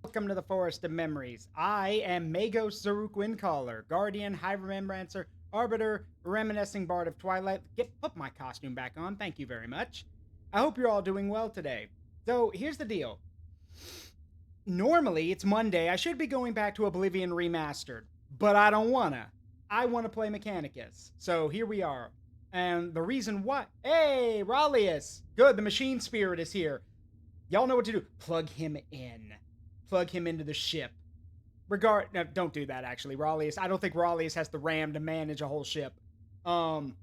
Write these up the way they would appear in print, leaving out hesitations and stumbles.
Welcome to the Forest of Memories. I am Magos Zaruk Windcaller, Guardian, High Remembrancer, Arbiter, Reminiscing Bard of Twilight. Put my costume back on, thank you very much. I hope you're all doing well today. So, here's the deal. Normally, it's Monday, I should be going back to Oblivion Remastered, but I don't wanna. I wanna play Mechanicus. So, here we are. And the reason why... Hey, Rallius! Good, the Machine Spirit is here. Y'all know what to do. Plug him in. Plug him into the ship. No, don't do that, actually, Rallius. I don't think Rallius has the RAM to manage a whole ship. But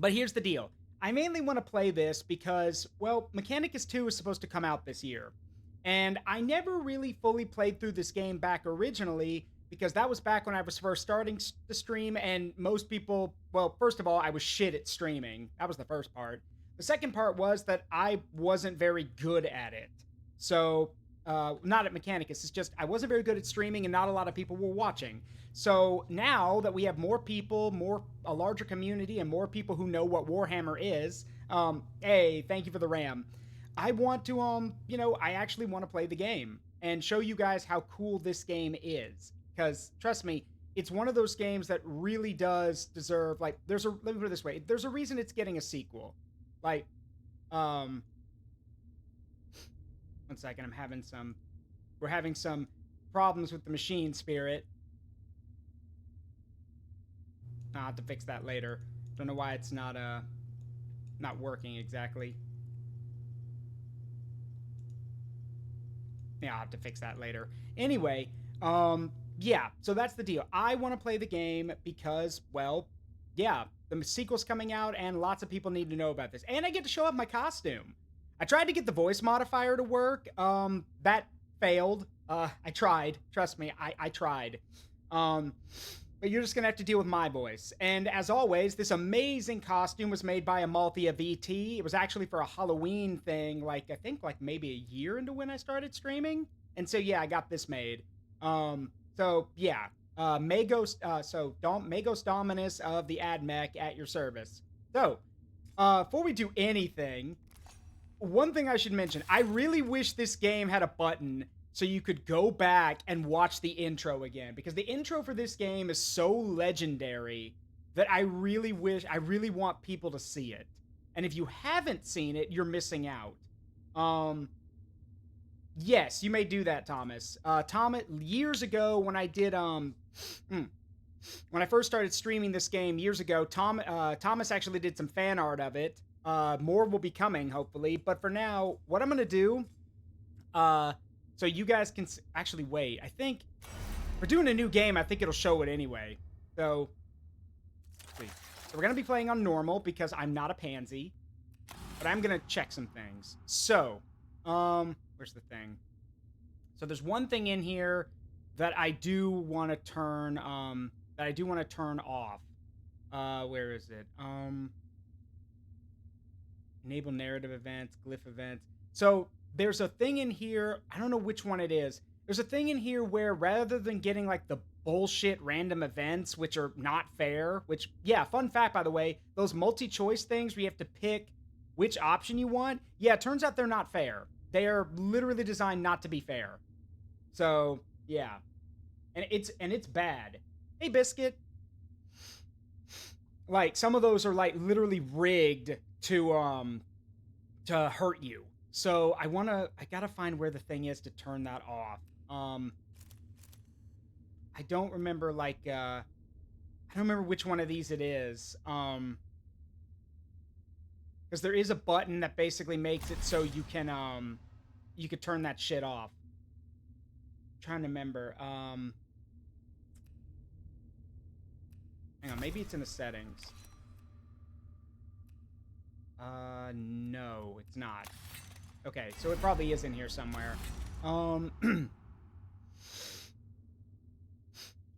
here's the deal. I mainly want to play this because, well, Mechanicus II is supposed to come out this year. And I never really fully played through this game back originally because that was back when I was first starting the stream, and most people, well, first of all, I was shit at streaming. That was the first part. The second part was that I wasn't very good at it. So, not at Mechanicus, it's just I wasn't very good at streaming and not a lot of people were watching. So now that we have more people, a larger community, and more people who know what Warhammer is, hey, thank you for the RAM. I want to, I actually want to play the game and show you guys how cool this game is. Because, trust me, it's one of those games that really does deserve, like, let me put it this way, there's a reason it's getting a sequel. Like, one second, we're having some problems with the machine spirit. I'll have to fix that later. Don't know why it's not working exactly. Yeah, I'll have to fix that later. Anyway, yeah, so that's the deal. I want to play the game because, well, yeah, the sequel's coming out and lots of people need to know about this. And I get to show off my costume. I tried to get the voice modifier to work. That failed. I tried. Trust me, I tried. But you're just gonna have to deal with my voice. And as always, this amazing costume was made by Omnissiah VT. It was actually for a Halloween thing, I think maybe a year into when I started streaming. And so yeah, I got this made. So yeah. Magos Dominus of the AdMech at your service. So, before we do anything, one thing I should mention, I really wish this game had a button so you could go back and watch the intro again, because the intro for this game is so legendary that I really want people to see it. And if you haven't seen it, you're missing out. Yes, you may do that, Thomas. Thomas, years ago when I did, when I first started streaming this game years ago, Thomas actually did some fan art of it. More will be coming, hopefully. But for now, what I'm going to do, so you guys can actually wait. I think we're doing a new game. I think it'll show it anyway. So we're going to be playing on normal because I'm not a pansy. But I'm going to check some things. So, where's the thing? So there's one thing in here that I do want to turn, off. Where is it? Enable narrative events, glyph events. So there's a thing in here, I don't know which one it is. There's a thing in here where rather than getting like the bullshit random events, which are not fair, which, yeah, fun fact, by the way, those multi-choice things where you have to pick which option you want, yeah, it turns out they're not fair. They are literally designed not to be fair. So, yeah. And it's bad. Hey, Biscuit. Like, some of those are, like, literally rigged to hurt you. So, I gotta find where the thing is to turn that off. I don't remember, I don't remember which one of these it is. Because there is a button that basically makes it so you can turn that shit off. I'm trying to remember. Hang on, maybe it's in the settings. No, it's not. Okay, so it probably is in here somewhere. I'm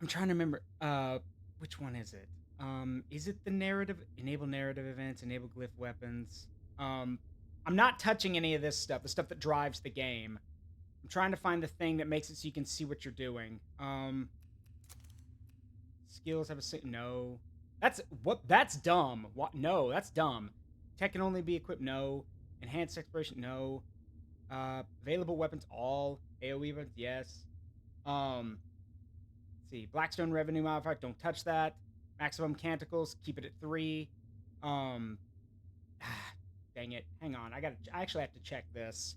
trying to remember, which one is it? Is it the narrative? Enable narrative events, enable glyph weapons. I'm not touching any of this stuff, the stuff that drives the game. I'm trying to find the thing that makes it so you can see what you're doing. Skills have a... No. That's dumb. What? No, that's dumb. Tech can only be equipped. No. Enhanced exploration. No. Available weapons, all AoE weapons, yes. Let's see, Blackstone revenue modifier, don't touch that. Maximum canticles, keep it at 3. Um, dang it, hang on, I actually have to check this.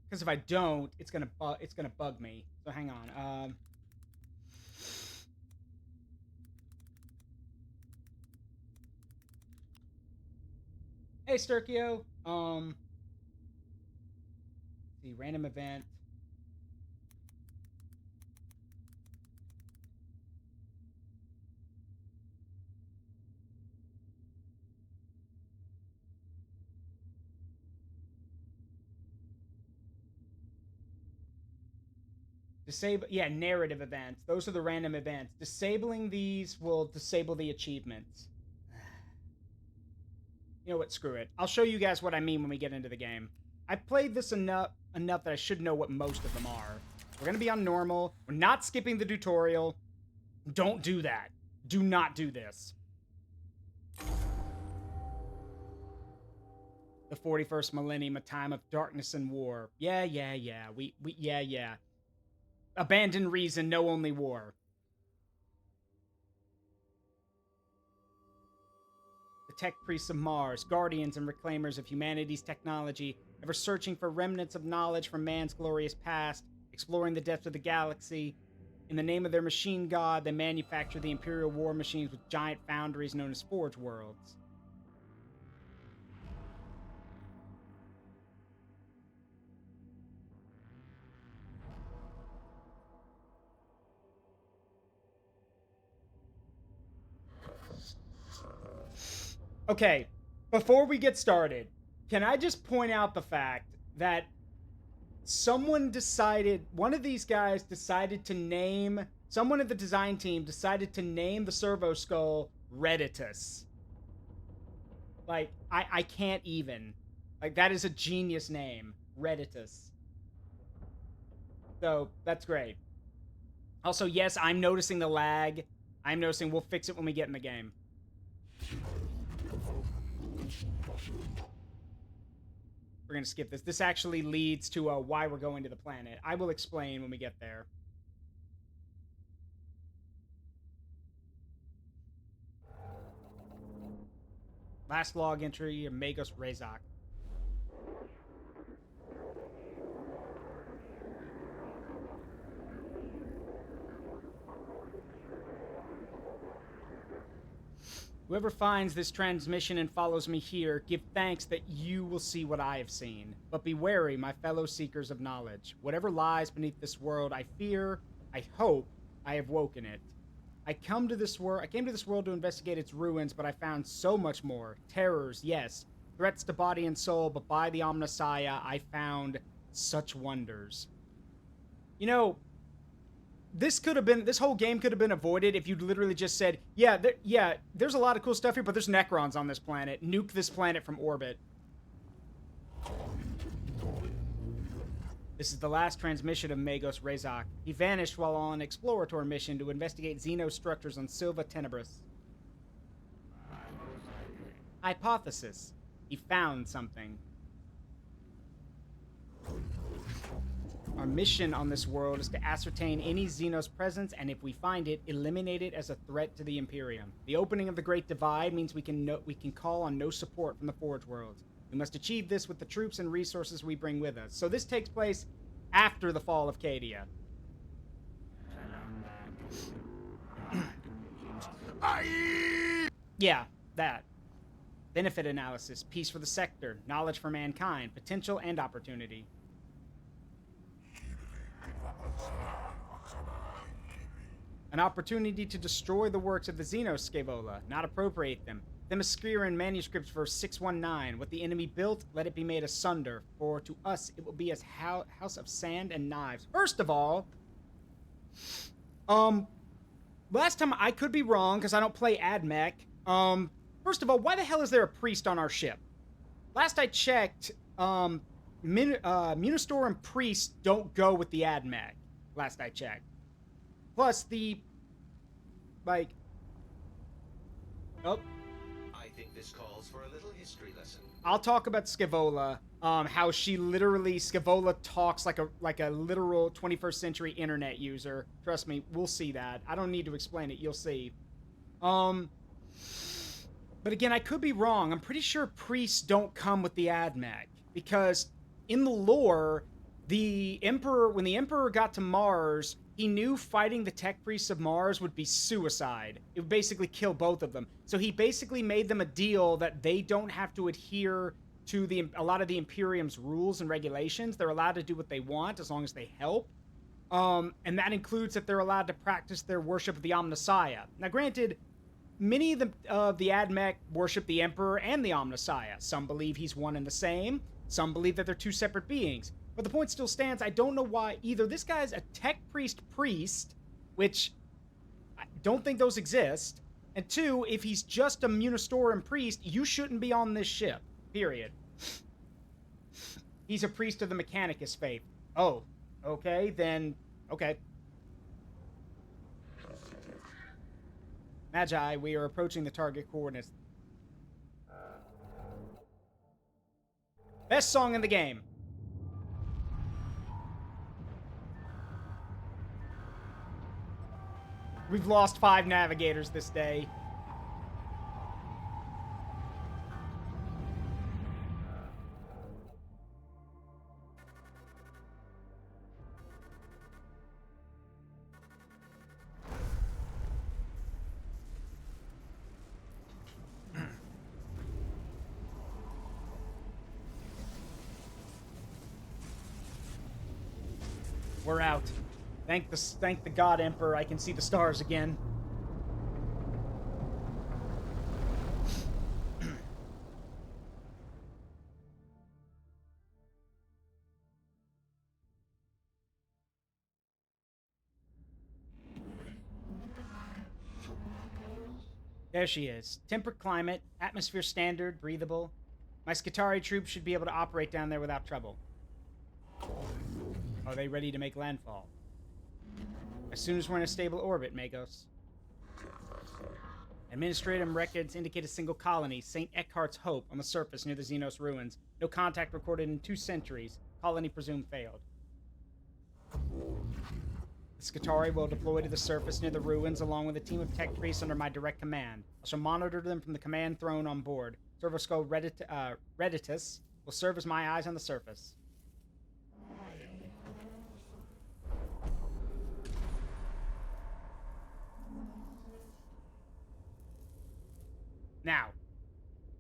Because if I don't, it's gonna bug me. So hang on. Hey Sturkio. See, random event. Disable, yeah, narrative events. Those are the random events. Disabling these will disable the achievements. You know what? Screw it. I'll show you guys what I mean when we get into the game. I played this enough that I should know what most of them are. We're gonna be on normal. We're not skipping the tutorial. Don't do that. Do not do this. The 41st millennium, a time of darkness and war. Yeah. Yeah. Abandon reason, know only war. The tech priests of Mars, guardians and reclaimers of humanity's technology, ever searching for remnants of knowledge from man's glorious past, exploring the depths of the galaxy. In the name of their machine god, they manufacture the Imperial war machines with giant foundries known as Forge Worlds. Okay, before we get started, can I just point out the fact that someone decided, one of these guys decided to name, someone at the design team decided to name the servo skull Redditus. Like, I can't even. Like, that is a genius name, Redditus. So, that's great. Also, yes, I'm noticing the lag. I'm noticing, we'll fix it when we get in the game. We're going to skip this. This actually leads to why we're going to the planet. I will explain when we get there. Last log entry, Magos Rezak. Whoever finds this transmission and follows me here, give thanks that you will see what I have seen. But be wary, my fellow seekers of knowledge. Whatever lies beneath this world, I fear, I hope, I have woken it. I came to this world to investigate its ruins, but I found so much more. Terrors, yes. Threats to body and soul, but by the Omnissiah, I found such wonders. You know, this whole game could have been avoided if you'd literally just said, yeah, there's a lot of cool stuff here, but there's Necrons on this planet. Nuke this planet from orbit. This is the last transmission of Magos Rezak. He vanished while on an exploratory mission to investigate xenostructures on Silva Tenebris. Hypothesis. He found something. Our mission on this world is to ascertain any Xenos presence, and if we find it, eliminate it as a threat to the Imperium. The opening of the Great Divide means we can call on no support from the Forge Worlds. We must achieve this with the troops and resources we bring with us. So this takes place after the fall of Cadia. Yeah, that. Benefit analysis, peace for the sector, knowledge for mankind, potential and opportunity. An opportunity to destroy the works of the Xenos Scaevola, not appropriate them. Themysciran manuscripts verse 619. What the enemy built, let it be made asunder. For to us it will be as house of sand and knives. First of all, last time, I could be wrong because I don't play AdMech. First of all, why the hell is there a priest on our ship? Last I checked, Munistor and priests don't go with the AdMech. Last I checked. Plus, Oh, I think this calls for a little history lesson. I'll talk about Scaevola. How she literally Scaevola talks like a literal 21st century internet user. Trust me, we'll see that. I don't need to explain it. You'll see. Um, but again, I could be wrong. I'm pretty sure priests don't come with the AdMech because in the lore, the Emperor, when the Emperor got to Mars, he knew fighting the tech priests of Mars would be suicide. It would basically kill both of them. So he basically made them a deal that they don't have to adhere to a lot of the Imperium's rules and regulations. They're allowed to do what they want as long as they help. And that includes that they're allowed to practice their worship of the Omnissiah. Now, granted, many of the AdMech worship the Emperor and the Omnissiah. Some believe he's one and the same. Some believe that they're two separate beings. But the point still stands. I don't know why either this guy's a tech priest, which I don't think those exist. And two, if he's just a Munistoran priest, you shouldn't be on this ship. Period. He's a priest of the Mechanicus faith. Oh, okay, then, okay. Magi, we are approaching the target coordinates. Best song in the game. We've lost 5 navigators this day. We're out. Thank the God Emperor. I can see the stars again. There she is. Temperate climate, atmosphere standard, breathable. My Skitarii troops should be able to operate down there without trouble. Are they ready to make landfall? As soon as we're in a stable orbit, Magos. Administrative records indicate a single colony, St. Eckhart's Hope, on the surface near the Xenos ruins. No contact recorded in 2 centuries. Colony presumed failed. The Skitarii will deploy to the surface near the ruins along with a team of tech priests under my direct command. I shall monitor them from the command throne on board. Servosco Reditus will serve as my eyes on the surface. Now,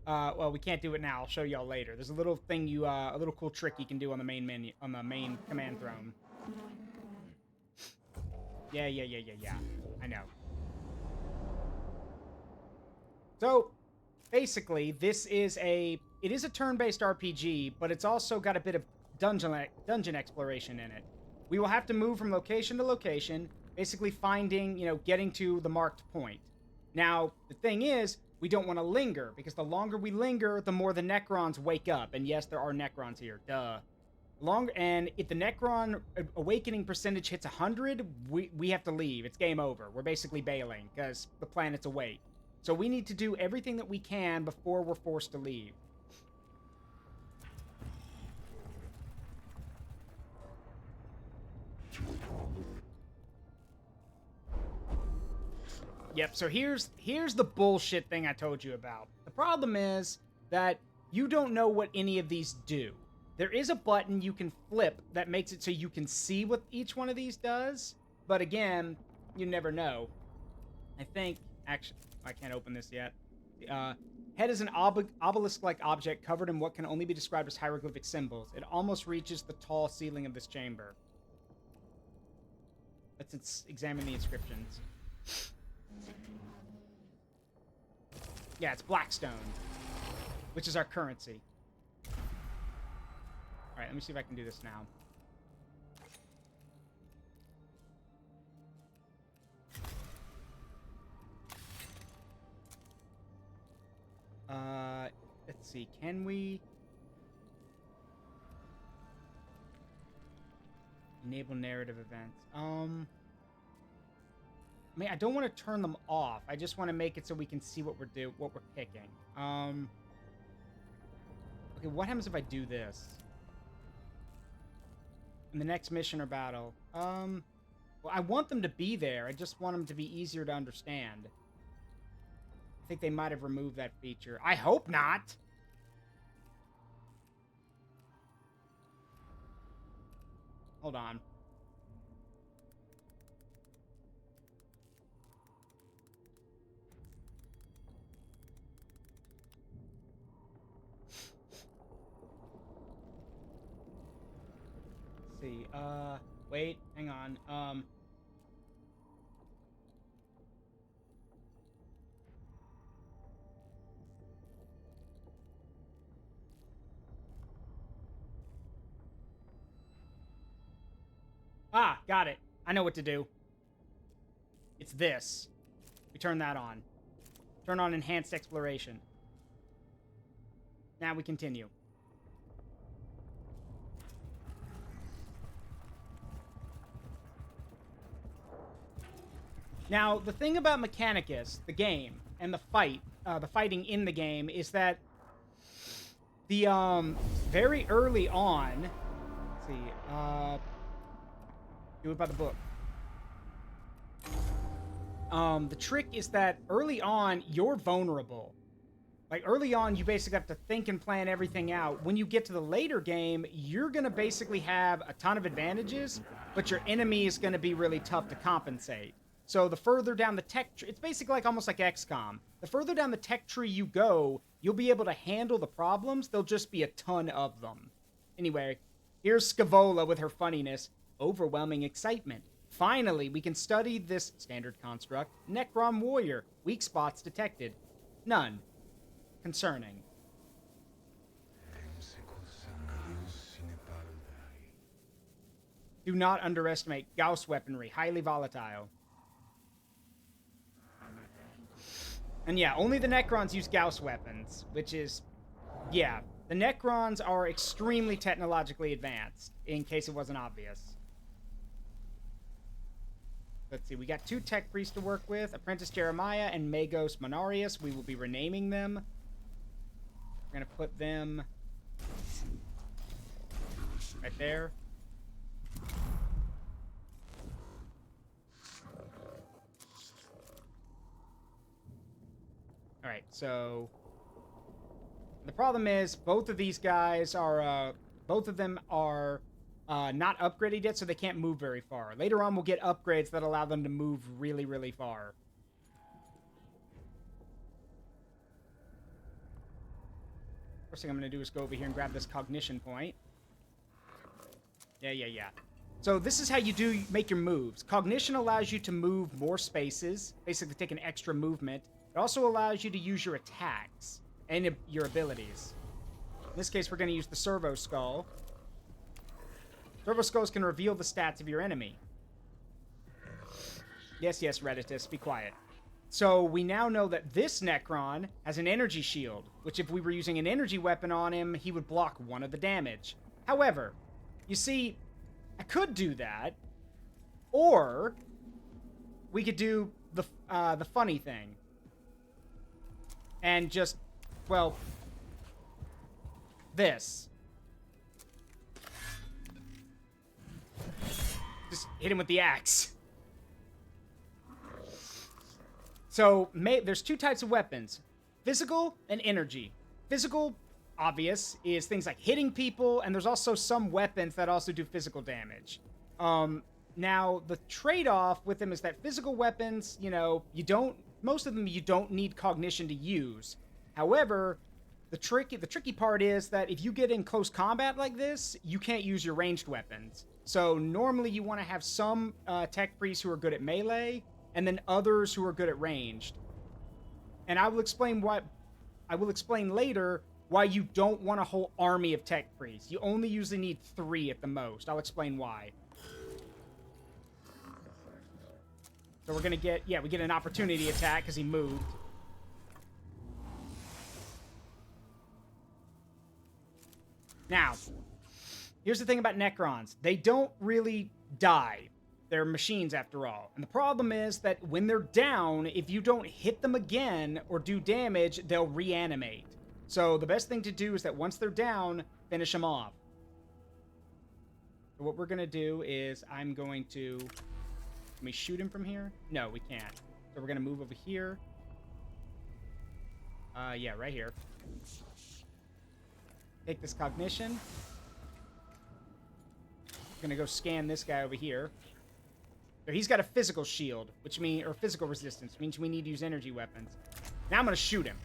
well, we can't do it now. I'll show y'all later. There's a little thing a little cool trick you can do on the main menu, on the main command throne. Yeah. I know. So, basically, it is a turn-based RPG, but it's also got a bit of dungeon exploration in it. We will have to move from location to location, basically finding, getting to the marked point. Now, the thing is, we don't want to linger, because the longer we linger, the more the Necrons wake up. And yes, there are Necrons here. Duh. And if the Necron awakening percentage hits 100, we have to leave. It's game over. We're basically bailing, because the planet's awake. So we need to do everything that we can before we're forced to leave. Yep, so here's the bullshit thing I told you about. The problem is that you don't know what any of these do. There is a button you can flip that makes it so you can see what each one of these does, but again, you never know. I think, actually, I can't open this yet. Head is an obelisk-like object covered in what can only be described as hieroglyphic symbols. It almost reaches the tall ceiling of this chamber. Let's examine the inscriptions. Yeah, it's Blackstone, which is our currency. Alright, let me see if I can do this now. Let's see, can we... Enable narrative events. I mean, I don't want to turn them off. I just want to make it so we can see what we're picking. Okay, what happens if I do this? In the next mission or battle. Well, I want them to be there. I just want them to be easier to understand. I think they might have removed that feature. I hope not. Hold on. Let's see. Wait, hang on. Ah, got it. I know what to do. It's this. We turn that on. Turn on enhanced exploration. Now we continue. Now, the thing about Mechanicus, the game, and the fighting in the game, is that the, very early on, let's see, do it by the book. The trick is that early on, you're vulnerable. Like, early on, you basically have to think and plan everything out. When you get to the later game, you're gonna basically have a ton of advantages, but your enemy is gonna be really tough to compensate. So the further down the tech tree, it's basically like almost like XCOM. The further down the tech tree you go, you'll be able to handle the problems. There'll just be a ton of them. Anyway, here's Scavola with her funniness. Overwhelming excitement. Finally, we can study this standard construct. Necron warrior. Weak spots detected. None. Concerning. Do not underestimate Gauss weaponry. Highly volatile. And yeah, only the Necrons use Gauss weapons, which is... Yeah, the Necrons are extremely technologically advanced, in case it wasn't obvious. Let's see, we got 2 tech priests to work with, Apprentice Jeremiah and Magos Monarius. We will be renaming them. We're going to put them right there. Alright, so the problem is both of these guys are, both of them are not upgraded yet, so they can't move very far. Later on, we'll get upgrades that allow them to move really, really far. First thing I'm going to do is go over here and grab this cognition point. Yeah. So this is how you make your moves. Cognition allows you to move more spaces, basically take an extra movement. It also allows you to use your attacks and your abilities. In this case, we're going to use the Servo Skull. Servo Skulls can reveal the stats of your enemy. Yes, Redditus, be quiet. So we now know that this Necron has an energy shield, which if we were using an energy weapon on him, he would block 1 of the damage. However, you see, I could do that, or we could do the funny thing. And just, well, this. Just hit him with the axe. So, there's 2 types of weapons. Physical and energy. Physical, obvious, is things like hitting people, and there's also some weapons that also do physical damage. Now, the trade-off with them is that physical weapons, you know, most of them you don't need cognition to use. However, the tricky part is that if you get in close combat like this, you can't use your ranged weapons. So normally you want to have some tech priests who are good at melee, and then others who are good at ranged. And I will explain later why you don't want a whole army of tech priests. You only usually need 3 at the most. I'll explain why. So we're gonna get, we get an opportunity attack because he moved. Now, here's the thing about Necrons. They don't really die. They're machines after all. And the problem is that when they're down, if you don't hit them again or do damage, they'll reanimate. So the best thing to do is that once they're down, finish them off. So what we're going to do is I'm going to... Can we shoot him from here? No, we can't. So we're going to move over here. Yeah, right here. Take this cognition. Gonna go scan this guy over here. So he's got a physical shield, which means, or physical resistance, which means we need to use energy weapons. Now I'm gonna shoot him.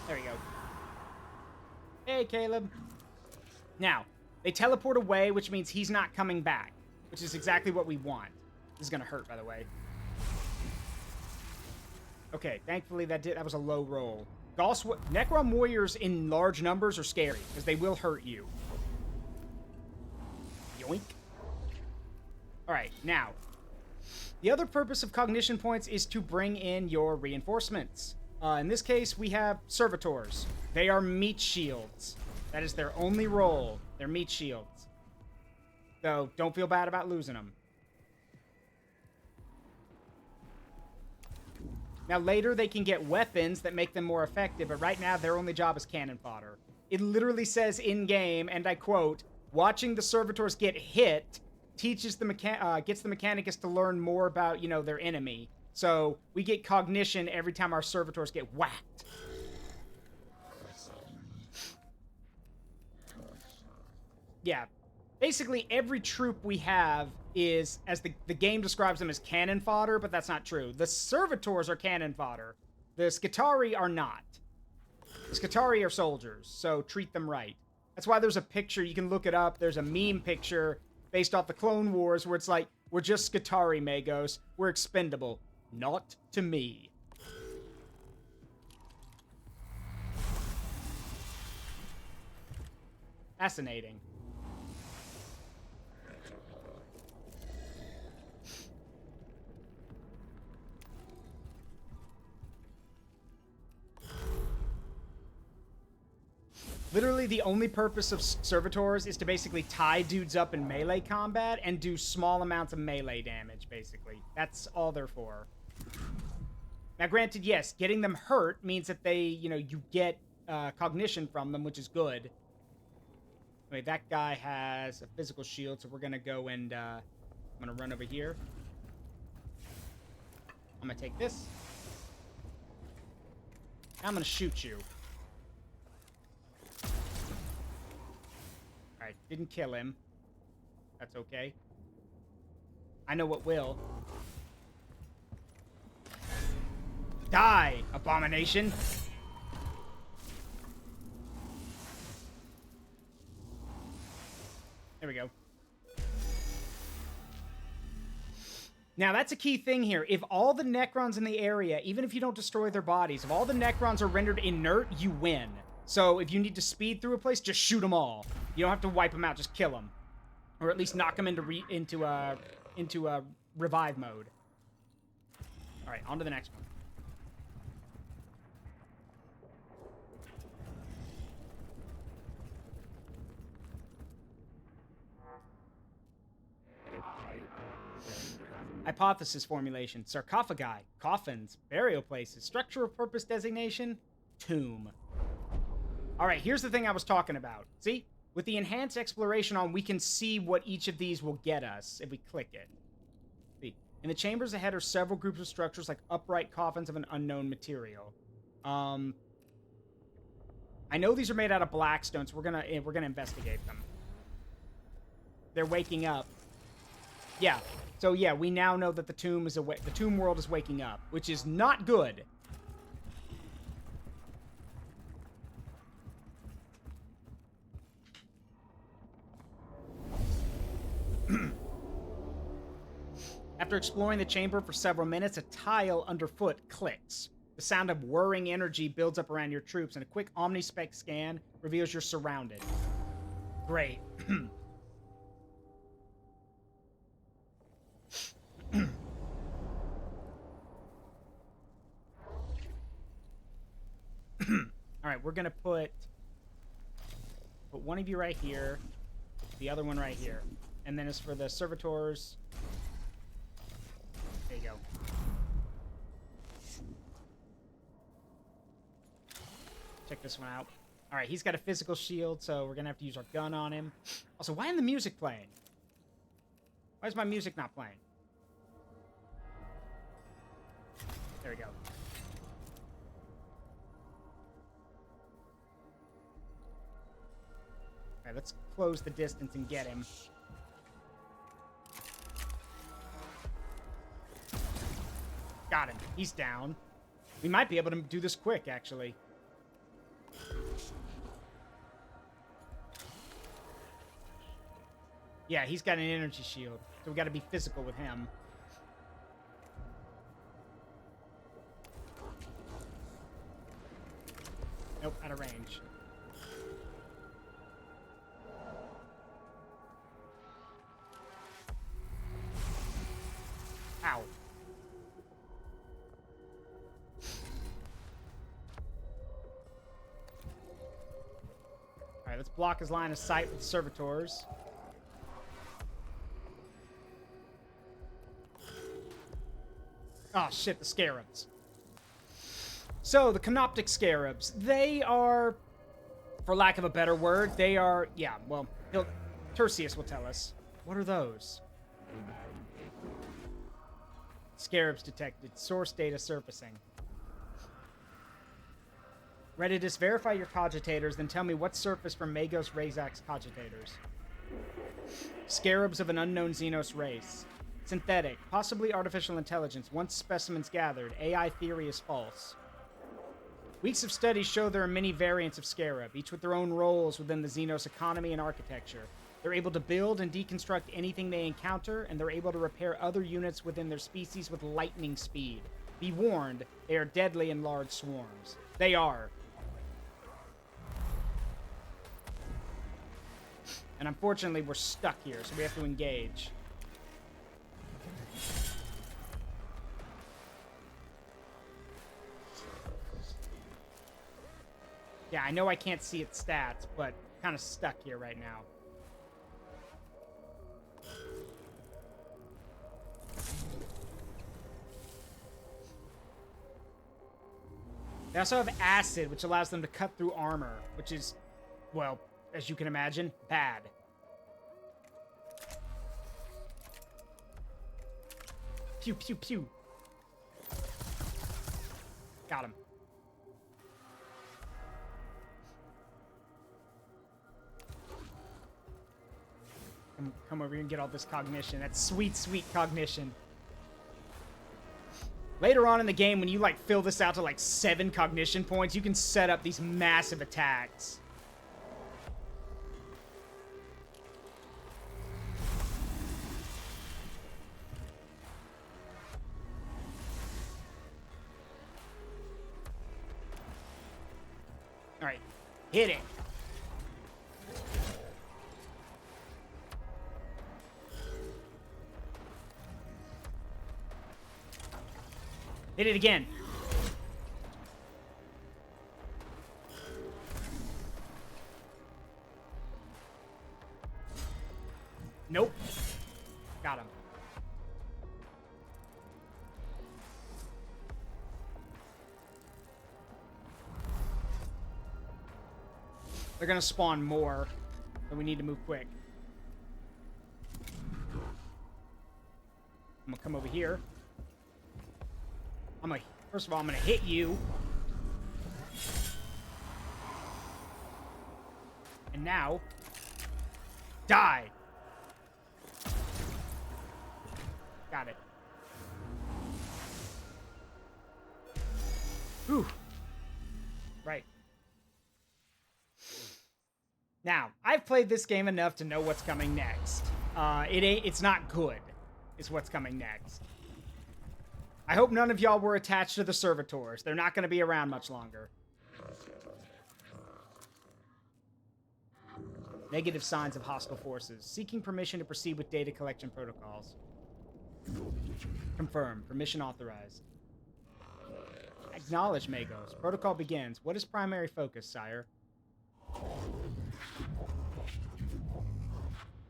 There we go. Hey, Caleb. Now, they teleport away, which means he's not coming back, which is exactly what we want. This is gonna hurt, by the way. Okay, thankfully that was a low roll. Necron warriors in large numbers are scary, because they will hurt you. Yoink. Alright, now. The other purpose of cognition points is to bring in your reinforcements. In this case, we have servitors. They are meat shields. That is their only role. They're meat shields. So, don't feel bad about losing them. Now, later, they can get weapons that make them more effective, but right now, their only job is cannon fodder. It literally says in-game, and I quote, watching the servitors get hit teaches the gets the Mechanicus to learn more about, you know, their enemy. So, we get cognition every time our servitors get whacked. Yeah. Basically, every troop we have is, as the game describes them, as cannon fodder, but that's not true. The servitors are cannon fodder. The Skitarii are not. The Skitarii are soldiers, so treat them right. That's why there's a picture, you can look it up, there's a meme picture based off the Clone Wars where it's like, we're just Skitarii, Magos. We're expendable. Not to me. Fascinating. Literally, the only purpose of servitors is to basically tie dudes up in melee combat and do small amounts of melee damage, basically. That's all they're for. Now, granted, yes, getting them hurt means that they, you know, you get cognition from them, which is good. Anyway, that guy has a physical shield, so we're going to go and, I'm going to run over here. I'm going to take this. I'm going to shoot you. Alright, didn't kill him. That's okay. I know what will. Die, abomination! There we go. Now, that's a key thing here. If all the Necrons in the area, even if you don't destroy their bodies, if all the Necrons are rendered inert, you win. So, if you need to speed through a place, just shoot them all. You don't have to wipe them out, just kill them. Or at least knock them into revive mode. Alright, on to the next one. Hypothesis formulation. Sarcophagi. Coffins. Burial places. Structural purpose designation. Tomb. Alright, here's the thing I was talking about. See? With the enhanced exploration on, we can see what each of these will get us if we click it. See? In the chambers ahead are several groups of structures like upright coffins of an unknown material. I know these are made out of blackstone, so we're gonna investigate them. They're waking up. Yeah. So yeah, we now know that the tomb world is waking up, which is not good. After exploring the chamber for several minutes, a tile underfoot clicks. The sound of whirring energy builds up around your troops, and a quick omnispec scan reveals you're surrounded. Great. Alright, we're gonna put one of you right here. The other one right here. And then as for the servitors... There you go. Check this one out. Alright, he's got a physical shield, so we're gonna have to use our gun on him. Also, why isn't the music playing? Why is my music not playing? There we go. Alright, let's close the distance and get him. Got him. He's down. We might be able to do this quick, actually. Yeah, he's got an energy shield, so we got to be physical with him. Nope, out of range. Ow. Alright, let's block his line of sight with servitors. Oh shit, the scarabs. So, the canoptic scarabs, they are, for lack of a better word, they are, yeah, well, Tertius will tell us. What are those? Scarabs detected. Source data surfacing. Redditus, verify your cogitators, then tell me what surfaced from Magos Razak's cogitators. Scarabs of an unknown Xenos race. Synthetic, possibly artificial intelligence. Once specimens gathered, AI theory is false. Weeks of studies show there are many variants of Scarab, each with their own roles within the Xenos economy and architecture. They're able to build and deconstruct anything they encounter, and they're able to repair other units within their species with lightning speed. Be warned, they are deadly in large swarms. They are. And unfortunately, we're stuck here, so we have to engage. Yeah, I know I can't see its stats, but kind of stuck here right now. They also have acid, which allows them to cut through armor, which is, well, as you can imagine, bad. Pew, pew, pew. Got him. Come over here and get all this cognition. That's sweet, sweet cognition. Later on in the game, when you, like, fill this out to, like, 7 cognition points, you can set up these massive attacks. Alright. Hit it. Hit it again. Nope. Got him. They're gonna spawn more, so we need to move quick. I'm gonna come over here. First of all, I'm gonna hit you. And now, die. Got it. Whew. Right. Now, I've played this game enough to know what's coming next. It's not good, is what's coming next. I hope none of y'all were attached to the servitors. They're not going to be around much longer. Negative signs of hostile forces. Seeking permission to proceed with data collection protocols. Confirm. Permission authorized. Acknowledge, Magos. Protocol begins. What is primary focus, sire?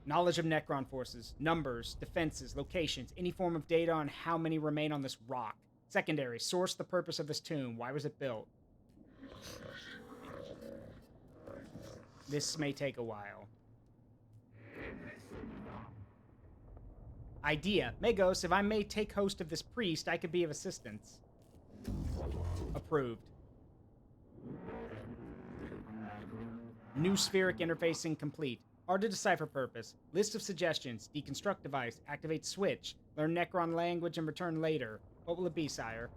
Knowledge of Necron forces, numbers, defenses, locations, any form of data on how many remain on this rock. Secondary, source the purpose of this tomb. Why was it built? This may take a while. Idea. Magos, if I may take host of this priest, I could be of assistance. Approved. New spheric interfacing complete. Hard to decipher purpose. List of suggestions. Deconstruct device. Activate switch. Learn Necron language and return later. What will it be, sire?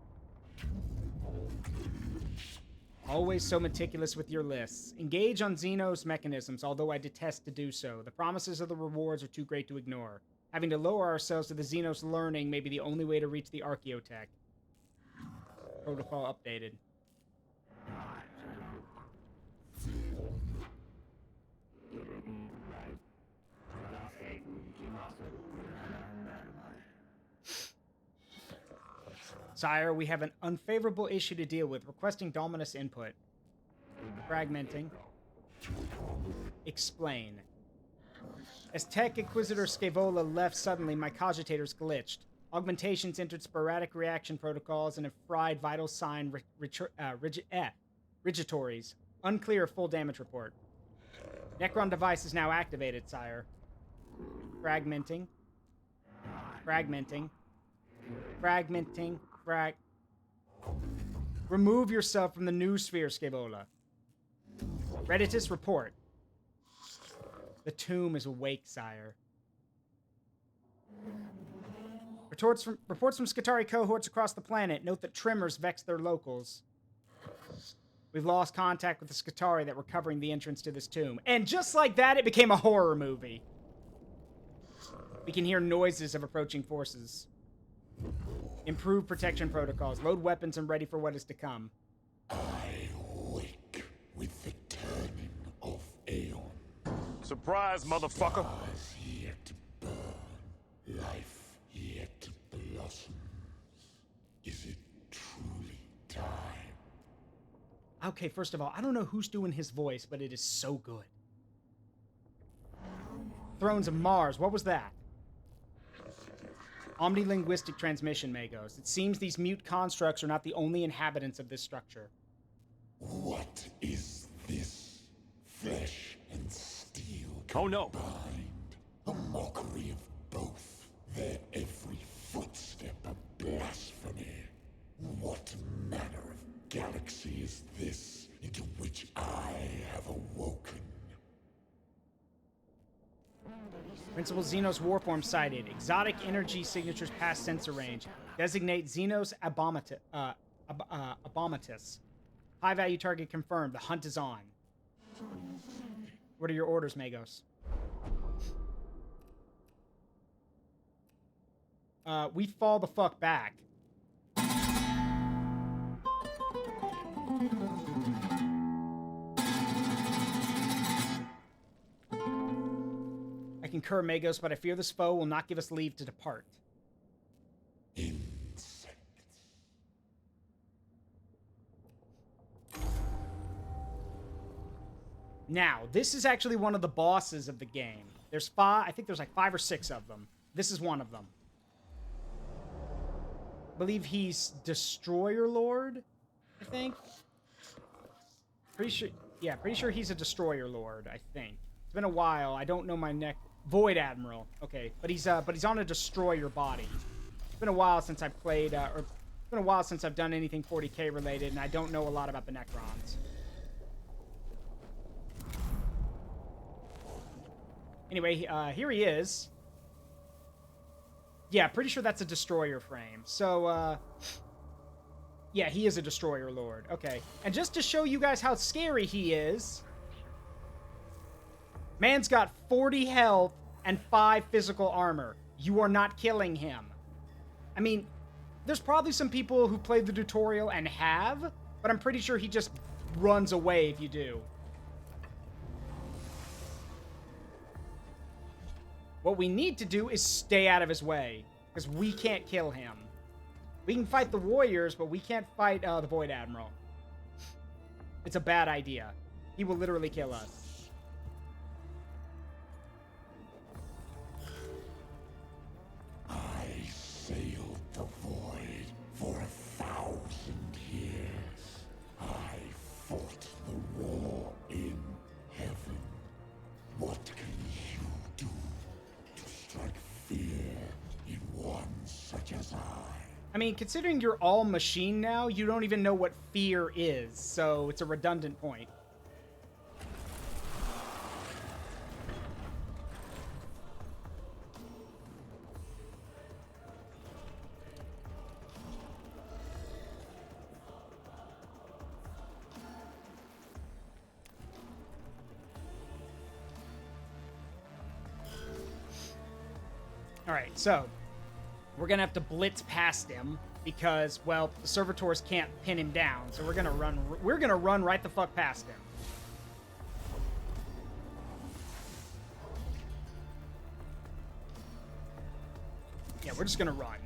Always so meticulous with your lists. Engage on Xenos mechanisms, although I detest to do so. The promises of the rewards are too great to ignore. Having to lower ourselves to the Xenos learning may be the only way to reach the Archaeotech. Protocol updated. Sire, we have an unfavorable issue to deal with. Requesting Dominus input. Fragmenting. Explain. As Tech Inquisitor Scaevola left suddenly, my cogitators glitched. Augmentations entered sporadic reaction protocols and have fried vital sign rigitories. Unclear full damage report. Necron device is now activated, sire. Fragmenting. Fragmenting. Fragmenting. Remove yourself from the new sphere, Scaevola. Redditus, report. The tomb is awake, sire. Reports from Skitarii cohorts across the planet note that tremors vex their locals. We've lost contact with the Skitarii that were covering the entrance to this tomb. And just like that, it became a horror movie. We can hear noises of approaching forces. Improve protection protocols. Load weapons and ready for what is to come. I wake with the turning of Aeon. Surprise, motherfucker! Stars yet to burn, life yet to blossom. Is it truly time? Okay, first of all, I don't know who's doing his voice, but it is so good. Thrones of Mars, what was that? Omnilinguistic transmission, Magos. It seems these mute constructs are not the only inhabitants of this structure. What is this? Flesh and steel Oh no! combined. A mockery of both. Their every footstep a blasphemy. What manner of galaxy is this into which I have awoken? Principal Xenos Warform sighted. Exotic energy signatures past sensor range. Designate Xenos Abomatus. High value target confirmed. The hunt is on. What are your orders, Magos? We fall the fuck back. I concur, Magos, but I fear this foe will not give us leave to depart. Insects. Now, this is actually one of the bosses of the game. There's I think there's like 5 or 6 of them. This is one of them. I believe he's Destroyer Lord, I think. Pretty sure he's a Destroyer Lord, I think. It's been a while. I don't know my Void Admiral. Okay, but he's on a destroyer body. It's been a while since I've played, or it's been a while since I've done anything 40k related, and I don't know a lot about the Necrons. Anyway, here he is. Yeah, pretty sure that's a destroyer frame. So, yeah, he is a destroyer lord. Okay, and just to show you guys how scary he is, man's got 40 health and 5 physical armor. You are not killing him. I mean, there's probably some people who played the tutorial and have, but I'm pretty sure he just runs away if you do. What we need to do is stay out of his way, because we can't kill him. We can fight the warriors, but we can't fight the Void Admiral. It's a bad idea. He will literally kill us. I mean, considering you're all machine now, you don't even know what fear is, so it's a redundant point. Alright, so we're gonna have to blitz past him because, well, the servitors can't pin him down, so we're gonna run right the fuck past him. Yeah, we're just gonna run.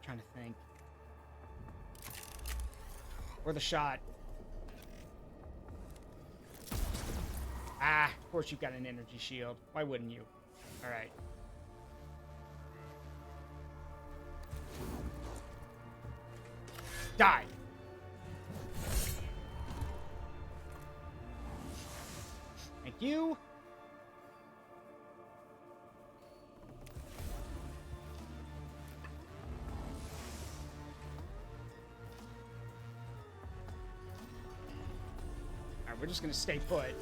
Trying to think. Or the shot. Ah, of course you've got an energy shield. Why wouldn't you? All right. Die. Thank you. We're just going to stay put.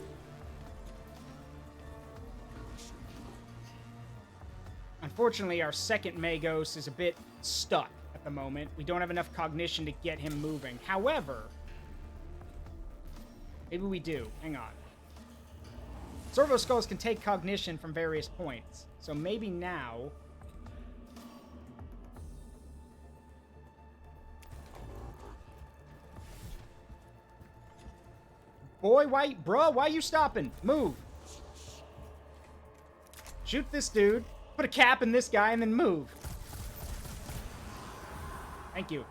Unfortunately, our second Magos is a bit stuck at the moment. We don't have enough cognition to get him moving. However, maybe we do. Hang on. Servo Skulls can take cognition from various points. So maybe now... Boy, why you stopping? Move. Shoot this dude, put a cap in this guy, and then move. Thank you. All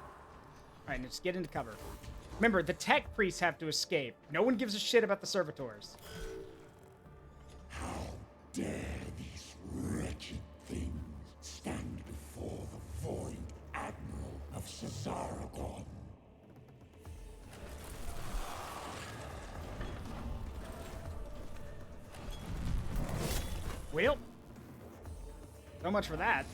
right, now just get into cover. Remember, the tech priests have to escape. No one gives a shit about the servitors. How dare these wretched things stand before the Void Admiral of Cesaragon? Well, so much for that.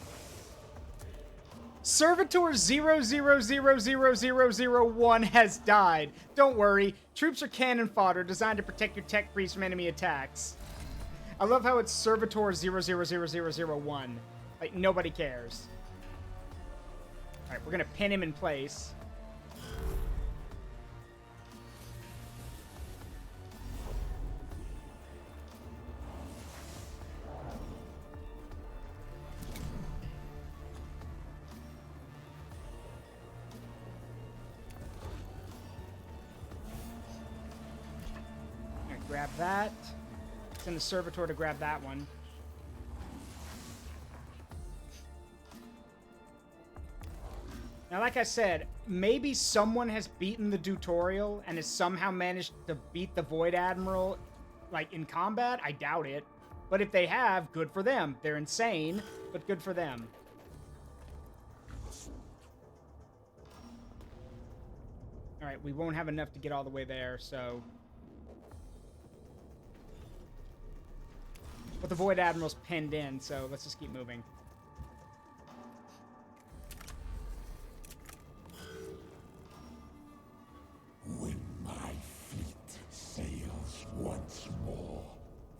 Servitor 00000001 has died. Don't worry, troops are cannon fodder designed to protect your tech priest from enemy attacks. I love how it's Servitor 000001. Like, nobody cares. Alright, we're gonna pin him in place. Grab that. Send the servitor to grab that one. Now, like I said, maybe someone has beaten the tutorial and has somehow managed to beat the Void Admiral, like, in combat. I doubt it. But if they have, good for them. They're insane, but good for them. Alright, we won't have enough to get all the way there, so... But the Void Admiral's pinned in, so let's just keep moving. When my fleet sails once more,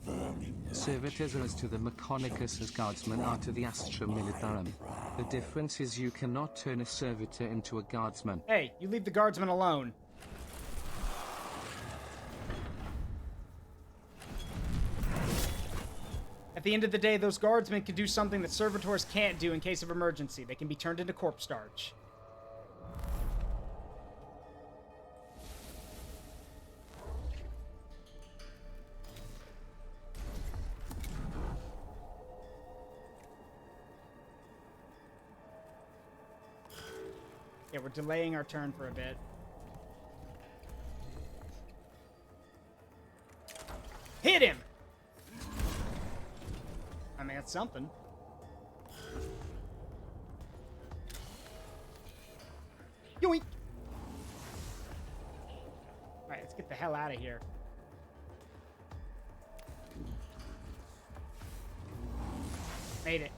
vermin Servitors as to the Mechanicus as guardsmen are to the Astra Militarum. The difference is you cannot turn a servitor into a guardsman. Hey, you leave the guardsman alone. At the end of the day, those guardsmen can do something that servitors can't do in case of emergency. They can be turned into corpse starch. Yeah, we're delaying our turn for a bit. Hit him! I mean, that's something. hell out of here. Made it.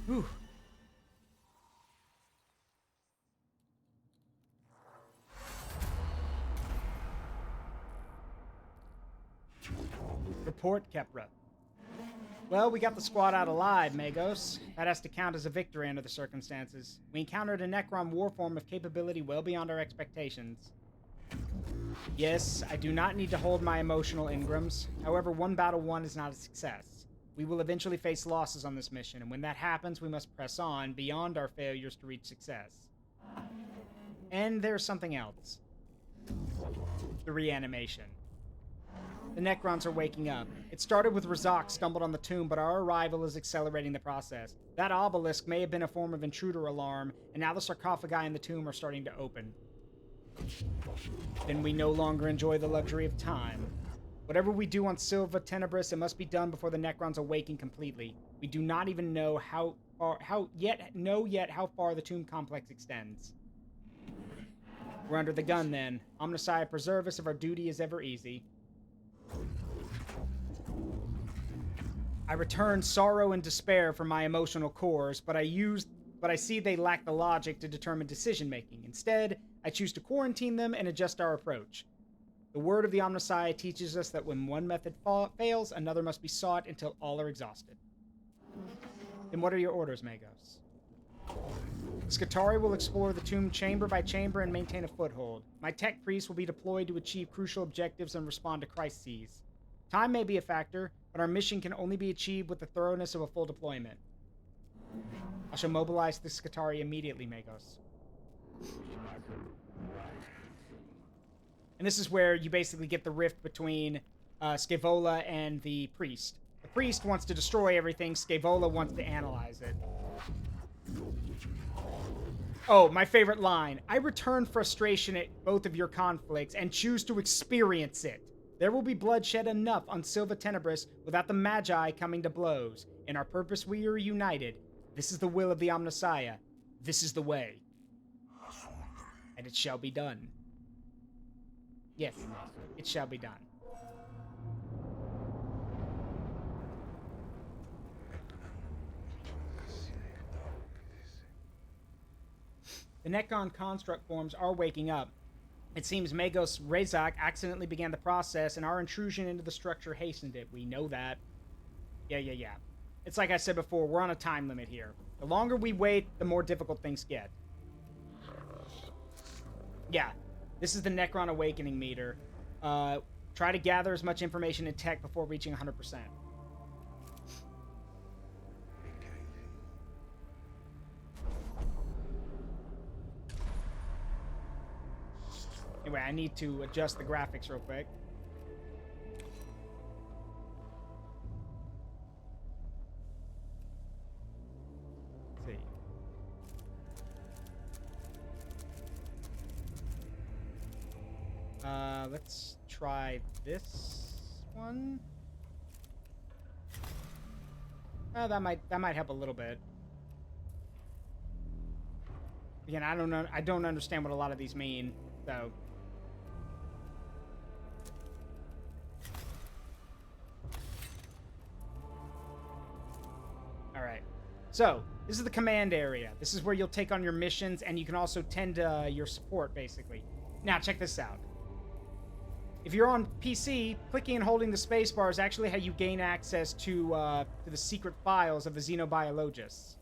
Whew. Report, Kepra. Well, we got the squad out alive, Magos. That has to count as a victory under the circumstances. We encountered a Necron warform of capability well beyond our expectations. Yes, I do not need to hold my emotional engrams. However, one battle won is not a success. We will eventually face losses on this mission, and when that happens, we must press on beyond our failures to reach success. And there's something else. The reanimation. The Necrons are waking up. It started with Razak stumbled on the tomb, but our arrival is accelerating the process. That obelisk may have been a form of intruder alarm, and now the sarcophagi in the tomb are starting to open. Then we no longer enjoy the luxury of time. Whatever we do on Silva Tenebris, it must be done before the Necrons awaken completely. We do not even know how far the tomb complex extends. We're under the gun then. Omnissiah preserve us if our duty is ever easy. I return sorrow and despair from my emotional cores, but I see they lack the logic to determine decision-making. Instead, I choose to quarantine them and adjust our approach. The word of the Omnissiah teaches us that when one method fails, another must be sought until all are exhausted. Then what are your orders, Magos? Skitarii will explore the tomb chamber by chamber and maintain a foothold. My tech priests will be deployed to achieve crucial objectives and respond to crises. Time may be a factor, but our mission can only be achieved with the thoroughness of a full deployment. I shall mobilize the Skitarii immediately, Magos. And this is where you basically get the rift between Scaevola and the priest. The priest wants to destroy everything, Scaevola wants to analyze it. Oh, my favorite line. I return frustration at both of your conflicts and choose to experience it. There will be bloodshed enough on Silva Tenebris without the Magi coming to blows. In our purpose we are united. This is the will of the Omnissiah. This is the way. And it shall be done. Yes, it shall be done. The Necron construct forms are waking up. It seems Magos Razak accidentally began the process, and our intrusion into the structure hastened it. We know that. Yeah. It's like I said before, we're on a time limit here. The longer we wait, the more difficult things get. Yeah, this is the Necron Awakening meter. Try to gather as much information and tech before reaching 100%. Anyway, I need to adjust the graphics real quick. Let's see. Let's try this one. That might help a little bit. Again, I don't know. I don't understand what a lot of these mean, so. Alright, so this is the command area. This is where you'll take on your missions, and you can also tend to your support, basically. Now, check this out. If you're on PC, clicking and holding the spacebar is actually how you gain access to the secret files of the Xenobiologists.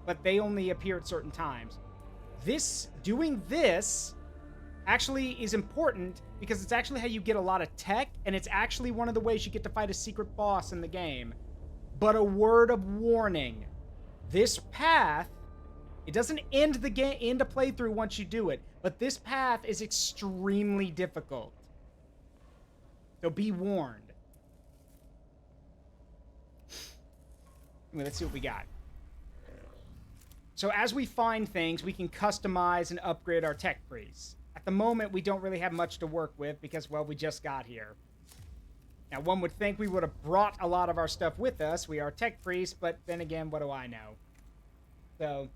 But they only appear at certain times. Doing this actually is important because it's actually how you get a lot of tech, and it's actually one of the ways you get to fight a secret boss in the game. But a word of warning. This path, it doesn't end the game, end a playthrough once you do it, but this path is extremely difficult. So be warned. Anyway, let's see what we got. So as we find things, we can customize and upgrade our tech priests. At the moment, we don't really have much to work with because, well, we just got here. Now, one would think we would have brought a lot of our stuff with us. We are tech priests, but then again, what do I know? So,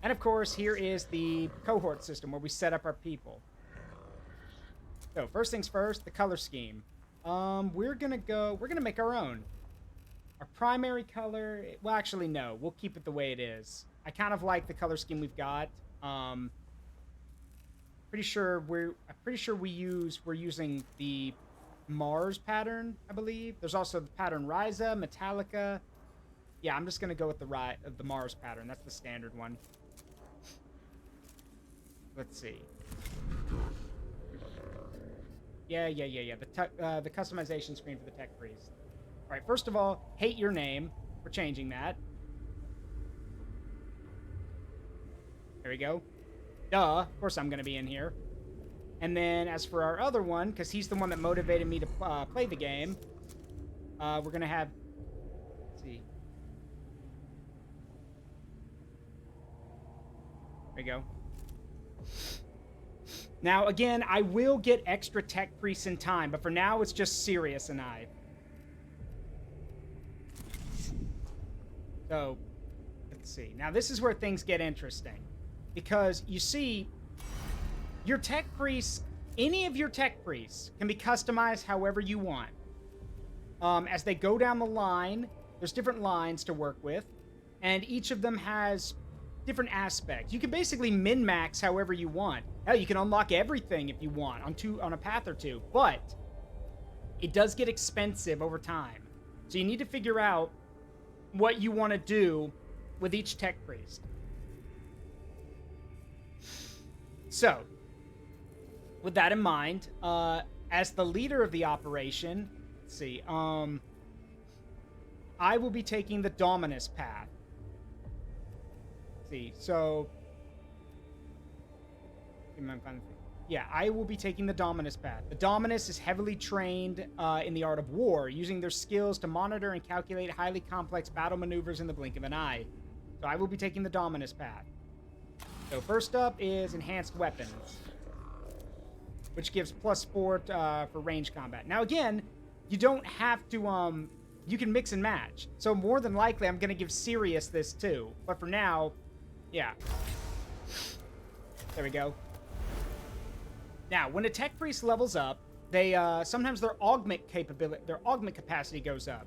And of course, here is the cohort system where we set up our people. So first things first, the color scheme. We're gonna make our own. Our primary color, well, actually, no. We'll keep it the way it is. I kind of like the color scheme we've got. Pretty sure we're using the Mars pattern, I believe. There's also the pattern Ryza, Metallica. Yeah, I'm just gonna go with the Mars pattern. That's the standard one. Let's see. Yeah. The customization screen for the tech priest. All right, first of all, hate your name. We're changing that. There we go. Duh, of course I'm going to be in here. And then as for our other one, because he's the one that motivated me to play the game, we're going to have... Let's see. There we go. Now, again, I will get extra tech priests in time, but for now, it's just Sirius and I. So, let's see. Now, this is where things get interesting. Because, you see, your tech priests, any of your tech priests can be customized however you want. As they go down the line, there's different lines to work with, and each of them has different aspects. You can basically min-max however you want. Hell, you can unlock everything if you want on a path or two, but it does get expensive over time. So you need to figure out what you want to do with each tech priest. So, with that in mind, as the leader of the operation, let's see, I will be taking the Dominus path. Let's see, so... Yeah, I will be taking the Dominus path. The Dominus is heavily trained in the art of war, using their skills to monitor and calculate highly complex battle maneuvers in the blink of an eye. So I will be taking the Dominus path. So first up is Enhanced Weapons, which gives +4 for range combat. Now again, you don't have to, you can mix and match. So more than likely, I'm going to give Sirius this too. But for now, yeah. There we go. Now, when a tech priest levels up, they sometimes their augment capacity goes up.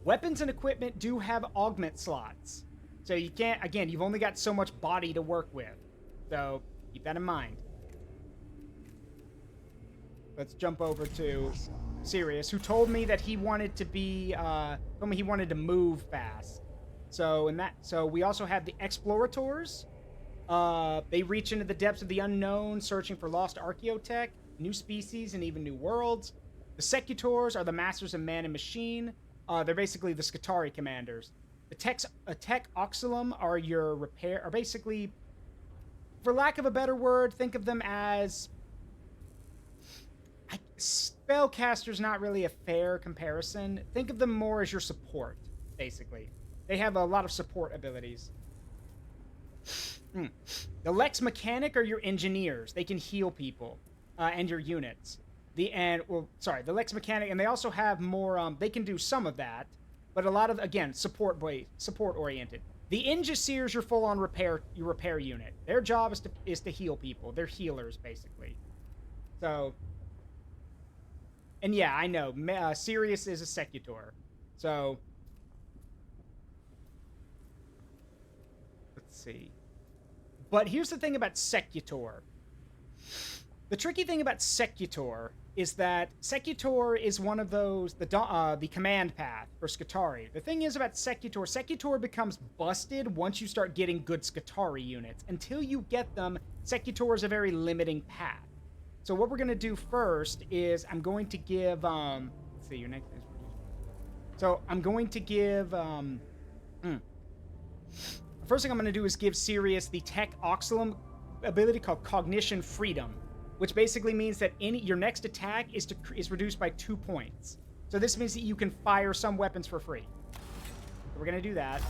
Weapons and equipment do have augment slots. So you can't, again, you've only got so much body to work with. So keep that in mind. Let's jump over to Sirius, who told me that he wanted to be, told me he wanted to move fast. So we also have the Explorators. They reach into the depths of the unknown, searching for lost archaeotech, new species, and even new worlds. The Secutors are the masters of man and machine. They're basically the Skitarii commanders. The Tech Oxylum are basically, for lack of a better word, think of them as... Spellcaster's not really a fair comparison. Think of them more as your support, basically. They have a lot of support abilities. The Lex Mechanic are your engineers. They can heal people and your units. The Lex Mechanic, and they also have more. They can do some of that, but a lot of, again, support oriented. The Engineers, your full-on repair unit. Their job is to heal people. They're healers, basically. So, and yeah, I know Sirius is a Secutor. So, let's see. But here's the thing about Secutor. The tricky thing about Secutor is that Secutor is one of those, the command path for Skitarii. The thing is about Secutor becomes busted once you start getting good Skitarii units. Until you get them, Secutor is a very limiting path. So what we're going to do first is I'm going to give, let's see, your next... So I'm going to give, the first thing I'm going to do is give Sirius the Tech Oxylum ability called Cognition Freedom, which basically means that your next attack is reduced by 2 points. So this means that you can fire some weapons for free. So we're going to do that.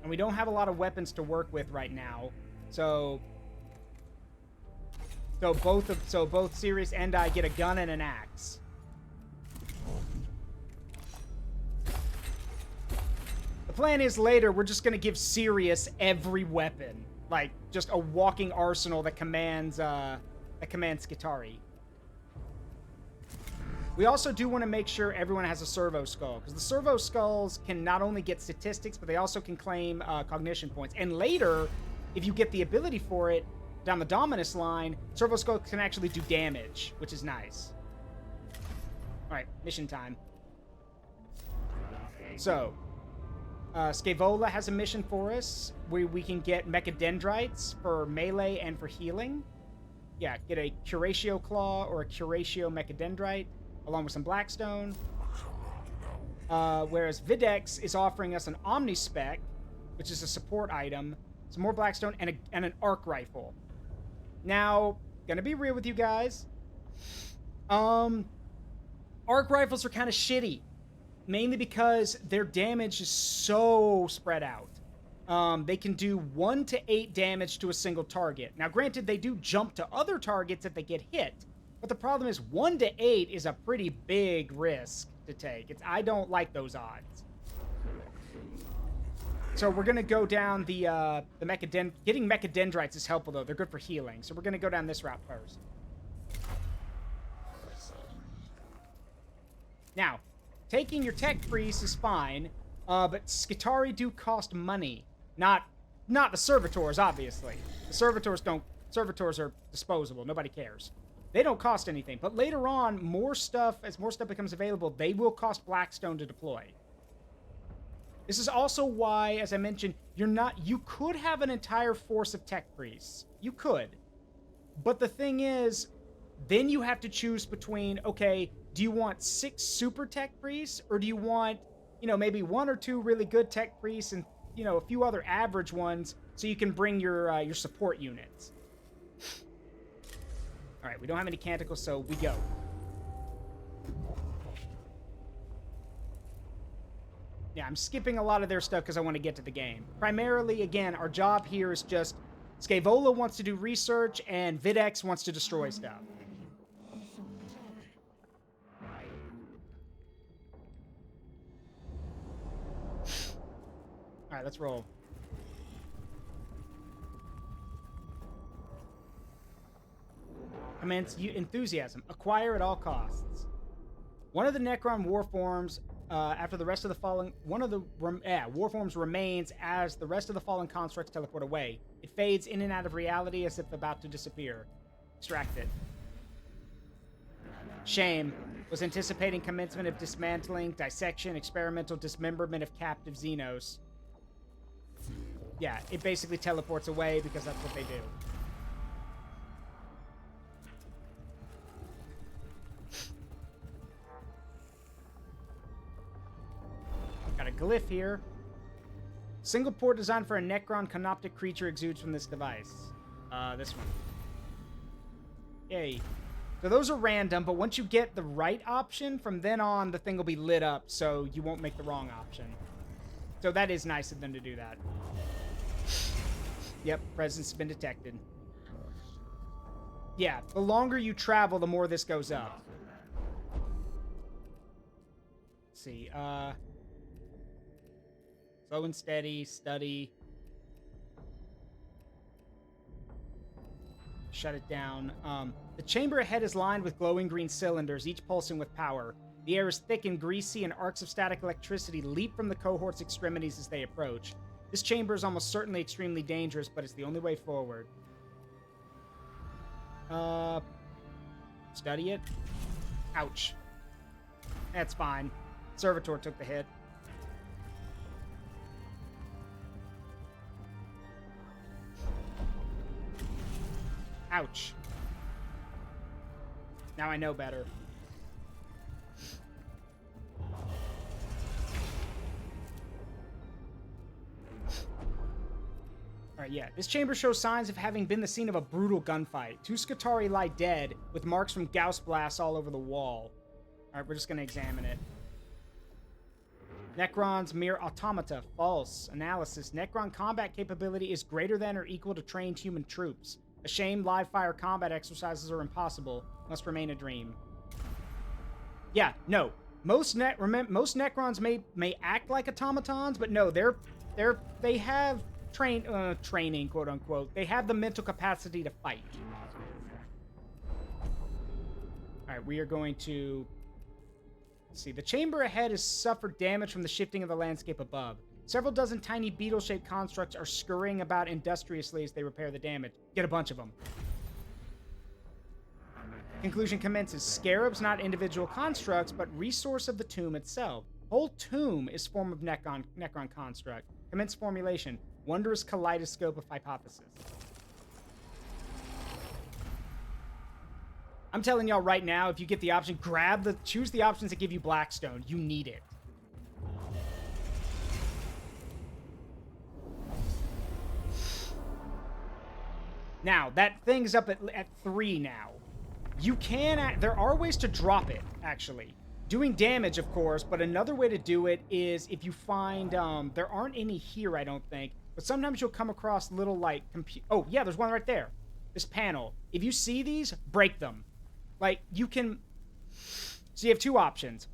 And we don't have a lot of weapons to work with right now, so... So both Sirius and I get a gun and an axe. The plan is later we're just gonna give Sirius every weapon, like just a walking arsenal that commands Skitarii. We also do want to make sure everyone has a servo skull, because the servo skulls can not only get statistics, but they also can claim cognition points. And later, if you get the ability for it, down the Dominus line, servo skulls can actually do damage, which is nice. Alright, mission time. So, Scaevola has a mission for us, where we can get Mechadendrites for melee and for healing. Yeah, get a Curatio Claw or a Curatio Mechadendrite, along with some Blackstone. Whereas Videx is offering us an Omnispec, which is a support item, some more Blackstone, and an Arc Rifle. Now, gonna be real with you guys. Arc Rifles are kind of shitty. Mainly because their damage is so spread out. They can do 1 to 8 damage to a single target. Now, granted, they do jump to other targets if they get hit. But the problem is 1 to 8 is a pretty big risk to take. I don't like those odds. So we're going to go down the getting Mechadendrites is helpful, though. They're good for healing. So we're going to go down this route first. Now, taking your Tech Priest is fine, but Skitarii do cost money. Not the Servitors, obviously. The Servitors are disposable. Nobody cares. They don't cost anything, but later on, as more stuff becomes available, they will cost Blackstone to deploy. This is also why, as I mentioned, you could have an entire force of Tech Priests. You could. But the thing is, then you have to choose between, okay, do you want 6 super Tech Priests, or do you want, maybe 1 or 2 really good Tech Priests and, a few other average ones so you can bring your support units? All right, we don't have any canticles, so we go. Yeah, I'm skipping a lot of their stuff because I want to get to the game. Primarily, again, our job here is just Scaevola wants to do research and Videx wants to destroy stuff. All right, let's roll. Commence enthusiasm. Acquire at all costs. One of the Necron warforms after the rest of the fallen... warforms remains as the rest of the fallen constructs teleport away. It fades in and out of reality as if about to disappear. Extract it. Shame. Was anticipating commencement of dismantling, dissection, experimental dismemberment of captive Xenos. Yeah, it basically teleports away because that's what they do. Got a glyph here. Single port designed for a Necron canoptic creature exudes from this device. This one. Yay. So those are random, but once you get the right option, from then on, the thing will be lit up, so you won't make the wrong option. So that is nice of them to do that. Yep, presence has been detected. Yeah, the longer you travel, the more this goes up. Let's see, slow and steady, study. Shut it down. The chamber ahead is lined with glowing green cylinders, each pulsing with power. The air is thick and greasy, and arcs of static electricity leap from the cohort's extremities as they approach. This chamber is almost certainly extremely dangerous, but it's the only way forward. Study it. Ouch. That's fine. Servitor took the hit. Ouch. Now I know better. Alright, yeah. This chamber shows signs of having been the scene of a brutal gunfight. 2 Skitarii lie dead, with marks from Gauss blasts all over the wall. Alright, we're just gonna examine it. Necrons mere automata. False. Analysis. Necron combat capability is greater than or equal to trained human troops. A shame live fire combat exercises are impossible. Must remain a dream. Yeah, no. Most Necrons may act like automatons, but no, they have training, quote unquote. They have the mental capacity to fight. All right, we are going to see. The chamber ahead has suffered damage from the shifting of the landscape above. Several dozen tiny beetle-shaped constructs are scurrying about industriously as they repair the damage. Get a bunch of them. Conclusion commences. Scarabs, not individual constructs, but resource of the tomb itself. Whole tomb is form of Necron construct. Commence formulation. Wondrous kaleidoscope of hypothesis. I'm telling y'all right now, if you get the option, choose the options that give you Blackstone. You need it. Now, that thing's up at 3 now. You can... There are ways to drop it, actually. Doing damage, of course, but another way to do it is if you find... there aren't any here, I don't think. But sometimes you'll come across little, like... Oh, yeah, there's one right there. This panel. If you see these, break them. Like, you can... So you have 2 options.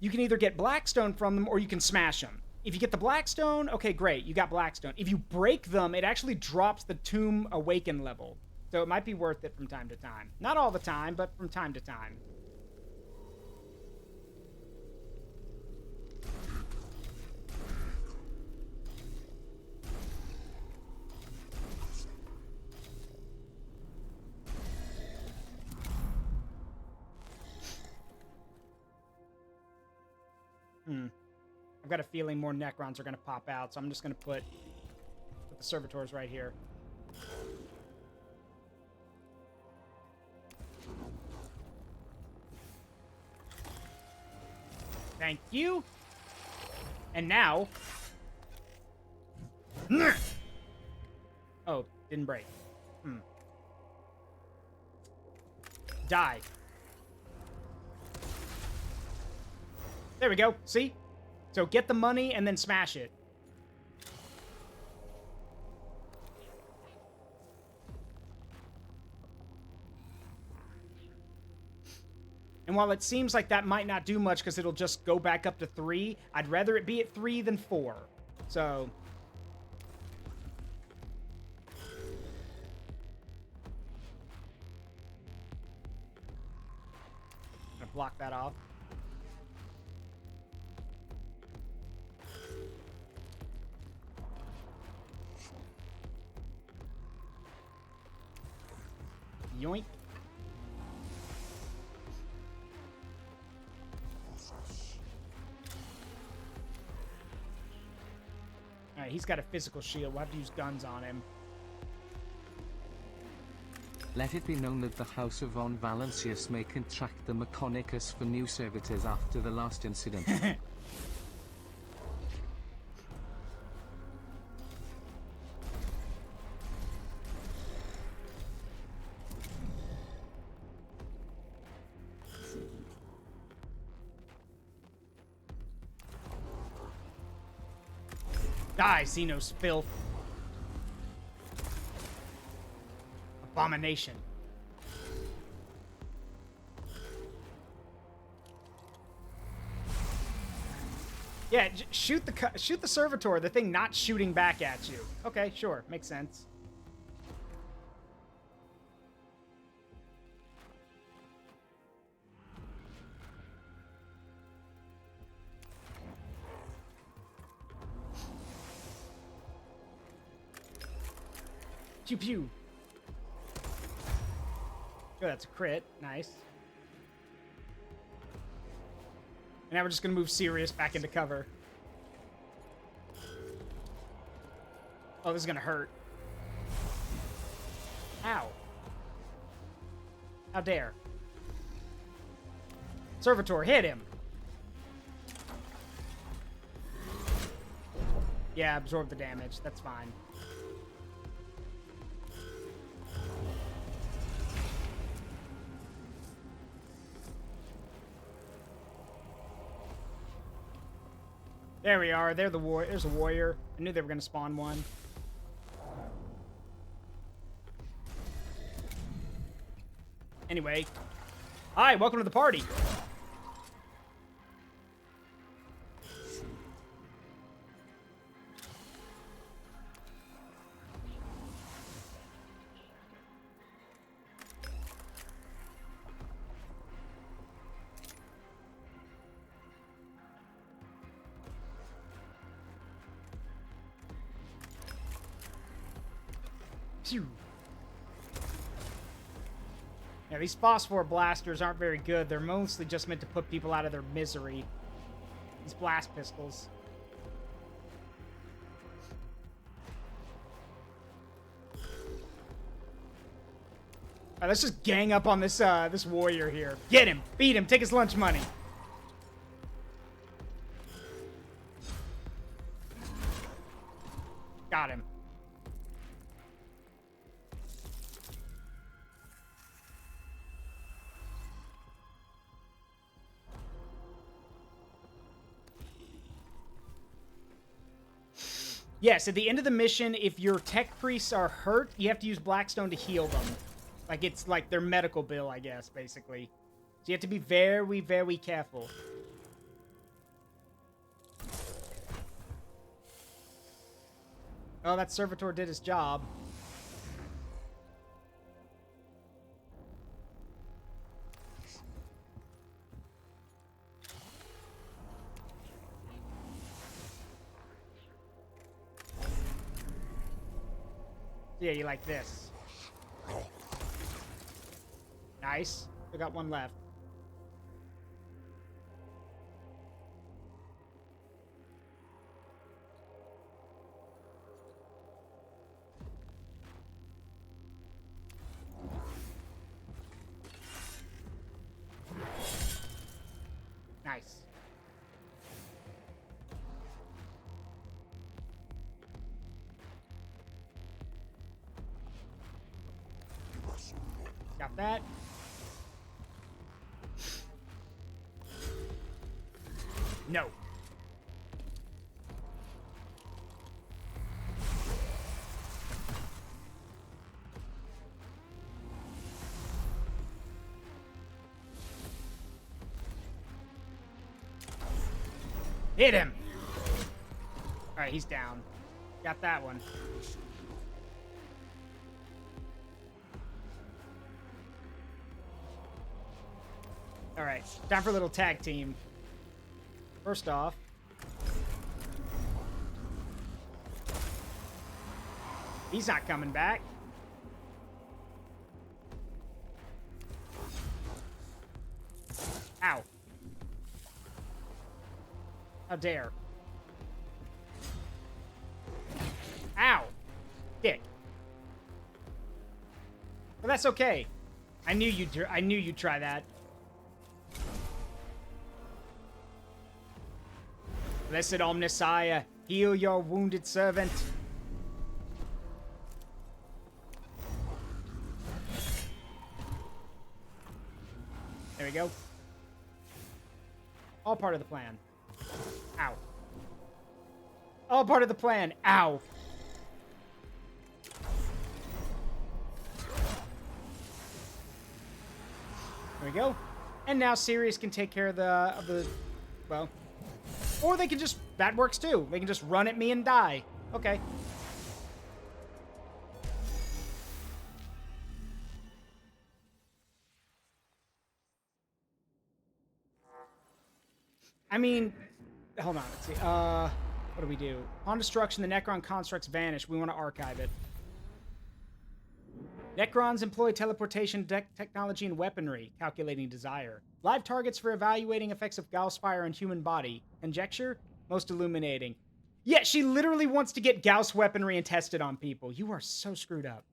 You can either get Blackstone from them, or you can smash them. If you get the Blackstone, okay, great, you got Blackstone. If you break them, it actually drops the Tomb Awaken level. So it might be worth it from time to time. Not all the time, but from time to time. I've got a feeling more Necrons are going to pop out, so I'm just going to put the Servitors right here. Thank you. And now... Oh, didn't break. Die. There we go. See? So get the money and then smash it. And while it seems like that might not do much because it'll just go back up to 3, I'd rather it be at 3 than 4. So... I'm gonna block that off. Yoink. Alright, he's got a physical shield. We'll have to use guns on him. Let it be known that the House of Von Valancius may contract the Mechanicus for new servitors after the last incident. Die, Xenos filth. Abomination. Yeah, shoot the servitor, the thing not shooting back at you. Okay, sure, makes sense. Pew pew. Oh, that's a crit. Nice. And now we're just gonna move Sirius back into cover. Oh, this is gonna hurt. Ow. How dare. Servitor, hit him. Yeah, absorb the damage. That's fine. There we are. There's a warrior. I knew they were going to spawn one. Anyway. Hi, welcome to the party. Phew. Yeah, these phosphor blasters aren't very good. They're mostly just meant to put people out of their misery. These blast pistols. Alright, let's just gang up on this this warrior here. Get him! Beat him! Take his lunch money! Got him. Yes, at the end of the mission, if your tech priests are hurt, you have to use Blackstone to heal them. Like, it's like their medical bill, I guess, basically. So you have to be very, very careful. Oh, that servitor did his job. Yeah, you like this. Nice. We got one left. Nice. Got that. No. Hit him. All right, he's down. Got that one. All right, time for a little tag team. First off, he's not coming back. Ow. How dare. Ow. Dick. But that's okay. I knew you'd try that. Blessed Omnissiah, heal your wounded servant. There we go. All part of the plan. Ow. All part of the plan. Ow. There we go. And now Sirius can take care of the well... Or they can just... That works too. They can just run at me and die. Okay. I mean... Hold on. Let's see. What do we do? Upon destruction, the Necron constructs vanish. We want to archive it. Necrons employ teleportation technology and weaponry, calculating desire. Live targets for evaluating effects of Gauss fire on human body. Conjecture? Most illuminating. Yeah, she literally wants to get Gauss weaponry and test it on people. You are so screwed up.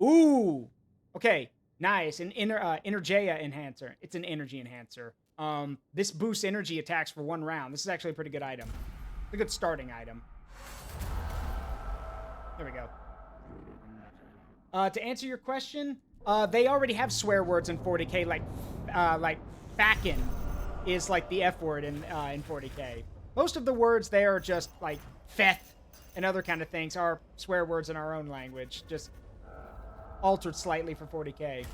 Ooh. Okay, nice. An Energeia enhancer. It's an energy enhancer. This boosts energy attacks for 1 round. This is actually a pretty good item. A good starting item. There we go. To answer your question, they already have swear words in 40k, like "fackin" is like the F word in 40k. Most of the words there are just like "feth" and other kind of things are swear words in our own language, just altered slightly for 40k.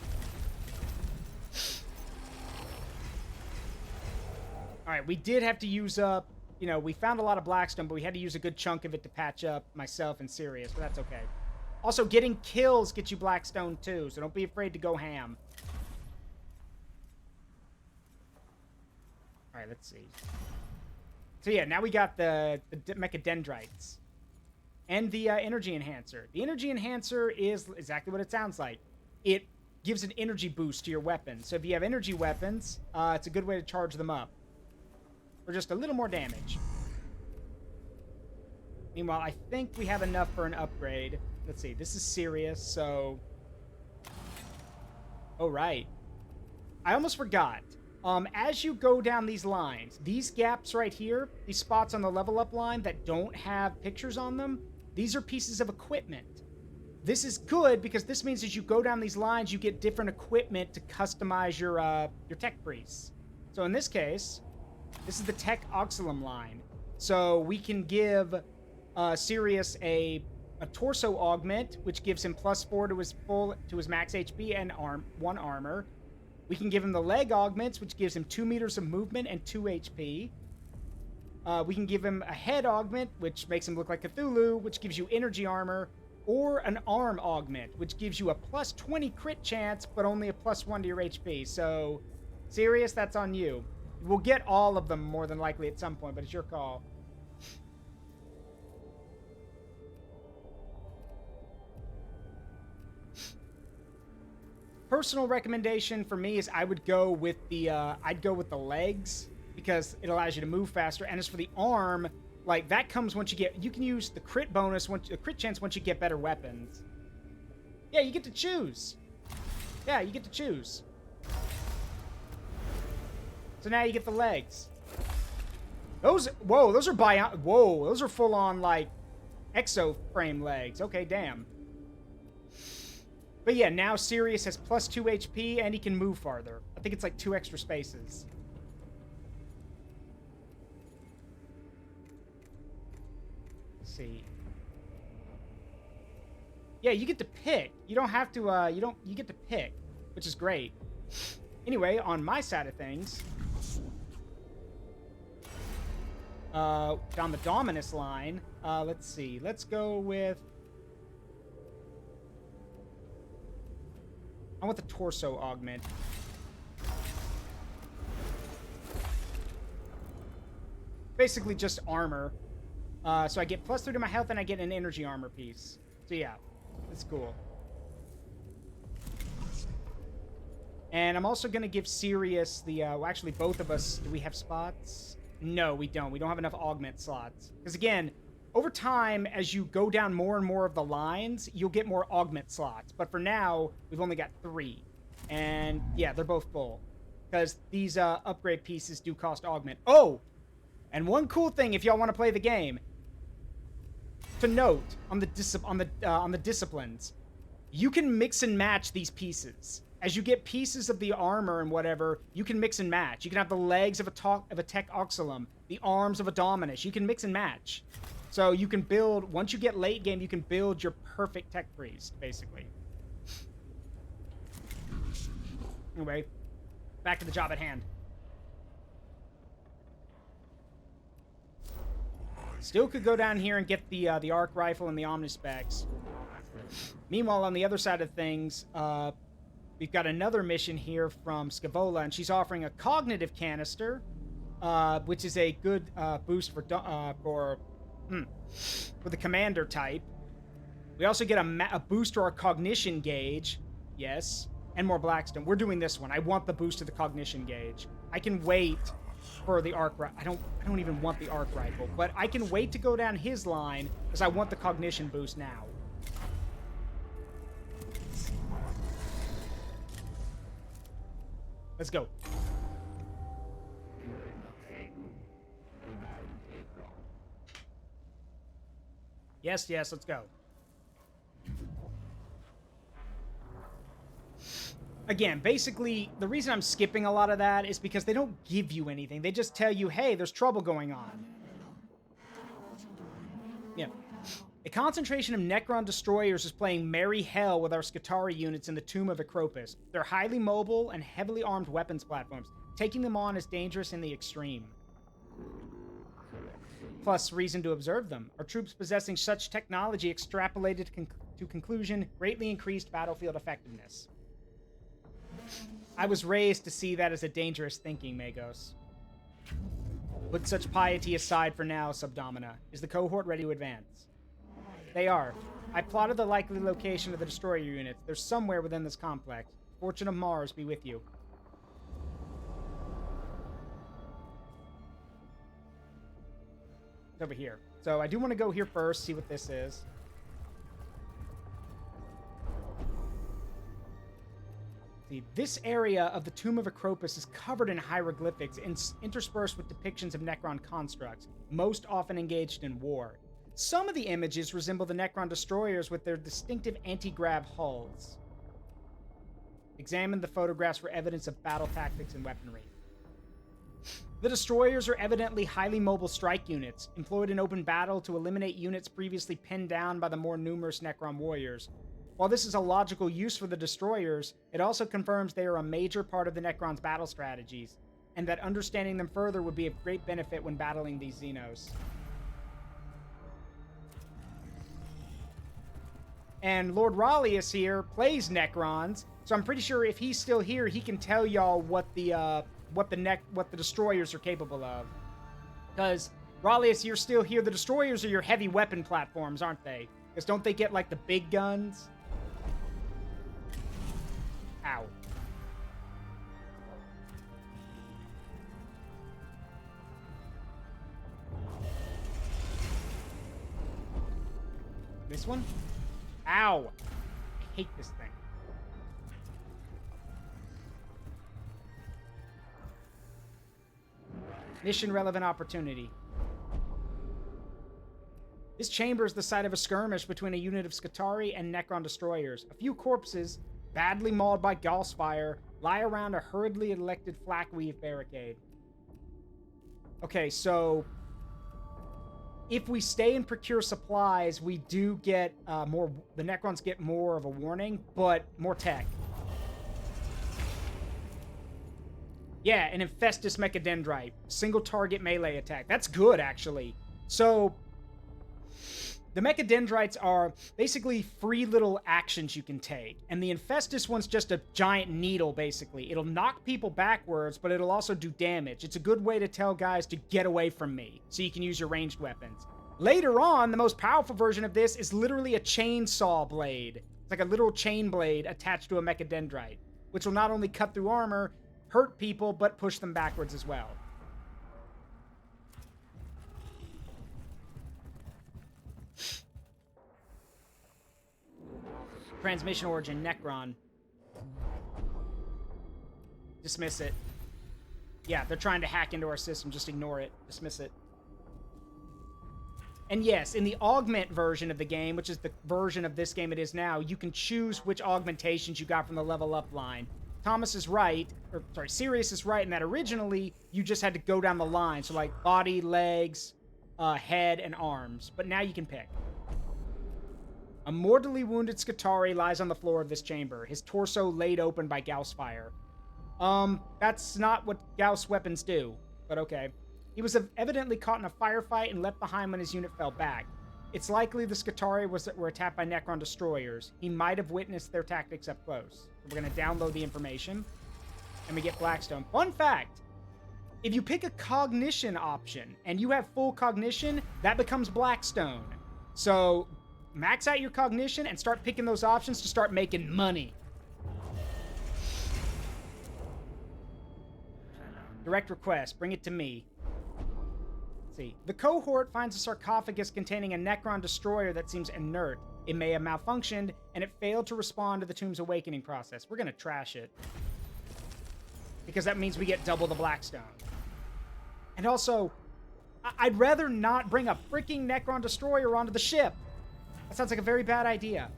All right, we did have to use up, you know, we found a lot of Blackstone, but we had to use a good chunk of it to patch up myself and Sirius, but that's okay. Also, getting kills gets you Blackstone too, so don't be afraid to go ham. All right, let's see. So yeah, now we got the Mechadendrites. And the energy enhancer. The energy enhancer is exactly what it sounds like. It gives an energy boost to your weapon. So if you have energy weapons, it's a good way to charge them up. For just a little more damage. Meanwhile, I think we have enough for an upgrade. Let's see, this is Sirius, so... Oh, right. I almost forgot. As you go down these lines, these gaps right here, these spots on the level up line that don't have pictures on them, these are pieces of equipment. This is good because this means as you go down these lines, you get different equipment to customize your tech priests. So in this case, this is the Tech Oxylum line. So we can give Sirius a torso augment, which gives him +4 to his max HP and 1 armor. We can give him the leg augments, which gives him 2 meters of movement and 2 HP. We can give him a head augment, which makes him look like Cthulhu, which gives you energy armor, or an arm augment, which gives you a +20 crit chance, but only a +1 to your HP. So, Sirius, that's on you. We'll get all of them more than likely at some point, but it's your call. Personal recommendation for me is I would go with the legs because it allows you to move faster. And as for the arm, like that comes once you can use the crit bonus, the crit chance once you get better weapons. Yeah, you get to choose. Yeah, you get to choose. So now you get the legs. Those are full on like exo-frame legs. Okay, damn. But yeah, now Sirius has +2 HP and he can move farther. I think it's like 2 extra spaces. Let's see. Yeah, you get to pick. You don't have to, you get to pick, which is great. Anyway, on my side of things, down the Dominus line, let's see. Let's go with... I want the torso augment. Basically just armor. So I get +3 to my health and I get an energy armor piece. So yeah, it's cool. And I'm also going to give Sirius the... well, actually, both of us... Do we have spots? No, we don't. We don't have enough augment slots. Because again... Over time, as you go down more and more of the lines, you'll get more augment slots. But for now, we've only got 3. And yeah, they're both full. Because these upgrade pieces do cost augment. Oh! And one cool thing, if y'all want to play the game, to note on the disciplines, you can mix and match these pieces. As you get pieces of the armor and whatever, you can mix and match. You can have the legs of a Tech Oxylum, the arms of a Dominus. You can mix and match. So you can build, once you get late game, you can build your perfect tech priest, basically. Anyway, back to the job at hand. Still could go down here and get the arc rifle and the Omnispecs. Meanwhile, on the other side of things, we've got another mission here from Scavola, and she's offering a cognitive canister, which is a good boost for the commander type. We also get a boost to our cognition gauge. Yes. And more Blackstone. We're doing this one. I want the boost to the cognition gauge. I can wait for the arc rifle. I don't even want the arc rifle, but I can wait to go down his line because I want the cognition boost now. Let's go. Yes, let's go. Again, basically, the reason I'm skipping a lot of that is because they don't give you anything. They just tell you, hey, there's trouble going on. Yeah. A concentration of Necron destroyers is playing merry hell with our Skitarii units in the Tomb of Acropus. They're highly mobile and heavily armed weapons platforms. Taking them on is dangerous in the extreme. plus reason to observe them. Our troops possessing such technology extrapolated to conclusion greatly increased battlefield effectiveness. I was raised to see that as a dangerous thinking, Magos. Put such piety aside for now, Subdomina. Is the cohort ready to advance? They are. I plotted the likely location of the destroyer units. They're somewhere within this complex. Fortune of Mars be with you. It's over here. So I do want to go here first, see what this is. See, this area of the Tomb of Acropus is covered in hieroglyphics interspersed with depictions of Necron constructs, most often engaged in war. Some of the images resemble the Necron destroyers with their distinctive anti-grav hulls. Examine the photographs for evidence of battle tactics and weaponry. The destroyers are evidently highly mobile strike units, employed in open battle to eliminate units previously pinned down by the more numerous Necron warriors. While this is a logical use for the destroyers, it also confirms they are a major part of the Necron's battle strategies, and that understanding them further would be of great benefit when battling these Xenos. And Lord Rallius here plays Necrons, so I'm pretty sure if he's still here, he can tell y'all what the destroyers are capable of. Because Rallius, you're still here. The destroyers are your heavy weapon platforms, aren't they? Because don't they get like the big guns? Ow. This one? Ow! I hate this thing. Mission relevant opportunity. This chamber is the site of a skirmish between a unit of Skitarii and Necron destroyers. A few corpses, badly mauled by Gauss fire, lie around a hurriedly elected flakweave barricade. Okay, so if we stay and procure supplies, we do get more. The Necrons get more of a warning, but more tech. Yeah, an Infestus Mechadendrite. Single target melee attack. That's good, actually. So, the Mechadendrites are basically free little actions you can take. And the Infestus one's just a giant needle, basically. It'll knock people backwards, but it'll also do damage. It's a good way to tell guys to get away from me, so you can use your ranged weapons. Later on, the most powerful version of this is literally a chainsaw blade. It's like a literal chain blade attached to a Mechadendrite, which will not only cut through armor, hurt people, but push them backwards as well. Transmission origin, Necron. Dismiss it. Yeah, they're trying to hack into our system. Just ignore it. Dismiss it. And yes, in the augment version of the game, which is the version of this game it is now, you can choose which augmentations you got from the level up line. Thomas is right, or sorry, Sirius is right in that originally you just had to go down the line. So like body, legs, head, and arms. But now you can pick. A mortally wounded Skitarii lies on the floor of this chamber, his torso laid open by Gauss fire. That's not what Gauss weapons do, but okay. He was evidently caught in a firefight and left behind when his unit fell back. It's likely the Skitarii were attacked by Necron destroyers. He might have witnessed their tactics up close. So we're going to download the information, and we get Blackstone. Fun fact, if you pick a cognition option, and you have full cognition, that becomes Blackstone. So max out your cognition and start picking those options to start making money. Direct request, bring it to me. See. The cohort finds a sarcophagus containing a Necron destroyer that seems inert. It may have malfunctioned, and it failed to respond to the tomb's awakening process. We're gonna trash it. Because that means we get double the Blackstone. And also, I'd rather not bring a freaking Necron destroyer onto the ship. That sounds like a very bad idea.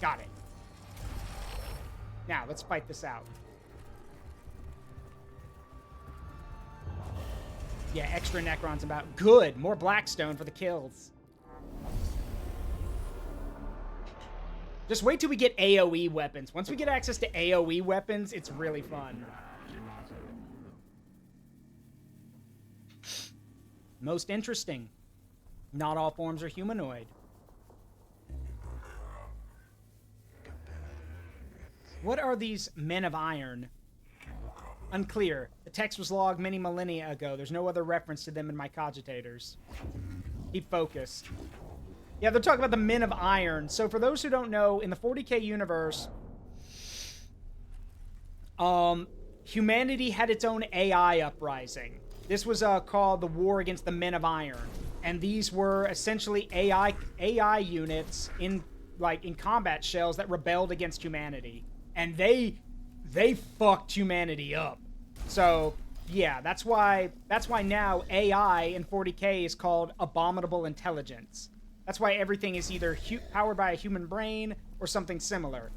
Got it. Now, let's fight this out. Yeah, extra Necrons about. Good! More Blackstone for the kills. Just wait till we get AoE weapons. Once we get access to AoE weapons, it's really fun. Most interesting. Not all forms are humanoid. What are these men of iron? Unclear. The text was logged many millennia ago. There's no other reference to them in my cogitators. Keep focused. Yeah, they're talking about the men of iron. So for those who don't know, in the 40k universe, humanity had its own AI uprising. This was called the War Against the Men of Iron. And these were essentially AI units in combat shells that rebelled against humanity. And they fucked humanity up. So, yeah, that's why now AI in 40k is called abominable intelligence. That's why everything is either powered by a human brain or something similar.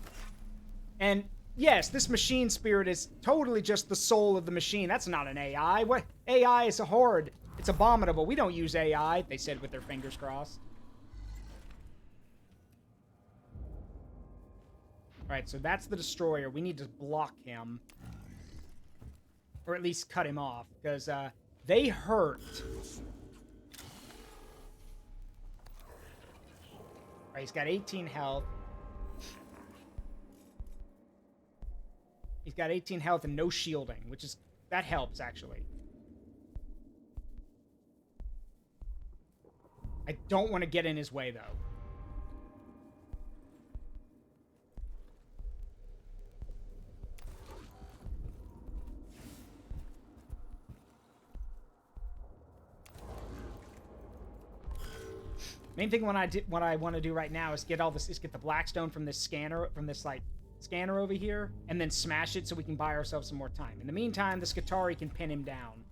And yes, this machine spirit is totally just the soul of the machine. That's not an AI. What AI is a horde. It's abominable. We don't use AI, they said with their fingers crossed. Alright, so that's the destroyer. We need to block him. Or at least cut him off, because they hurt. Alright, he's got 18 health. He's got 18 health and no shielding, which is... that helps, actually. I don't want to get in his way, though. Main thing what I want to do right now is get the Blackstone from this scanner, scanner over here, and then smash it so we can buy ourselves some more time. In the meantime, the Skitarii can pin him down.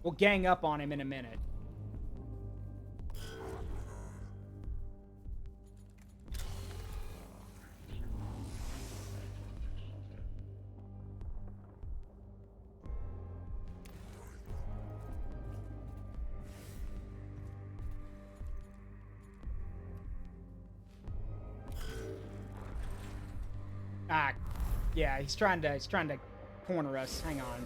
We'll gang up on him in a minute. Ah, yeah, he's trying to corner us. Hang on.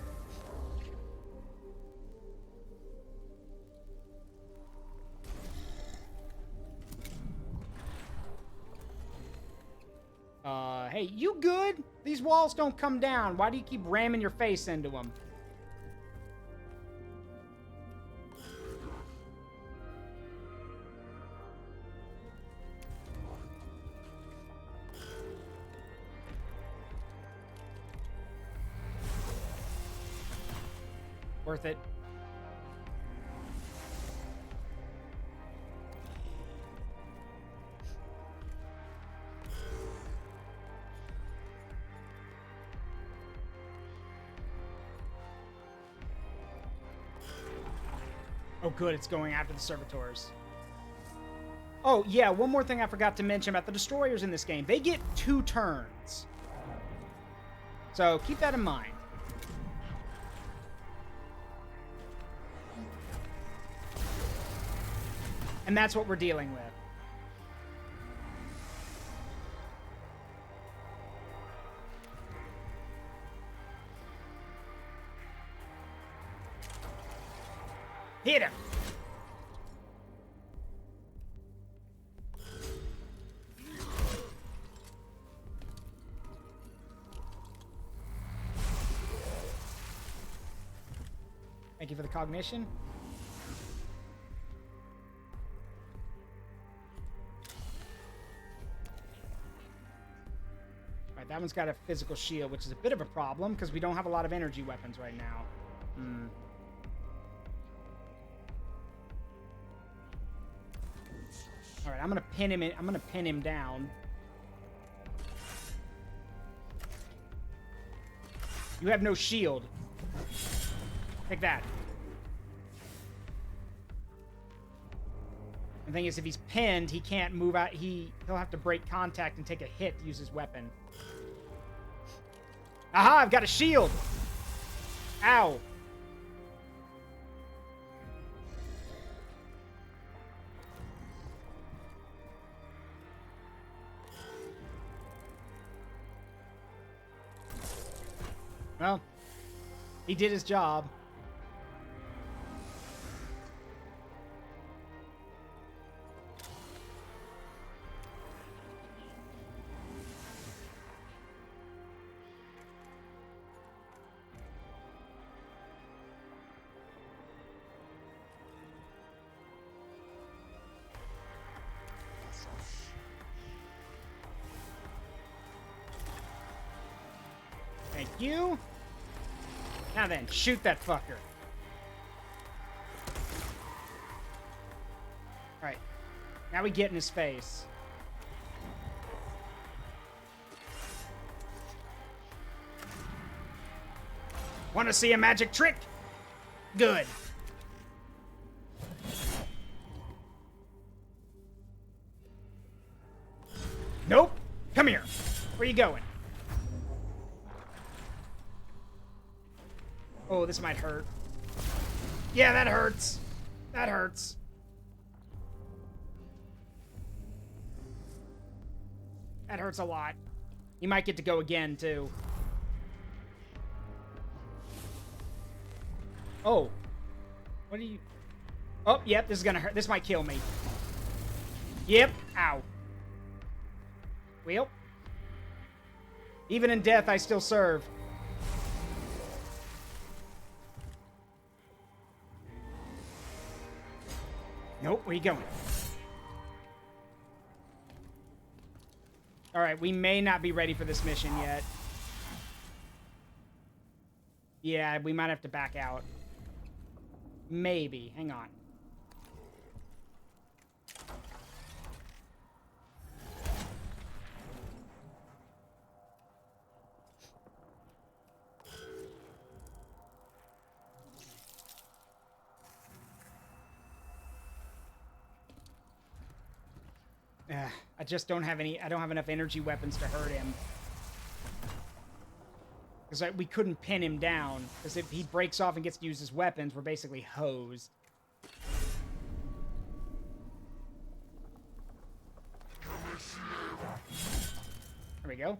Hey, you good? These walls don't come down. Why do you keep ramming your face into them? Worth it. Oh, good. It's going after the servitors. Oh, yeah. One more thing I forgot to mention about the destroyers in this game. They get 2 turns. So keep that in mind. And that's what we're dealing with. Hit him! Thank you for the cognition. Alright, that one's got a physical shield, which is a bit of a problem, because we don't have a lot of energy weapons right now. Alright, I'm gonna pin him in. I'm gonna pin him down. You have no shield. Take that. The thing is, if he's pinned, he can't move out. He'll have to break contact and take a hit to use his weapon. Aha! I've got a shield! Ow! Well, he did his job. Thank you. Now then, shoot that fucker. Alright. Now we get in his face. Want to see a magic trick? Good. Nope. Come here. Where you going? Oh, this might hurt. Yeah, that hurts. That hurts. That hurts a lot. You might get to go again, too. Oh. What are you... Oh, yep, this is gonna hurt. This might kill me. Yep. Ow. Well. Even in death, I still serve. Nope, where you going? Alright, we may not be ready for this mission yet. Yeah, we might have to back out. Maybe. Hang on. I just don't have any... I don't have enough energy weapons to hurt him. Because we couldn't pin him down. Because if he breaks off and gets to use his weapons, we're basically hosed. There we go.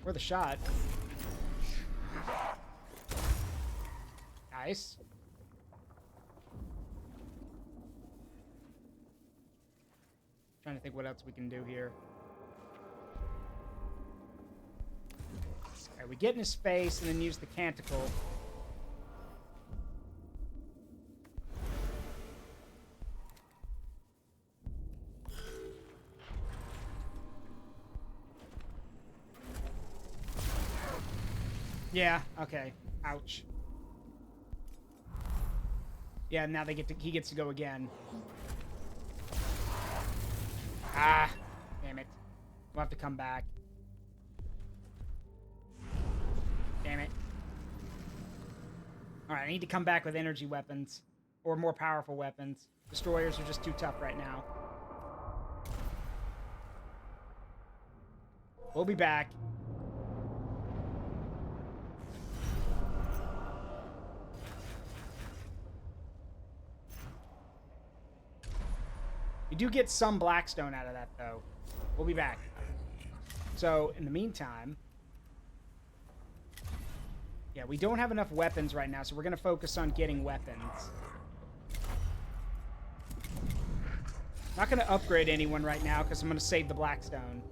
Worth a shot. Nice. Trying to think what else we can do here. Alright, we get in his face and then use the canticle. Yeah, okay. Ouch. Yeah, now he gets to go again. Ah, damn it. We'll have to come back. Damn it. Alright, I need to come back with energy weapons. Or more powerful weapons. Destroyers are just too tough right now. We'll be back. You do get some Blackstone out of that, though. We'll be back. So, in the meantime... Yeah, we don't have enough weapons right now, so we're going to focus on getting weapons. Not going to upgrade anyone right now, because I'm going to save the Blackstone.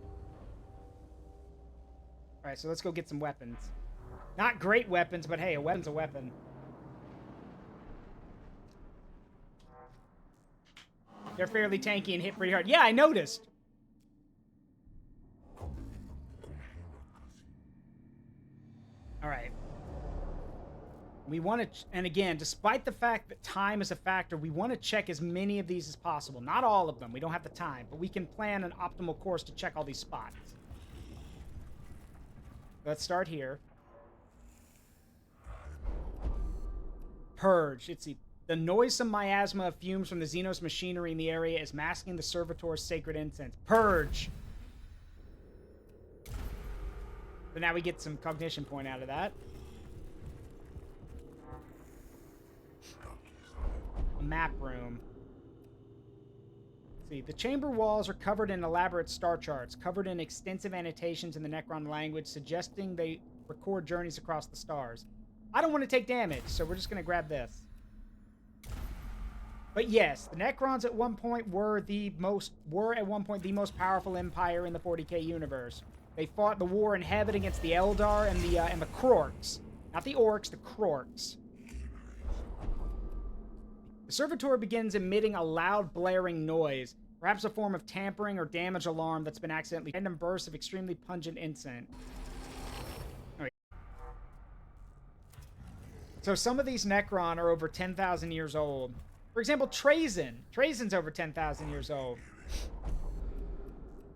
Alright, so let's go get some weapons. Not great weapons, but hey, a weapon's a weapon. They're fairly tanky and hit pretty hard. Yeah, I noticed. All right. We want to, and again, despite the fact that time is a factor, we want to check as many of these as possible. Not all of them. We don't have the time, but we can plan an optimal course to check all these spots. Let's start here. Purge. It's the noisome miasma of fumes from the Xenos machinery in the area is masking the servitor's sacred incense. Purge! But now we get some cognition point out of that. A map room. See, the chamber walls are covered in elaborate star charts, covered in extensive annotations in the Necron language, suggesting they record journeys across the stars. I don't want to take damage, so we're just going to grab this. But yes, the Necrons at one point were at one point the most powerful empire in the 40k universe. They fought the war in heaven against the Eldar and the Krorks. Not the Orcs, the Krorks. The servitor begins emitting a loud blaring noise, perhaps a form of tampering or damage alarm that's been accidentally random bursts of extremely pungent incense. So some of these Necron are over 10,000 years old. For example, Trazyn. Trazyn's over 10,000 years old.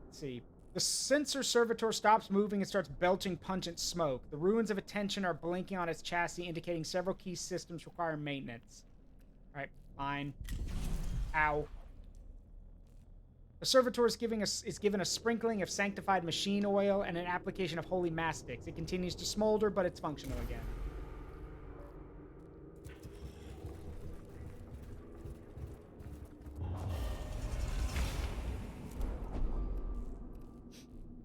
Let's see. The sensor servitor stops moving and starts belching pungent smoke. The ruins of attention are blinking on its chassis, indicating several key systems require maintenance. Alright, fine. Ow. The servitor is given a sprinkling of sanctified machine oil and an application of holy mastics. It continues to smolder, but it's functional again.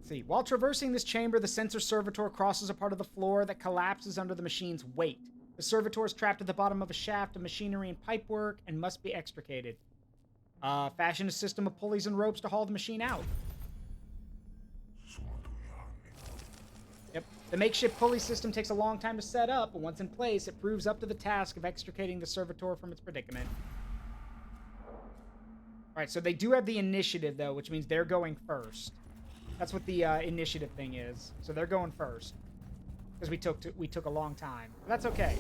See, while traversing this chamber, the sensor servitor crosses a part of the floor that collapses under the machine's weight. The servitor is trapped at the bottom of a shaft of machinery and pipework and must be extricated. Fashion a system of pulleys and ropes to haul the machine out. Yep. The makeshift pulley system takes a long time to set up, but once in place, it proves up to the task of extricating the servitor from its predicament. Alright, so they do have the initiative, though, which means they're going first. That's what the initiative thing is. So they're going first. Because we took a long time. But that's okay.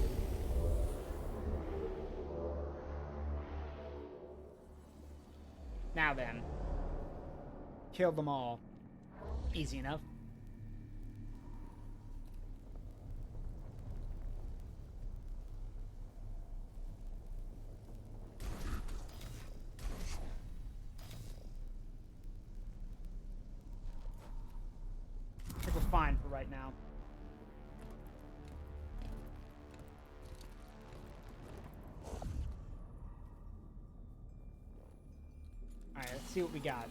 Now then. Kill them all. Easy enough. I think we're fine for right now. Alright, let's see what we got.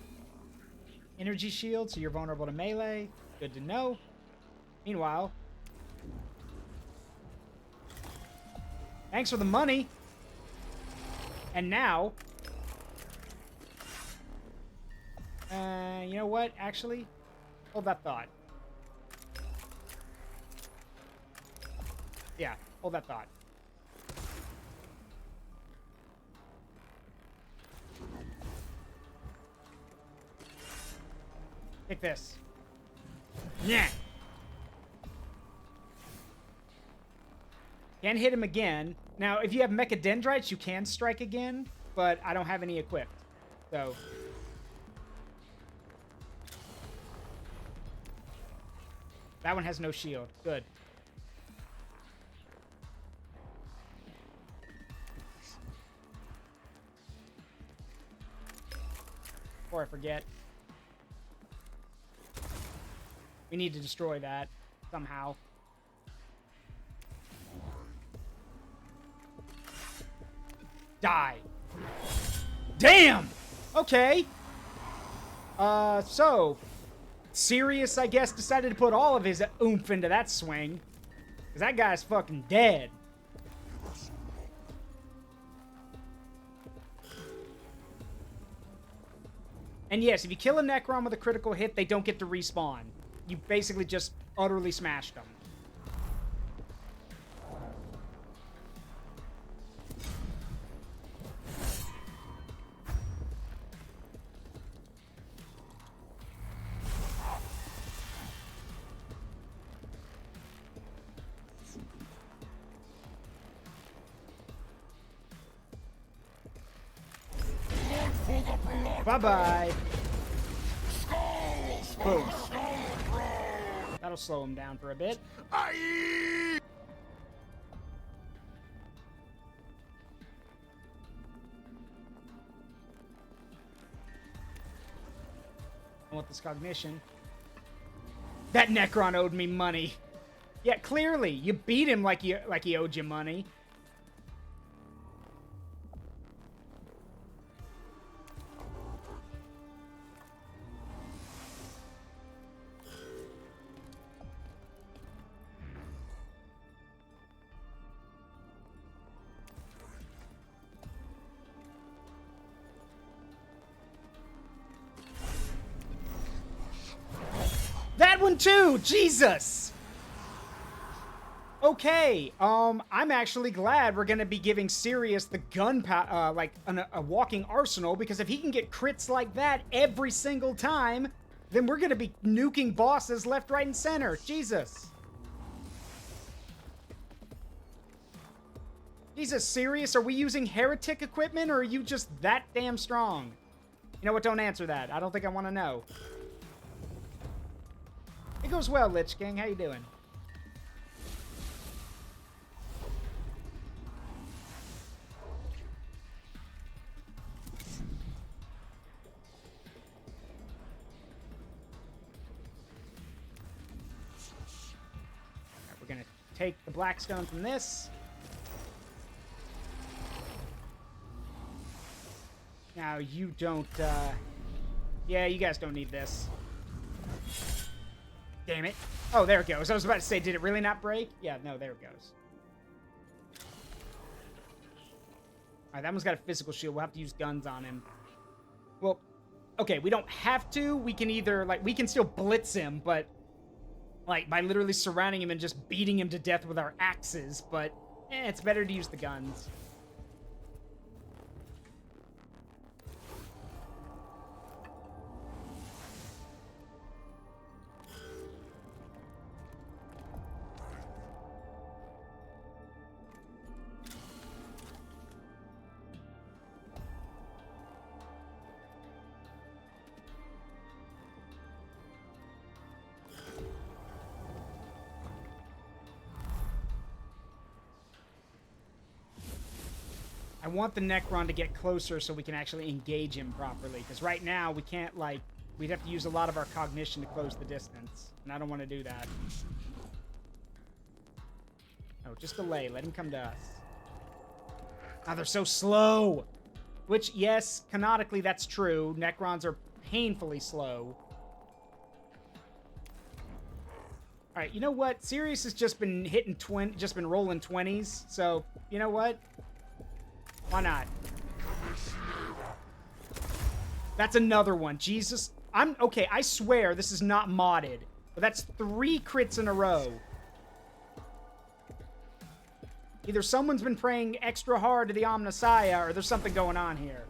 Energy shield, so you're vulnerable to melee. Good to know. Meanwhile... Thanks for the money! And now... you know what? Actually, hold that thought. Yeah, hold that thought. Take this. Yeah. Can't hit him again. Now, if you have Mechadendrites, you can strike again, but I don't have any equipped. So... That one has no shield. Good. Before I forget. We need to destroy that somehow. Die. Damn! Okay. So... Sirius, I guess, decided to put all of his oomph into that swing. Because that guy's fucking dead. And yes, if you kill a Necron with a critical hit, they don't get to respawn. You basically just utterly smashed them. Bye-bye. Boom. That'll slow him down for a bit. I want this cognition. That Necron owed me money. Yeah, clearly. You beat him like he owed you money. Blackstone too! Jesus! Okay, I'm actually glad we're gonna be giving Sirius the like a walking arsenal, because if he can get crits like that every single time, then we're gonna be nuking bosses left, right, and center. Jesus. Jesus, Sirius, are we using heretic equipment, or are you just that damn strong? You know what, don't answer that. I don't think I want to know. It goes well, Lich King. How you doing? We're gonna take the Blackstone from this. Now, you don't, yeah, you guys don't need this. Damn it. Oh, there it goes. I was about to say, did it really not break? Yeah, no, there it goes. Alright, that one's got a physical shield. We'll have to use guns on him. Well, okay, we don't have to. We can either, like, we can still blitz him, but, like, by literally surrounding him and just beating him to death with our axes, but, it's better to use the guns. I want the Necron to get closer so we can actually engage him properly, because right now we can't, like, we'd have to use a lot of our cognition to close the distance, and I don't want to do that. Oh, just delay. Let him come to us. Ah, they're so slow! Which, yes, canonically that's true. Necrons are painfully slow. Alright, you know what? Sirius has just been hitting rolling 20s, so, you know what? Why not? That's another one. Jesus. Okay, I swear this is not modded. But that's 3 crits in a row. Either someone's been praying extra hard to the Omnissiah, or there's something going on here.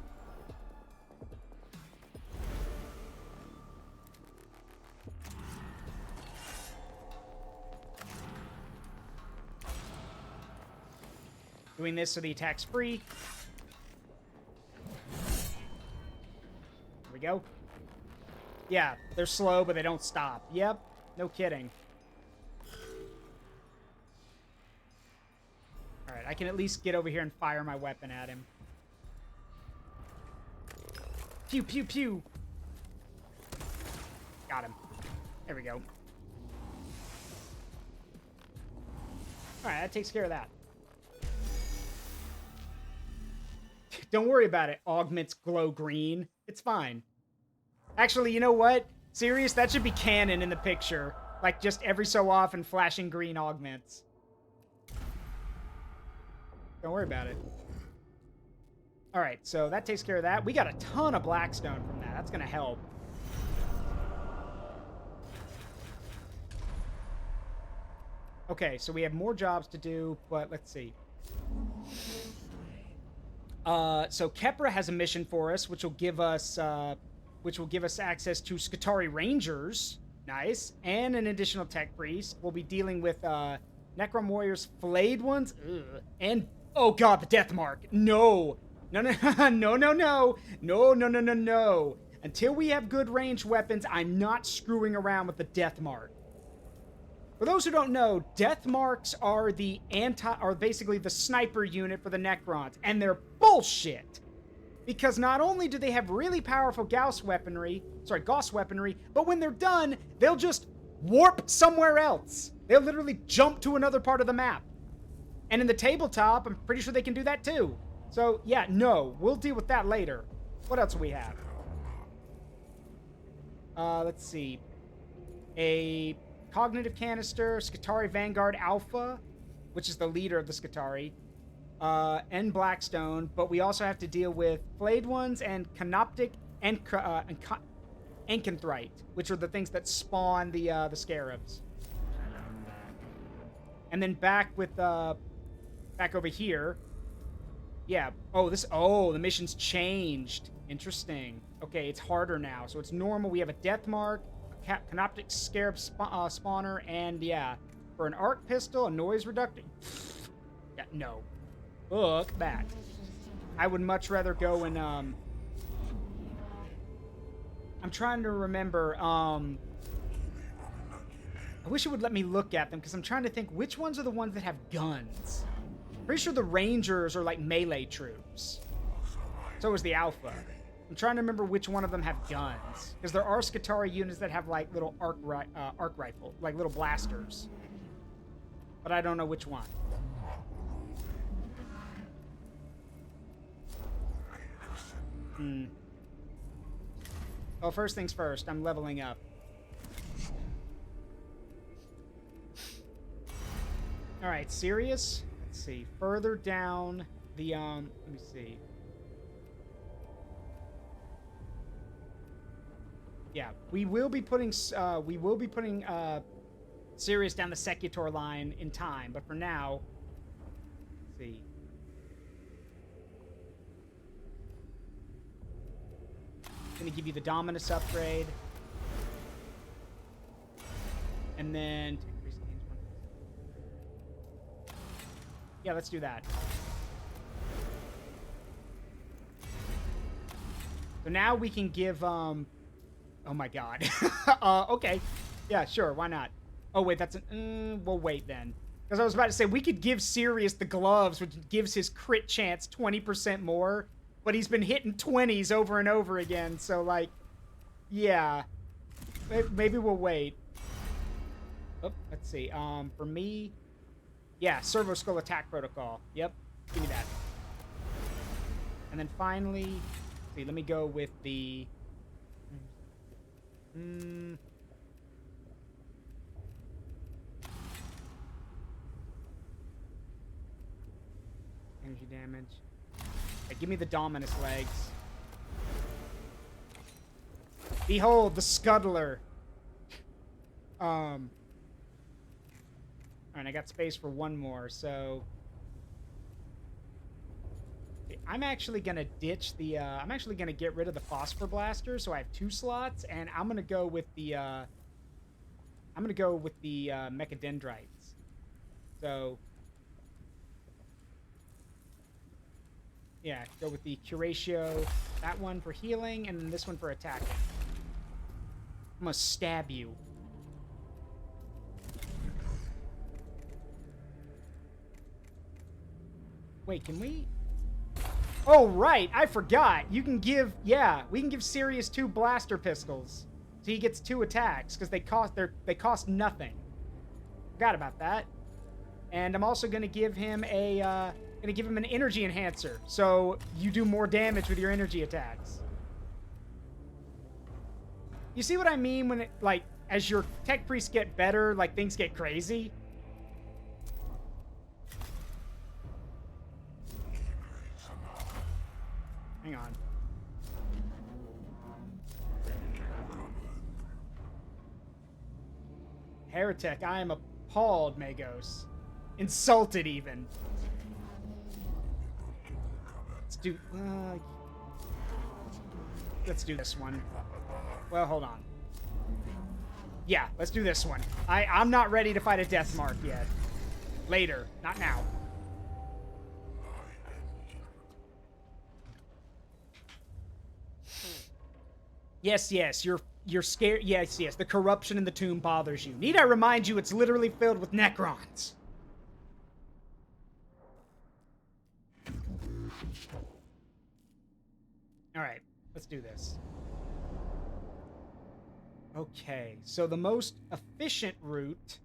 Doing this so the attack's free. There we go. Yeah, they're slow, but they don't stop. Yep, no kidding. Alright, I can at least get over here and fire my weapon at him. Pew, pew, pew. Got him. There we go. Alright, that takes care of that. Don't worry about it. Augments glow green. It's fine. Actually, you know what? Serious? That should be canon in the picture. Like, just every so often flashing green augments. Don't worry about it. Alright, so that takes care of that. We got a ton of Blackstone from that. That's gonna help. Okay, so we have more jobs to do, but let's see. So Kepra has a mission for us, which will give us access to Skitarii Rangers, nice, and an additional tech priest. We'll be dealing with Necron Warriors, flayed ones, and oh god, the Death Mark. No, no, no, no, no, no, no, no, no, no, no. Until we have good ranged weapons, I'm not screwing around with the Death Mark. For those who don't know, Death Marks are basically the sniper unit for the Necrons, and they're bullshit. Because not only do they have really powerful Gauss weaponry, but when they're done, they'll just warp somewhere else. They'll literally jump to another part of the map. And in the tabletop, I'm pretty sure they can do that too. So, yeah, no, we'll deal with that later. What else do we have? Let's see. A Cognitive Canister, Skitarii Vanguard Alpha, which is the leader of the Skitarii, and Blackstone, but we also have to deal with flayed ones and canoptic and Enkanthrite, which are the things that spawn the scarabs. And then back with back over here. Yeah. Oh, the mission's changed. Interesting. Okay, it's harder now. So it's normal. We have a death mark, a canoptic scarab spawner, and yeah, for an arc pistol, a noise reductor. Yeah, no. Look that. I would much rather go and I'm trying to remember. I wish it would let me look at them because I'm trying to think which ones are the ones that have guns. Pretty sure the Rangers are like melee troops. So is the Alpha. I'm trying to remember which one of them have guns because there are Skitarii units that have like little arc rifle, like little blasters. But I don't know which one. Well, first things first, I'm leveling up. All right, Sirius. Let's see. Further down the let me see. Yeah, we will be putting Sirius down the Secutor line in time, but for now, let's see. Gonna give you the Dominus upgrade. And then yeah, let's do that. So now we can give oh my god. Okay. Yeah, sure, why not? Oh wait, that's an well wait then. Because I was about to say we could give Sirius the gloves, which gives his crit chance 20% more. But he's been hitting 20s over and over again, so, like, yeah. Maybe we'll wait. Oh, let's see. For me, yeah, Servo Skull Attack Protocol. Yep, give me that. And then finally, let's see, let me go with the... Energy damage. Give me the Dominus legs. Behold, the Scuttler. Alright, I got space for one more, so... I'm actually gonna ditch the, I'm actually gonna get rid of the Phosphor Blaster, so I have 2 slots, and I'm gonna go with the, Mechadendrites. So... yeah, go with the Curatio, that one for healing, and then this one for attacking. I'm gonna stab you. Wait, can we? Oh, right, I forgot. You can give, yeah, we can give Sirius 2 blaster pistols. So he gets 2 attacks, because they cost nothing. Forgot about that. And I'm also gonna give him a, gonna give him an energy enhancer, so you do more damage with your energy attacks. You see what I mean when it, like, as your tech priests get better, like, things get crazy? Hang on. Heretic, I am appalled, Magos. Insulted, even. Let's do this one. Well, hold on. Yeah, let's do this one. I'm not ready to fight a death mark yet. Later, not now. Yes, you're scared. Yes, the corruption in the tomb bothers you. Need I remind you it's literally filled with Necrons? Alright, let's do this. Okay, so the most efficient route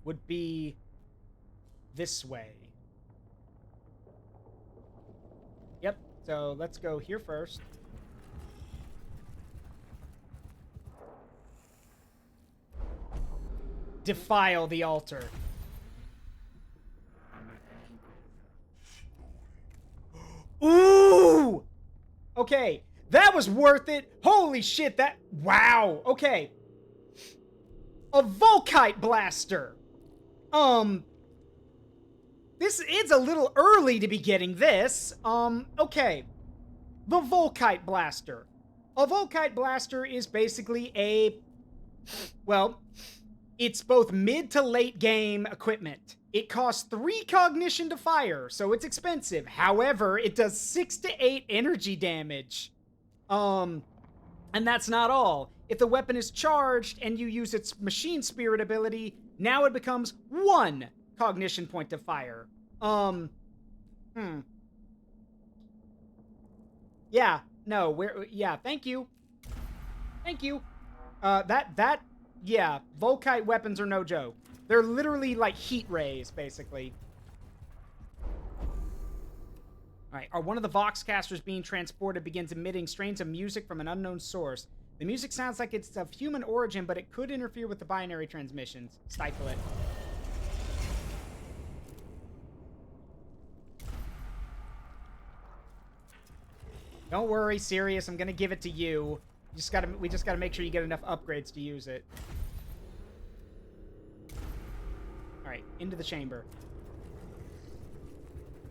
would be this way. Yep, so let's go here first. Defile the altar. Ooh! Okay, That was worth it. Holy shit, that... Wow. Okay. A Volkite blaster. This is a little early to be getting this. Okay. The Volkite blaster. A Volkite blaster is basically a... Well, it's both mid to late game equipment. It costs 3 cognition to fire, so it's expensive. However, it does 6 to 8 energy damage. And that's not all. If the weapon is charged and you use its machine spirit ability, now it becomes 1 cognition point to fire. Yeah, no, yeah, thank you. Thank you. Yeah, Volkite weapons are no joke. They're literally like heat rays, basically. Alright, one of the Voxcasters being transported begins emitting strains of music from an unknown source. The music sounds like it's of human origin, but it could interfere with the binary transmissions. Stifle it. Don't worry, Sirius, I'm gonna give it to you. We just gotta make sure you get enough upgrades to use it. Alright, into the chamber.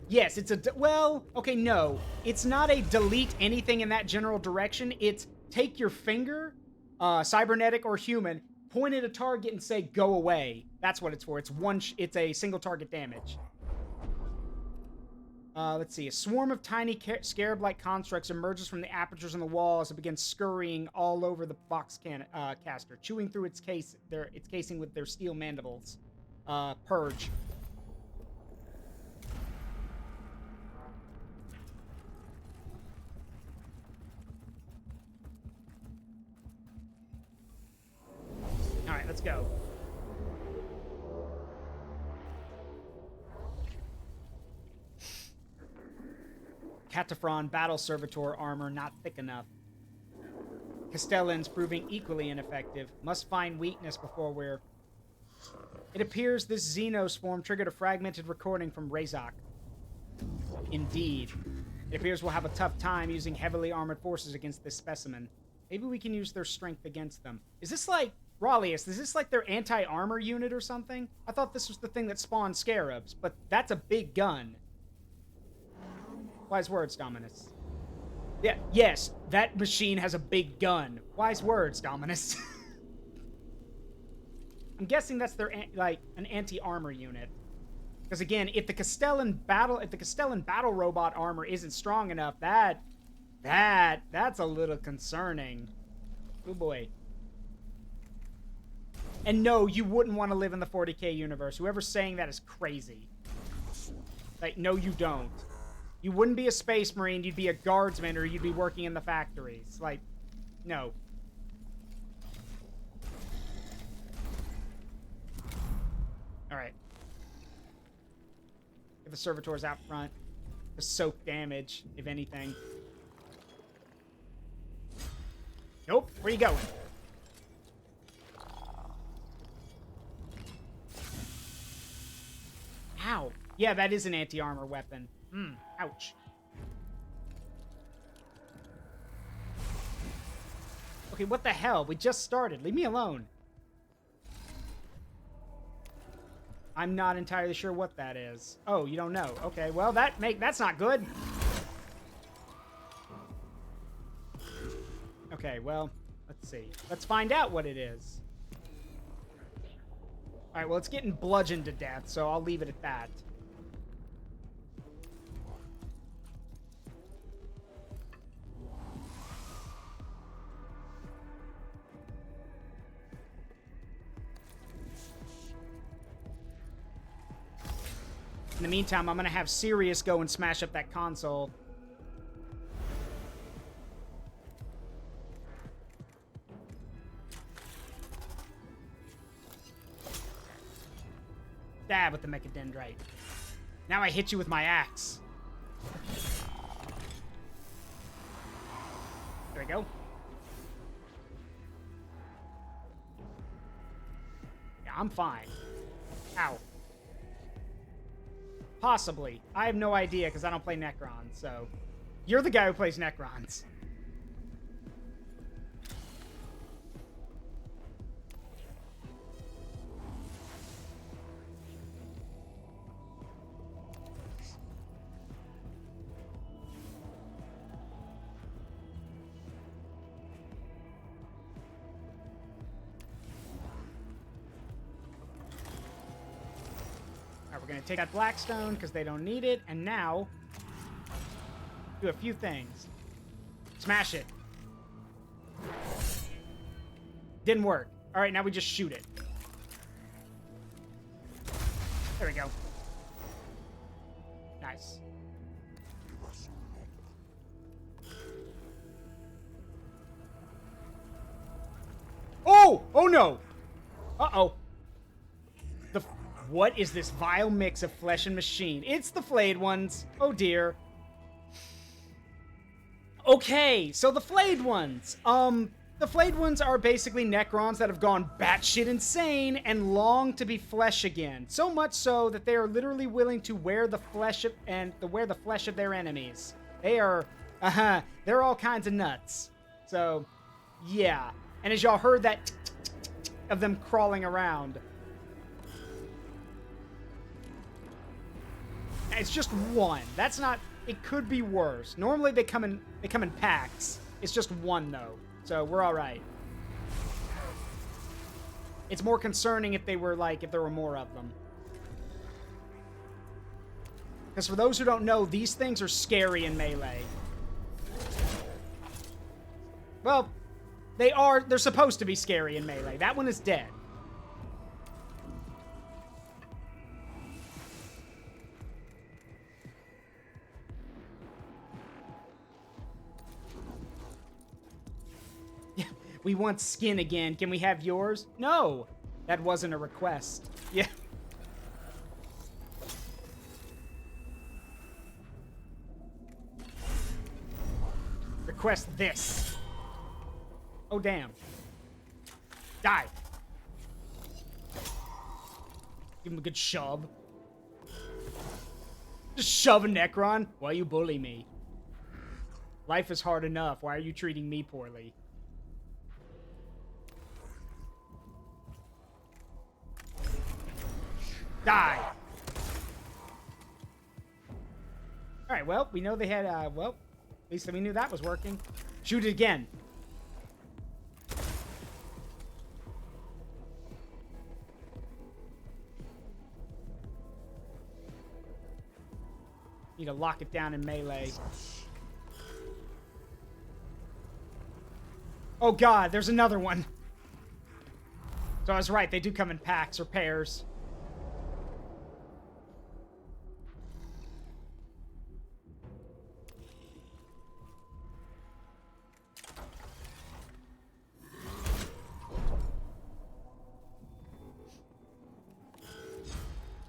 Yes, it's a... Well, okay, no. It's not a delete anything in that general direction. It's take your finger, cybernetic or human, point at a target and say, go away. That's what it's for. It's a single target damage. Let's see. A swarm of tiny scarab-like constructs emerges from the apertures in the walls and begins scurrying all over the box caster, chewing through its casing with their steel mandibles. Purge. Alright, let's go. Cataphren Battle Servitor armor not thick enough. Castellan's proving equally ineffective. Must find weakness before we're... It appears this Xenos form triggered a fragmented recording from Razak. Indeed. It appears we'll have a tough time using heavily armored forces against this specimen. Maybe we can use their strength against them. Is this like... Raleus, is this like their anti-armor unit or something? I thought this was the thing that spawned scarabs, but that's a big gun. Wise words, Dominus. Yeah, yes, that machine has a big gun. Wise words, Dominus. I'm guessing that's their, like, an anti-armor unit. Because again, if the Castellan battle robot armor isn't strong enough, that's a little concerning. Oh boy. And no, you wouldn't want to live in the 40k universe. Whoever's saying that is crazy. Like, no, you don't. You wouldn't be a space marine, you'd be a guardsman, or you'd be working in the factories. Like, no. Alright. Get the servitors out front to soak damage, if anything. Nope, where you going? Ow. Yeah, that is an anti-armor weapon. Ouch. Okay, what the hell? We just started. Leave me alone. I'm not entirely sure what that is. Oh, you don't know. Okay, well, that's not good. Okay, well, let's see. Let's find out what it is. Alright, well, it's getting bludgeoned to death, so I'll leave it at that. In the meantime, I'm gonna have Sirius go and smash up that console. Stab with the Mechadendrite. Now I hit you with my axe. There we go. Yeah, I'm fine. Ow. Possibly. I have no idea because I don't play Necrons, so... You're the guy who plays Necrons. We're going to take that Blackstone because they don't need it. And now, do a few things. Smash it. Didn't work. All right, now we just shoot it. There we go. Nice. Oh! Oh no! Uh-oh. What is this vile mix of flesh and machine? It's the flayed ones. Oh dear. Okay, so the flayed ones. The flayed ones are basically Necrons that have gone batshit insane and long to be flesh again. So much so that they are literally willing to wear the flesh of their enemies. They are, they're all kinds of nuts. So, yeah. And as y'all heard that of them crawling around. It's just one. That's not, it could be worse. Normally they come in packs. It's just one though. So we're all right. It's more concerning if they were if there were more of them. Because for those who don't know, these things are scary in melee. Well, they're supposed to be scary in melee. That one is dead. We want skin again. Can we have yours? No, that wasn't a request. Yeah. Request this. Oh, damn. Die. Give him a good shove. Just shove a Necron? Why you bully me? Life is hard enough. Why are you treating me poorly? Die! Alright, well, we know they had, well, at least we knew that was working. Shoot it again. Need to lock it down in melee. Oh god, there's another one. So I was right, they do come in packs or pairs.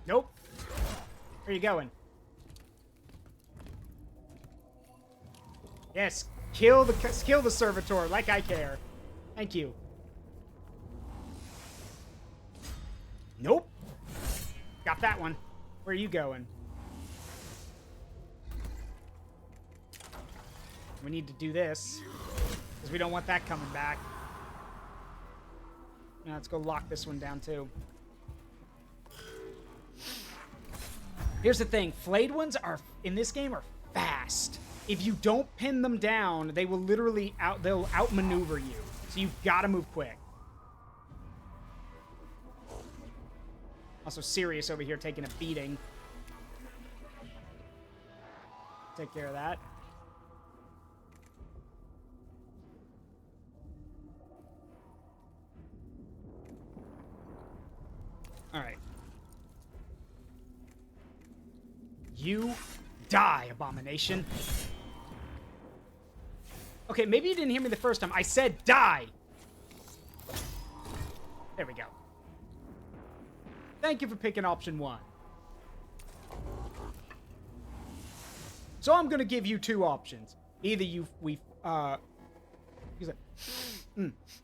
Nope. Where are you going? Yes, kill the servitor like I care. Thank you. Nope. Got that one. Where are you going? We need to do this because we don't want that coming back. Now let's go lock this one down too. Here's the thing, flayed ones in this game are fast. If you don't pin them down, they will literally they'll outmaneuver you. So you've got to move quick. Also, Sirius over here taking a beating. Take care of that. All right. You die, abomination. Okay, maybe you didn't hear me the first time. I said die. There we go. Thank you for picking option 1. So I'm gonna give you 2 options. Either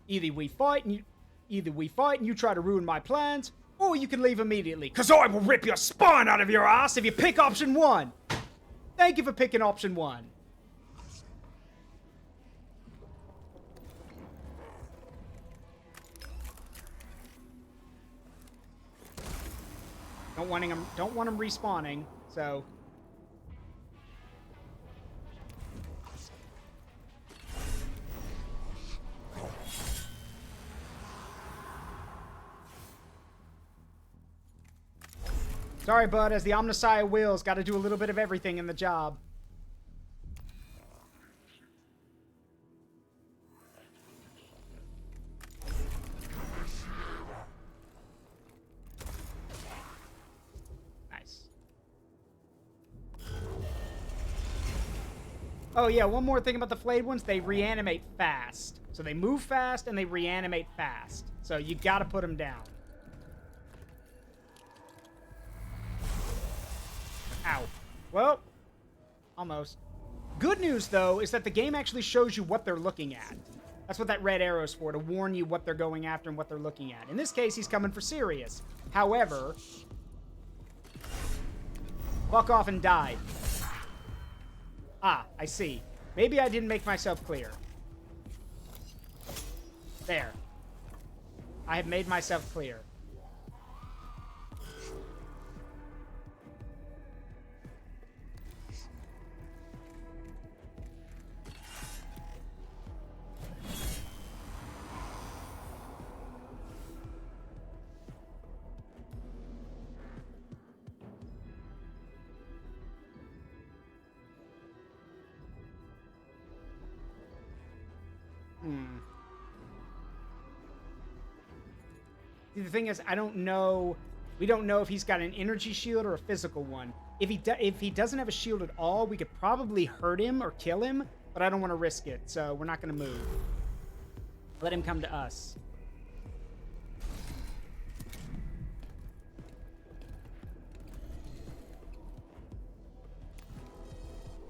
either we fight and you try to ruin my plans, or you can leave immediately, because I will rip your spine out of your ass if you pick option 1. Thank you for picking option 1. Don't want him respawning, so. Sorry, bud, as the Omnissiah wills, got to do a little bit of everything in the job. Nice. Oh, yeah, one more thing about the flayed ones. They reanimate fast. So they move fast and they reanimate fast. So you got to put them down. Ow. Well, almost. Good news, though, is that the game actually shows you what they're looking at. That's what that red arrow is for, to warn you what they're going after and what they're looking at. In this case, he's coming for Sirius. However, fuck off and die. Ah, I see. Maybe I didn't make myself clear. There. I have made myself clear. See, the thing is, I don't know. We don't know if he's got an energy shield or a physical one. If he doesn't have a shield at all, we could probably hurt him or kill him, but I don't want to risk it, so we're not going to move. Let him come to us.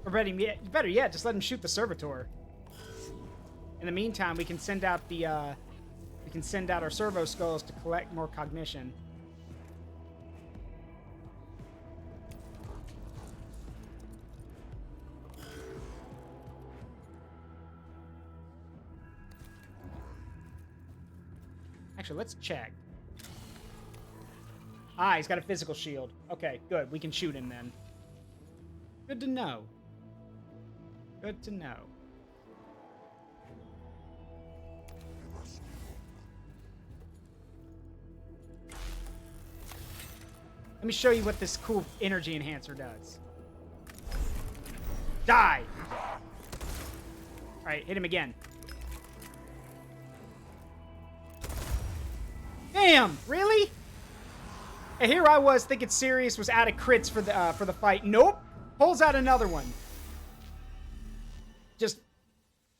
Or better yet, just let him shoot the servitor. In the meantime, we can send out our servo skulls to collect more cognition. Actually, let's check. Ah, he's got a physical shield. Okay, good. We can shoot him then. Good to know. Good to know. Let me show you what this cool energy enhancer does. Die! Alright, hit him again. Damn! Really? And here I was thinking Sirius was out of crits for the fight. Nope! Pulls out another one. Just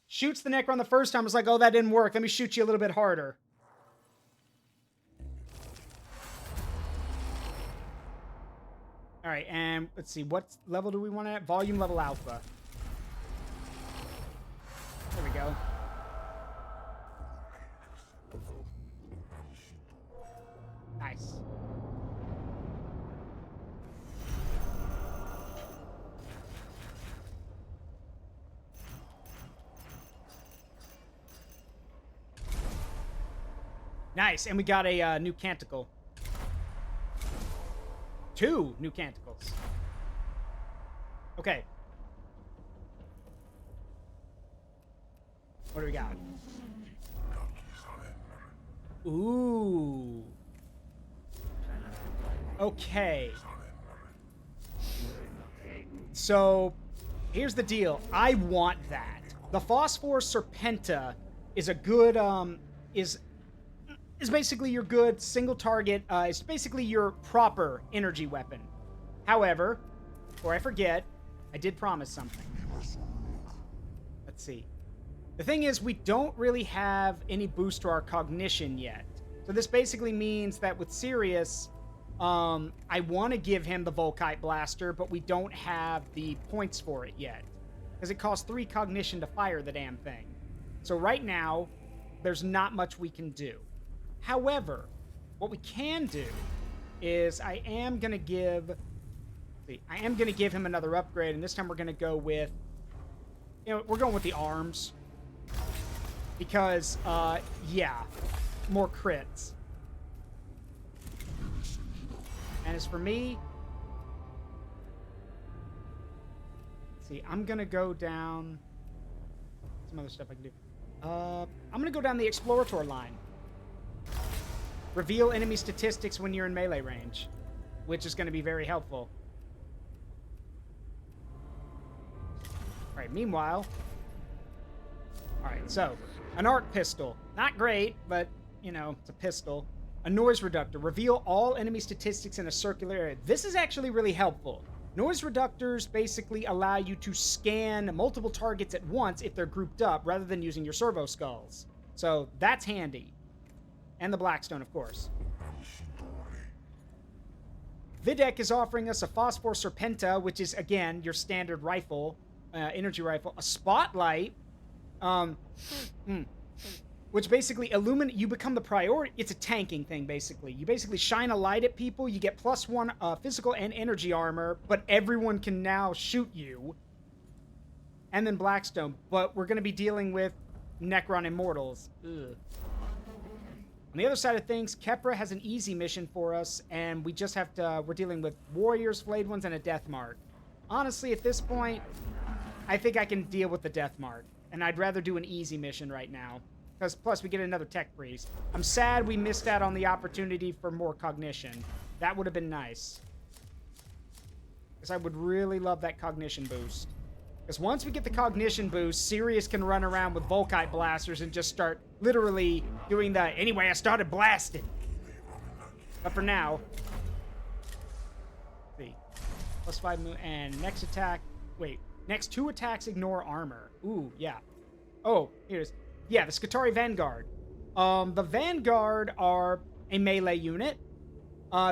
shoots the Necron the first time. I was like, oh, that didn't work. Let me shoot you a little bit harder. All right, and let's see. What level do we want at? Volume level alpha. There we go. Nice. Nice, and we got a new canticle. 2 new canticles. Okay. What do we got? Ooh. Okay. So, here's the deal. I want that. The Phosphor Serpenta is a good, is basically your good single target, it's basically your proper energy weapon. However, before I forget, I did promise something. Let's see. The thing is, we don't really have any boost to our cognition yet. So this basically means that with Sirius, I want to give him the Volkite Blaster, but we don't have the points for it yet. Because it costs 3 cognition to fire the damn thing. So right now, there's not much we can do. However, what we can do is I am going to give him another upgrade, and this time we're going to go with, we're going with the arms. Because, yeah, more crits. And as for me, let's see, I'm going to go down some other stuff I can do. I'm going to go down the Explorator line. Reveal enemy statistics when you're in melee range. which is going to be very helpful. All right, meanwhile... All right, so, an arc pistol. Not great, but, you know, it's a pistol. A noise reductor. Reveal all enemy statistics in a circular area. This is actually really helpful. Noise reductors basically allow you to scan multiple targets at once if they're grouped up, rather than using your servo skulls. So that's handy. And the Blackstone, of course. Videk is offering us a Phosphor Serpenta, which is, again, your standard rifle, energy rifle. A Spotlight, which basically you become the priority. It's a tanking thing, basically. You basically shine a light at people, you get +1 physical and energy armor, but everyone can now shoot you. And then Blackstone, but we're going to be dealing with Necron Immortals. Ugh. On the other side of things, Kepra has an easy mission for us, and we just have to, we're dealing with Warriors, Flayed Ones, and a Death Mark. Honestly, at this point, I think I can deal with the Death Mark, and I'd rather do an easy mission right now. Because plus we get another tech freeze. I'm sad we missed out on the opportunity for more cognition. That would have been nice. Because I would really love that cognition boost. Because once we get the cognition boost, Sirius can run around with Volkite blasters and just start literally doing the, anyway, I started blasting. But for now, let's see. +5 move, and next attack, wait, next 2 attacks ignore armor. Ooh, yeah. Oh, here it is. Yeah, the Skitarii Vanguard. The Vanguard are a melee unit.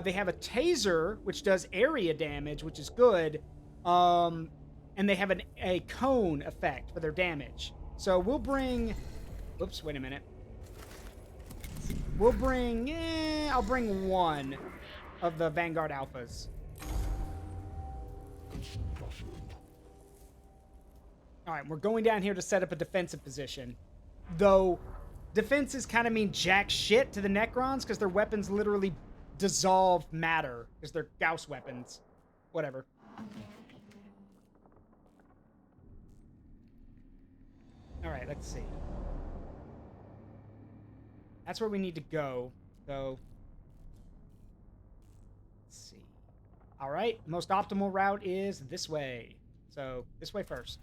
They have a taser, which does area damage, which is good. And they have a cone effect for their damage. So we'll bring... Oops, wait a minute. We'll bring... I'll bring 1 of the Vanguard Alphas. Alright, we're going down here to set up a defensive position. Though, defenses kind of mean jack shit to the Necrons, because their weapons literally dissolve matter, because they're Gauss weapons. Whatever. Alright, let's see. That's where we need to go, so... Let's see. Alright, most optimal route is this way. So, this way first.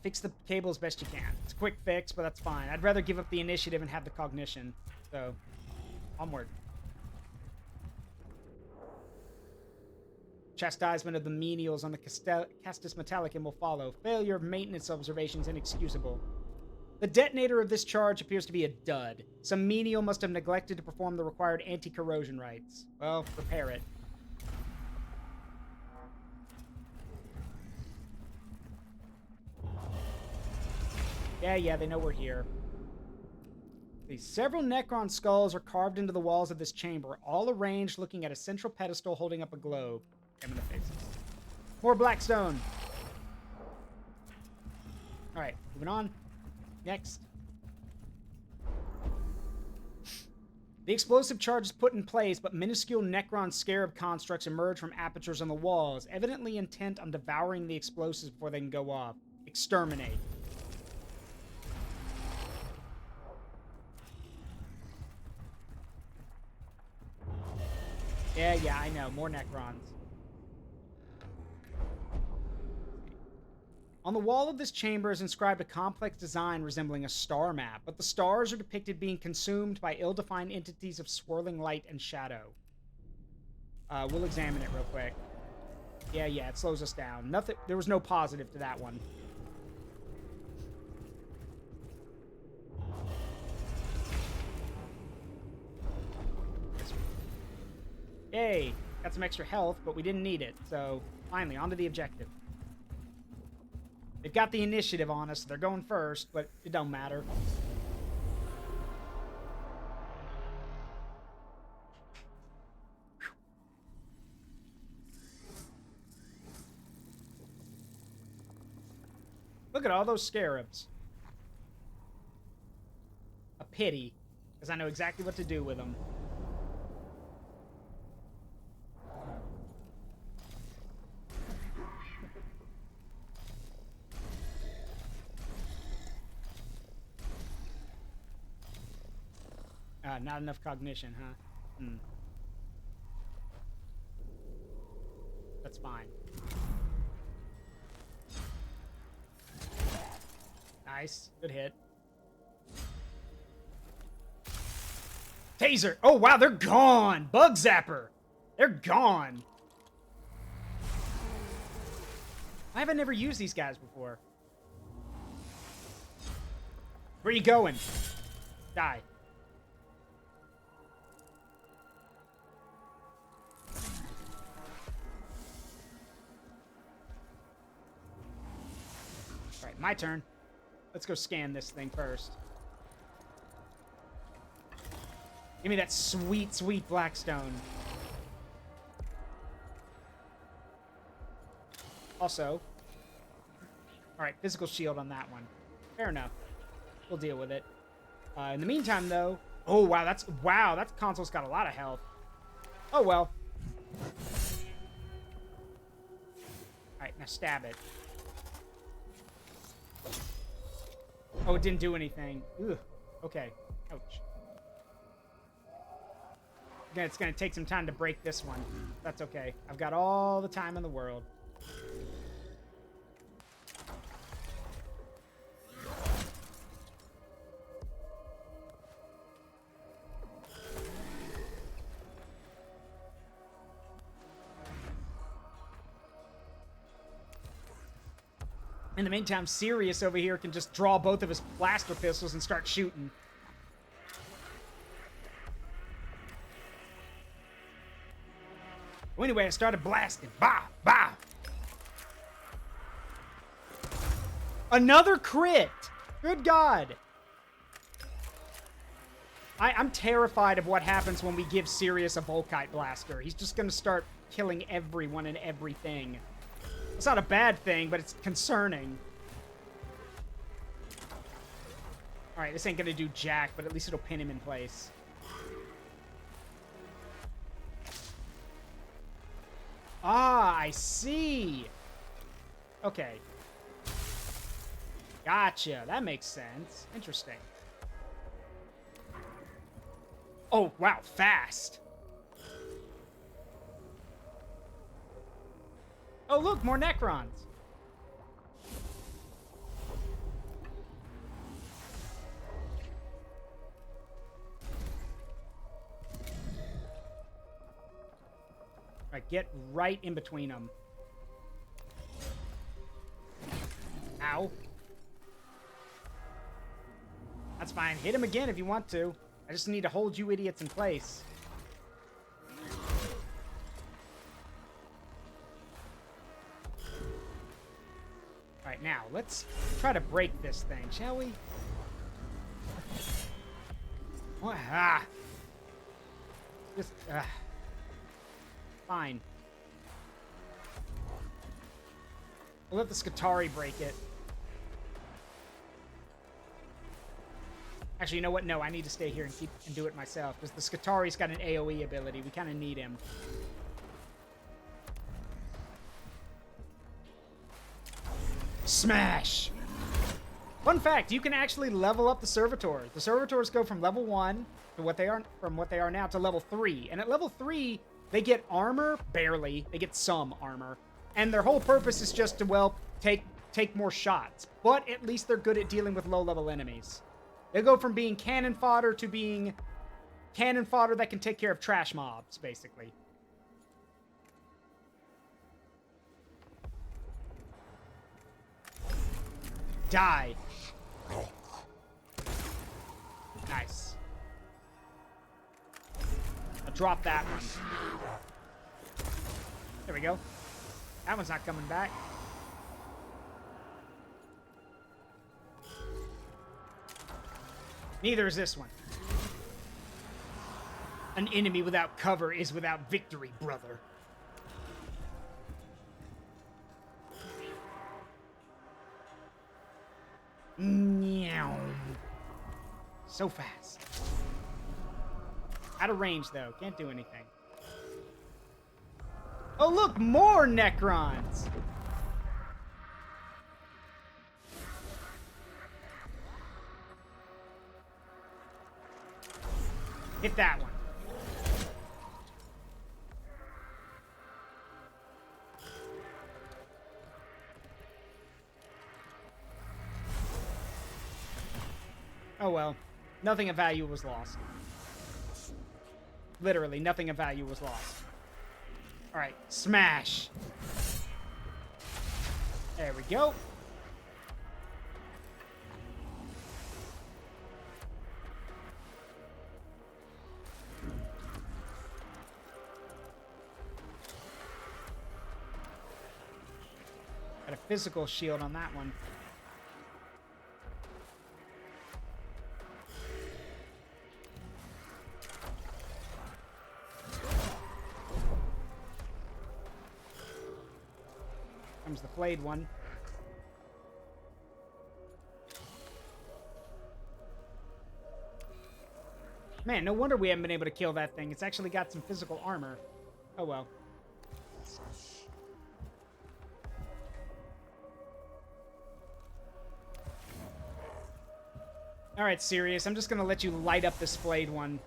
Fix the cable as best you can. It's a quick fix, but that's fine. I'd rather give up the initiative and have the cognition. So, onward. Chastisement of the menials on the Castus Metallicum will follow. Failure of maintenance observations inexcusable. The detonator of this charge appears to be a dud. Some menial must have neglected to perform the required anti-corrosion rites. Well, repair it. Yeah, they know we're here. These several Necron skulls are carved into the walls of this chamber, all arranged looking at a central pedestal holding up a globe. I'm in the face. More Blackstone. Alright, moving on. Next. The explosive charge is put in place, but minuscule Necron scarab constructs emerge from apertures on the walls, evidently intent on devouring the explosives before they can go off. Exterminate. Yeah, I know. More Necrons. On the wall of this chamber is inscribed a complex design resembling a star map, but the stars are depicted being consumed by ill-defined entities of swirling light and shadow. We'll examine it real quick. Yeah, it slows us down. Nothing. There was no positive to that one. Yay! Got some extra health, but we didn't need it, so finally, on to the objective. They've got the initiative on us. They're going first, but it don't matter. Look at all those scarabs. A pity, because I know exactly what to do with them. Not enough cognition, huh? Hmm. That's fine. Nice. Good hit. Taser! Oh, wow, they're gone! Bug Zapper! They're gone! Why have I never used these guys before? Where you going? Die. Alright, my turn. Let's go scan this thing first. Give me that sweet, sweet Blackstone. Also, alright, physical shield on that one. Fair enough. We'll deal with it. In the meantime, though... Oh, wow, that console's got a lot of health. Oh, well. Alright, now stab it. Oh, it didn't do anything. Ugh. Okay. Ouch. Again, it's gonna take some time to break this one. That's okay. I've got all the time in the world. In the meantime, Sirius over here can just draw both of his blaster pistols and start shooting. Well, anyway, I started blasting. Bah! Bah! Another crit! Good God! I'm terrified of what happens when we give Sirius a Volkite blaster. He's just gonna start killing everyone and everything. It's not a bad thing, but it's concerning. Alright, this ain't gonna do jack, but at least it'll pin him in place. Ah, I see. Okay. Gotcha. That makes sense. Interesting. Oh, wow. Fast. Oh, look. More Necrons. Alright, get right in between them. Ow. That's fine. Hit him again if you want to. I just need to hold you idiots in place. Alright, now, let's try to break this thing, shall we? What? Ah! Just, fine. We'll let the Skitarii break it. Actually, you know what? No, I need to stay here and do it myself, because the Skitarii's got an AoE ability. We kind of need him. Smash! Fun fact, you can actually level up the servitors. The servitors go from level 1 to what they are now to level 3. And at level 3, they get armor, barely. They get some armor. And their whole purpose is just to, well, take more shots. But at least they're good at dealing with low-level enemies. They go from being cannon fodder to being cannon fodder that can take care of trash mobs, basically. Die. Nice. I'll drop that one. There we go. That one's not coming back. Neither is this one. An enemy without cover is without victory, brother. Meow. So fast. Out of range, though. Can't do anything. Oh, look! More Necrons! Hit that one. Oh well. Nothing of value was lost. Literally, nothing of value was lost. Alright, smash. There we go. Got a physical shield on that one. Comes the flayed one. Man, no wonder we haven't been able to kill that thing. It's actually got some physical armor. Oh well. Alright, Sirius, I'm just gonna let you light up this flayed one.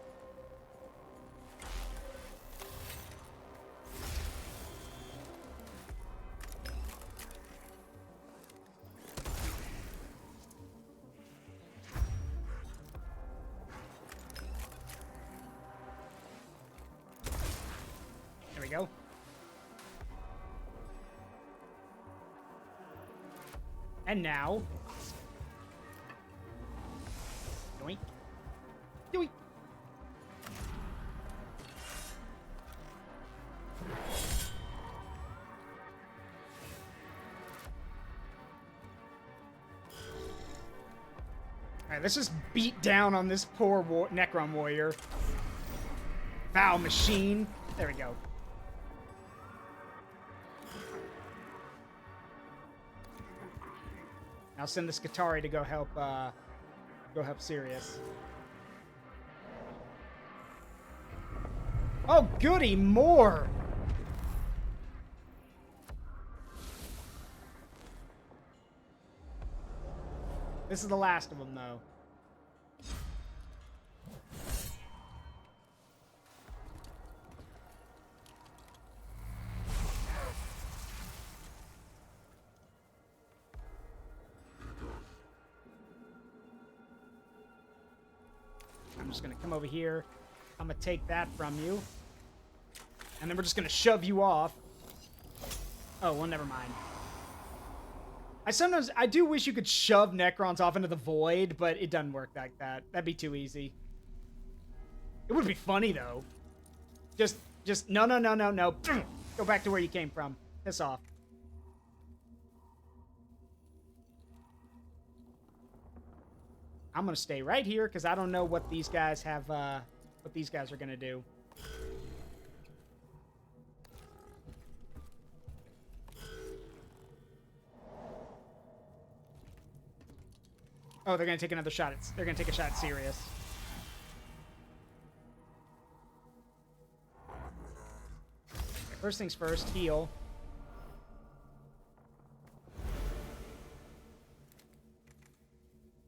There we go. And now... Yoink. Yoink. Alright, let's just beat down on this poor Necron warrior. Foul machine. There we go. I'll send this Qatari to go help Sirius. Oh, goody, more! This is the last of them, though. I'm just gonna come over here. I'm gonna take that from you. And then we're just gonna shove you off. Oh, well, never mind. I do wish you could shove Necrons off into the void, but it doesn't work like that. That'd be too easy. It would be funny, though. Just, no. Go back to where you came from. Piss off. I'm gonna stay right here because I don't know what these guys have, what these guys are gonna do. Oh, they're gonna take another shot at. They're gonna take a shot at Sirius. Okay, first things first, heal.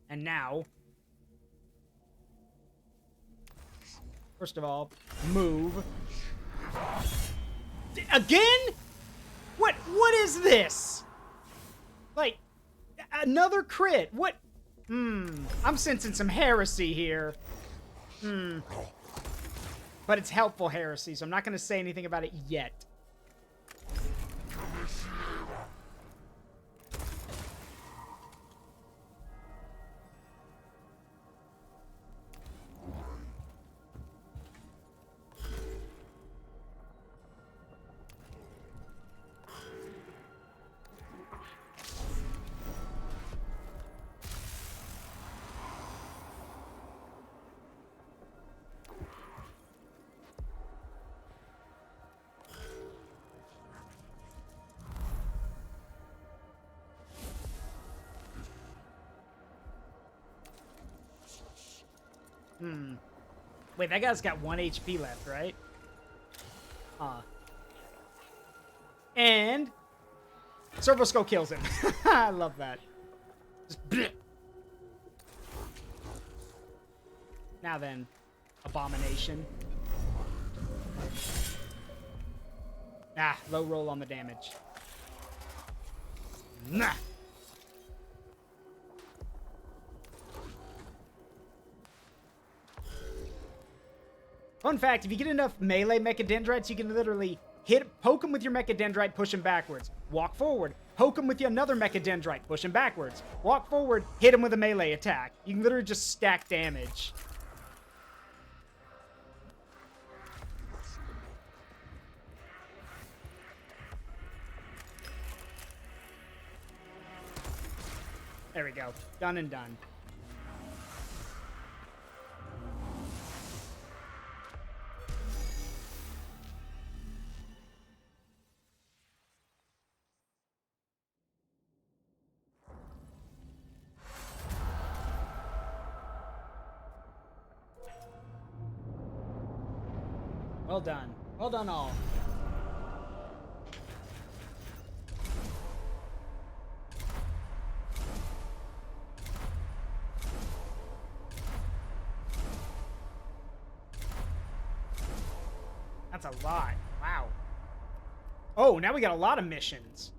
And now, first of all, move. Again? What is this? Like, another crit. What? I'm sensing some heresy here. But it's helpful heresy, so I'm not going to say anything about it yet. Wait, that guy's got 1 HP left, right? And Servo Skull kills him. I love that. Just bleh. Now then, abomination. Ah, low roll on the damage. Nah. Fun fact, if you get enough melee mechadendrites, you can literally poke him with your mechadendrite, push him backwards. Walk forward, poke him with another mechadendrite, push him backwards. Walk forward, hit him with a melee attack. You can literally just stack damage. There we go. Done and done. Well done. Well done all. That's a lot. Wow. Oh, now we got a lot of missions.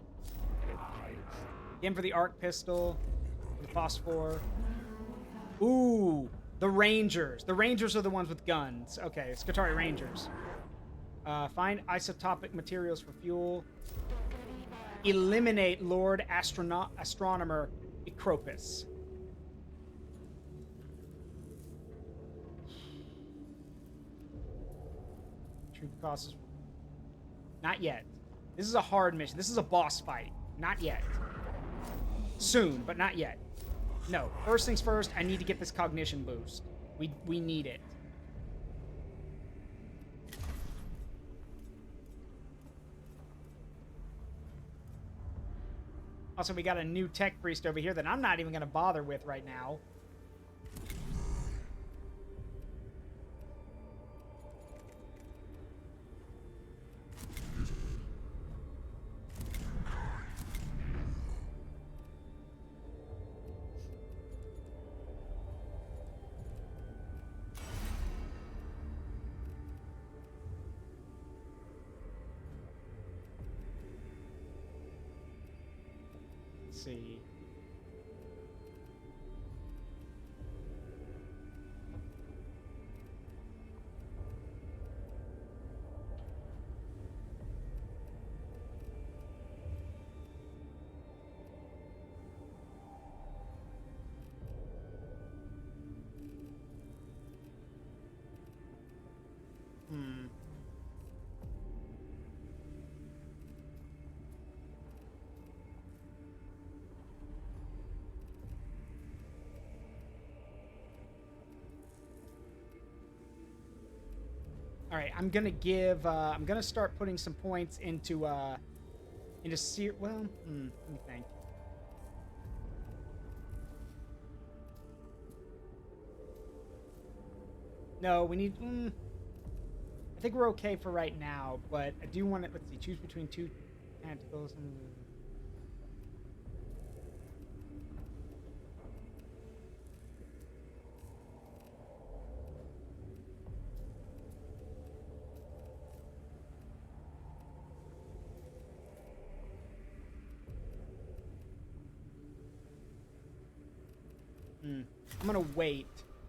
Again for the arc pistol. The phosphor. Ooh, the Rangers. The Rangers are the ones with guns. Okay, Skitarii Rangers. Find isotopic materials for fuel. Eliminate Lord Astronomer Ecropus. Troop costs. Not yet. This is a hard mission. This is a boss fight. Not yet. Soon, but not yet. No. First things first, I need to get this cognition boost. We need it. Also, we got a new tech priest over here that I'm not even going to bother with right now. See. All right, I'm gonna start putting some points into well, let me think. No, we need, I think we're okay for right now, but I do want to, let's see, choose between two tentacles and... I'm gonna wait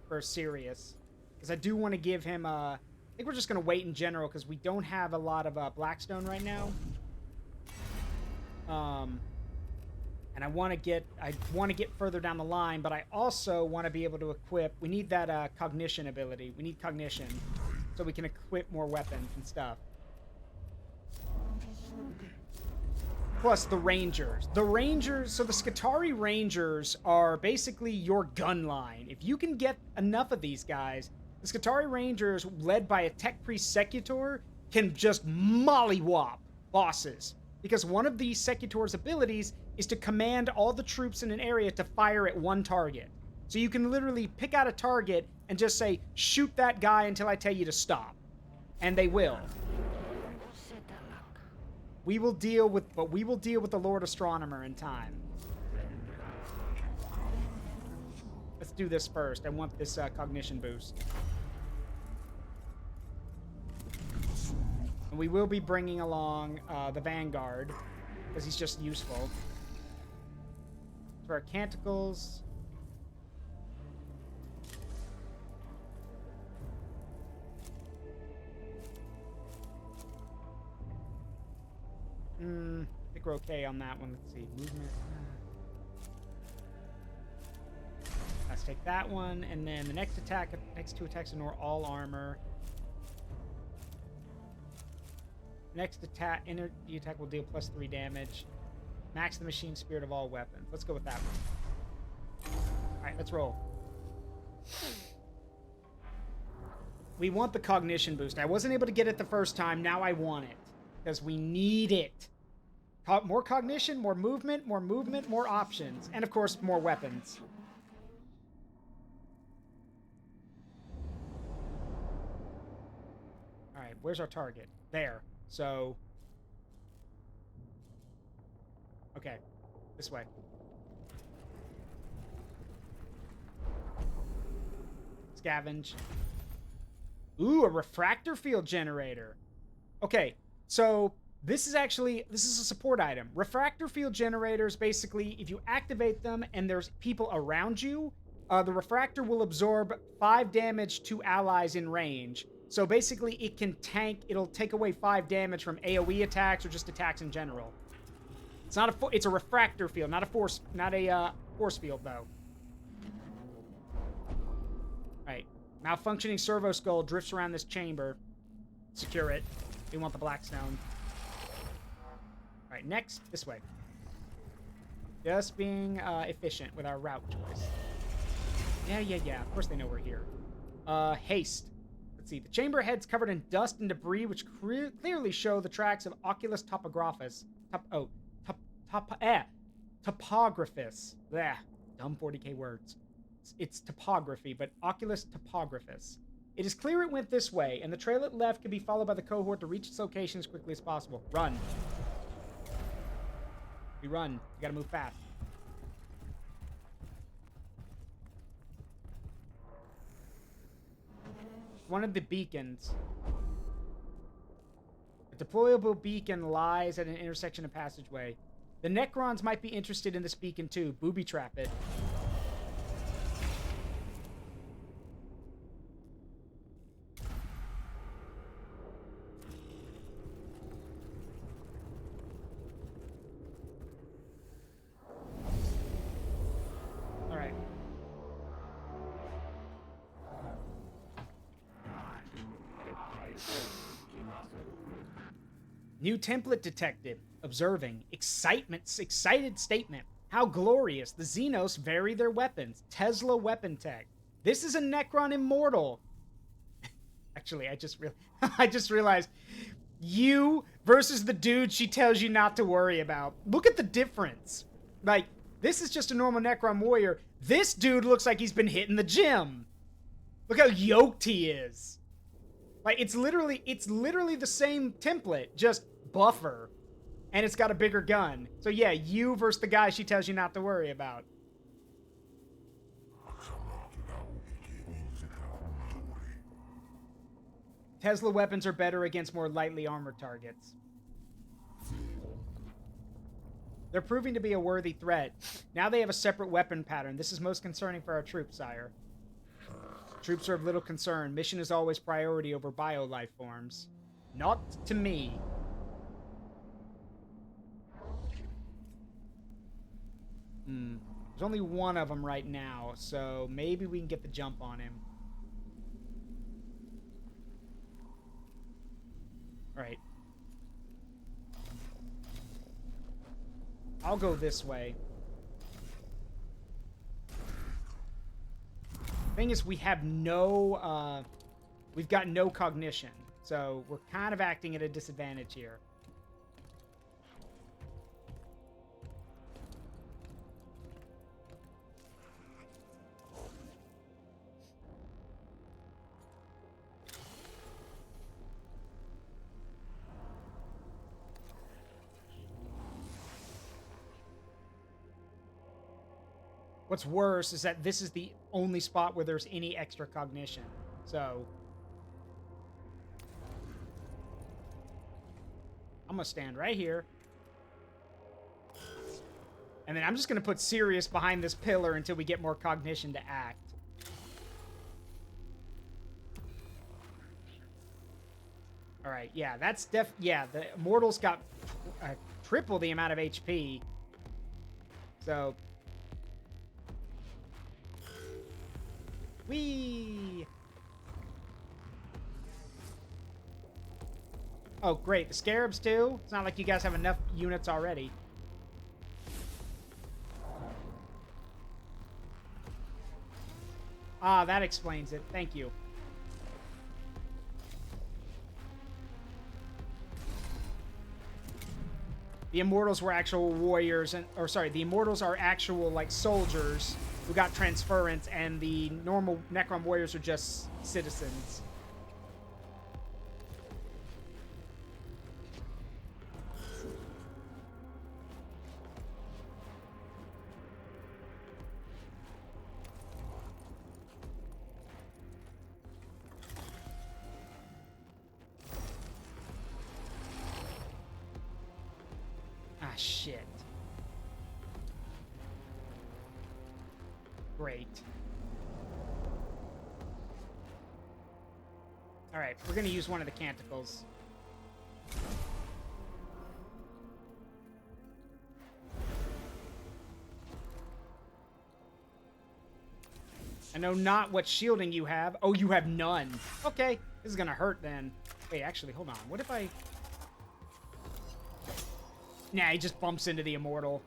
for Sirius, because I do want to give him I think we're just gonna wait in general, because we don't have a lot of Blackstone right now. And I want to get further down the line, but I also want to be able to equip. We need that cognition ability. We need cognition, so we can equip more weapons and stuff. Plus the Rangers. The Rangers, so the Skitarii Rangers are basically your gun line. If you can get enough of these guys, the Skitarii Rangers, led by a tech priest Secutor, can just mollywop bosses. Because one of the Secutor's abilities is to command all the troops in an area to fire at one target. So you can literally pick out a target and just say, shoot that guy until I tell you to stop. And they will. We will deal with the Lord Astronomer in time. Let's do this first. I want this cognition boost. And we will be bringing along the Vanguard, because he's just useful. For our Canticles... I think we're okay on that one. Let's see. Movement. Let's take that one, and then the next two attacks ignore all armor. Next attack, energy attack will deal +3 damage. Max the machine spirit of all weapons. Let's go with that one. Alright, let's roll. We want the cognition boost. I wasn't able to get it the first time. Now I want it. Because we need it. More cognition, more movement, more options. And, of course, more weapons. Alright, where's our target? There. So... Okay. This way. Scavenge. Ooh, a refractor field generator. Okay, so this is a support item. Refractor field generators, basically, if you activate them and there's people around you, the refractor will absorb 5 damage to allies in range. So basically, it'll take away 5 damage from AoE attacks or just attacks in general. It's a refractor field, not a force field though. Right. Malfunctioning servo skull drifts around this chamber. Secure it. We want the Blackstone. Alright, next, this way. Just being efficient with our route choice. Yeah. Of course they know we're here. Haste. Let's see. The chamber head's covered in dust and debris, which clearly show the tracks of Oculus Topographus. Topographus. Bleh. Dumb 40k words. It's topography, but Oculus Topographus. It is clear it went this way, and the trail it left can be followed by the cohort to reach its location as quickly as possible. Run. We run. We gotta move fast. One of the beacons. A deployable beacon lies at an intersection of passageway. The Necrons might be interested in this beacon too. Booby trap it. Alright. New template detected. Observing. Excited statement. How glorious. The Xenos vary their weapons. Tesla weapon tech. This is a Necron immortal. Actually, I just realized. You versus the dude she tells you not to worry about. Look at the difference. Like, this is just a normal Necron warrior. This dude looks like he's been hitting the gym. Look how yoked he is. Like, it's literally the same template, just buffer. And it's got a bigger gun. So yeah, you versus the guy she tells you not to worry about. Tesla weapons are better against more lightly armored targets. They're proving to be a worthy threat. Now they have a separate weapon pattern. This is most concerning for our troops, sire. Troops are of little concern. Mission is always priority over bio-life forms. Not to me. There's only one of them right now, so maybe we can get the jump on him. Alright. I'll go this way. Thing is, we have no, we've got no cognition, so we're kind of acting at a disadvantage here. What's worse is that this is the only spot where there's any extra cognition. So... I'm gonna stand right here. And then I'm just gonna put Sirius behind this pillar until we get more cognition to act. Alright, yeah, that's yeah, the Immortals got triple the amount of HP. So... Whee! Oh, great. The Scarabs, too? It's not like you guys have enough units already. Ah, that explains it. Thank you. The Immortals were actual warriors, or sorry, the Immortals are actual, like, soldiers who got transference, and the normal Necron warriors are just citizens. Ah, shit. Great. Alright, we're gonna use one of the canticles. I know not what shielding you have. Oh, you have none. Okay, this is gonna hurt then. Wait, actually, hold on. What if I... Nah, he just bumps into the Immortal.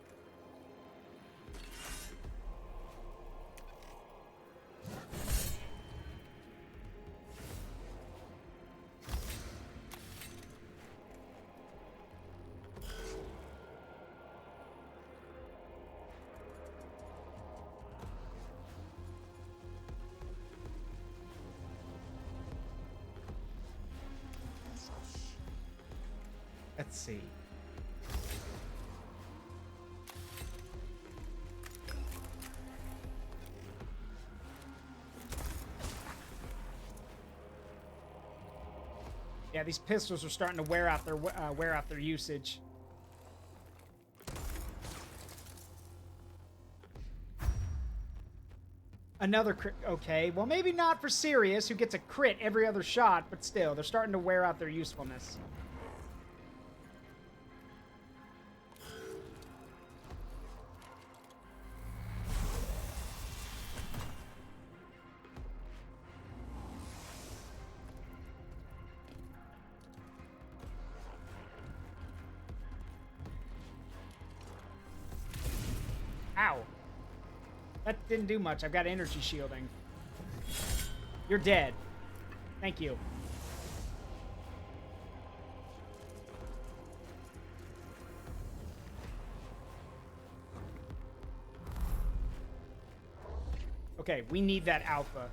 Let's see. Yeah, these pistols are starting to wear out their usage. Another crit. Okay, well maybe not for Sirius, who gets a crit every other shot, but still, they're starting to wear out their usefulness. Ow. That didn't do much. I've got energy shielding. You're dead. Thank you. Okay, we need that alpha.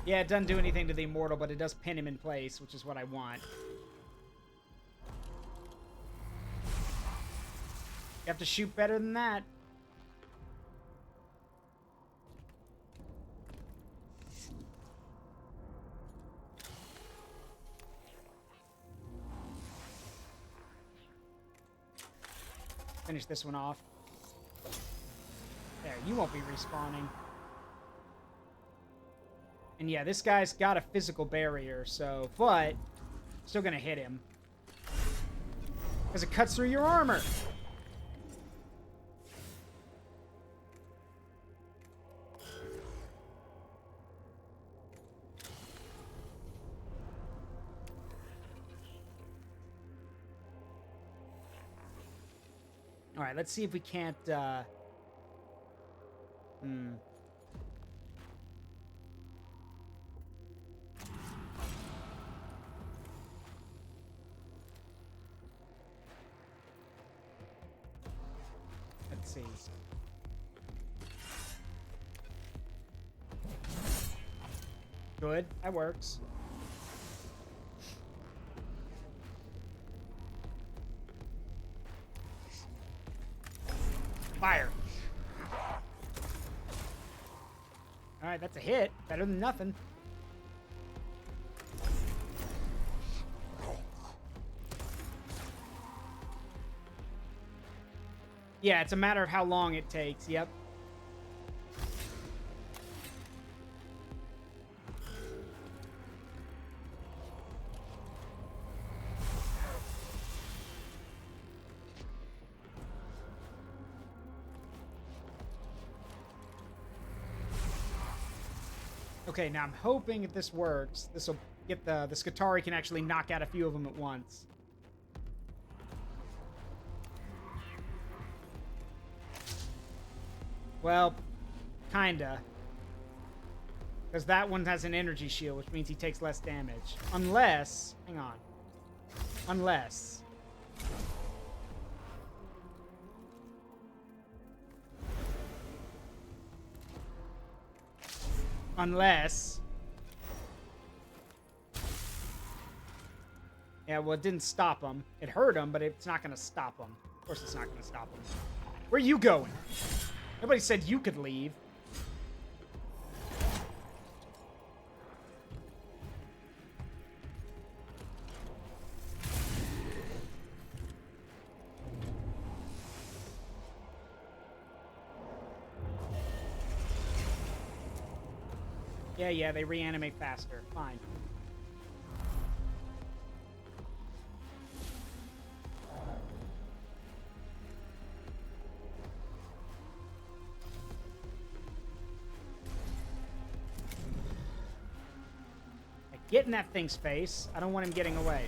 Yeah, it doesn't do anything to the Immortal, but it does pin him in place, which is what I want. You have to shoot better than that. Finish this one off. There, you won't be respawning. And yeah, this guy's got a physical barrier, so... But, still gonna hit him. Because it cuts through your armor! Alright, let's see if we can't, Let's see. Good, that works. Fire. Alright, that's a hit. Better than nothing. Yeah, it's a matter of how long it takes. Yep. Okay, now I'm hoping if this works, this will get the Skitarii can actually knock out a few of them at once. Well, kinda. Because that one has an energy shield, which means he takes less damage. Unless... Hang on. Unless... Unless... Yeah, well, it didn't stop him. It hurt him, but it's not going to stop him. Of course it's not going to stop him. Where are you going? Nobody said you could leave. Yeah, they reanimate faster. Fine. Get in that thing's face. I don't want him getting away.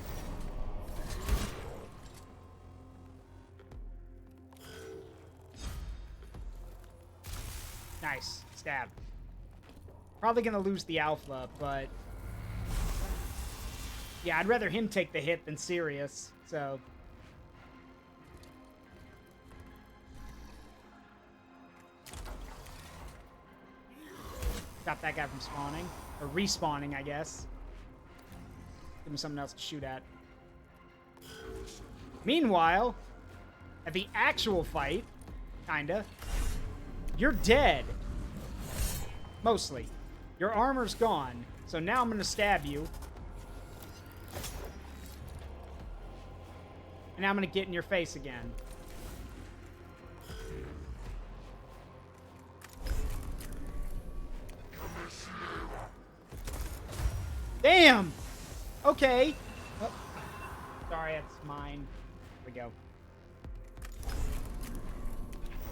Nice. Stab. Probably gonna lose the alpha, but... Yeah, I'd rather him take the hit than Sirius, so... Stop that guy from spawning. Or respawning, I guess. Give him something else to shoot at. Meanwhile, at the actual fight, kinda, you're dead. Mostly. Your armor's gone, so now I'm gonna stab you. And now I'm gonna get in your face again. Damn! Okay. Oh. Sorry, that's mine. There we go.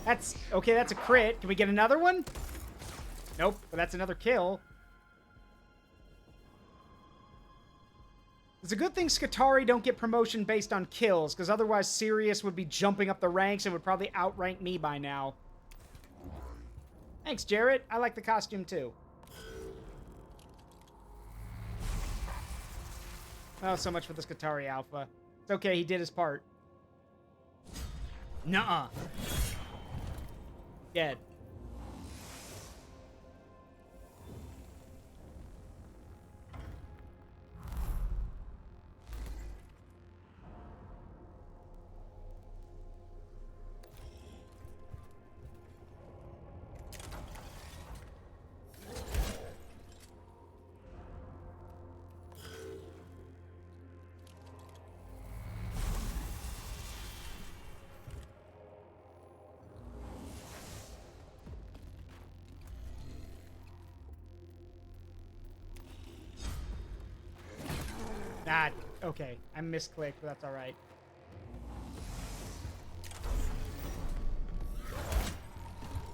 That's... Okay, that's a crit. Can we get another one? Nope, but that's another kill. It's a good thing Skitarii don't get promotion based on kills, because otherwise Sirius would be jumping up the ranks and would probably outrank me by now. Thanks, Jarrett. I like the costume, too. Oh, so much for the Skitarii Alpha. It's okay, he did his part. Nuh-uh. Dead. Ah, okay. I misclicked, but that's alright.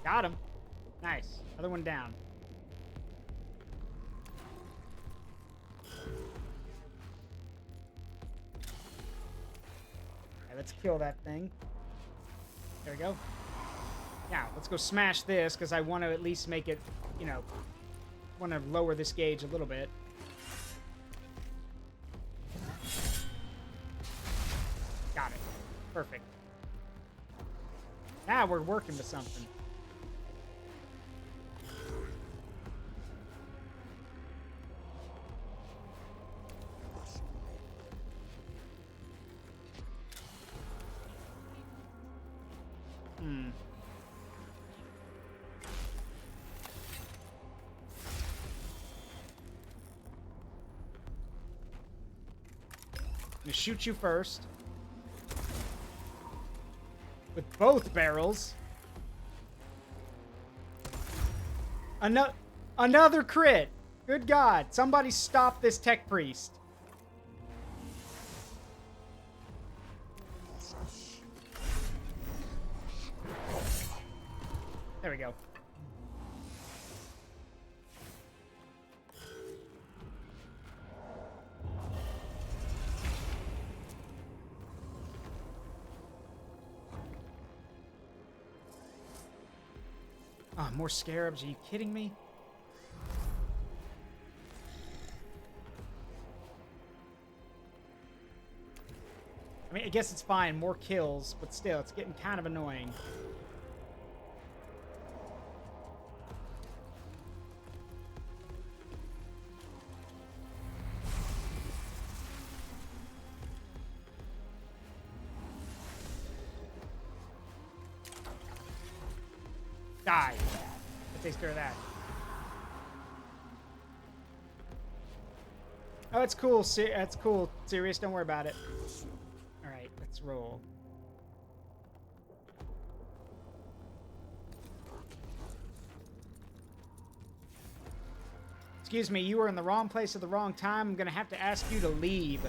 Got him. Nice. Other one down. Alright, let's kill that thing. There we go. Now, let's go smash this, because I want to at least make it, you know, want to lower this gauge a little bit. Got it. Perfect. Now we're working with something. gonna shoot you first. With both barrels. Another crit. Good God. Somebody stop this tech priest. There we go. Oh, more scarabs. Are you kidding me? I mean, I guess it's fine. More kills, but still, it's getting kind of annoying. Die. That takes care of that. Oh, it's cool. That's cool. Serious, don't worry about it. Alright, let's roll. Excuse me, you were in the wrong place at the wrong time. I'm gonna have to ask you to leave.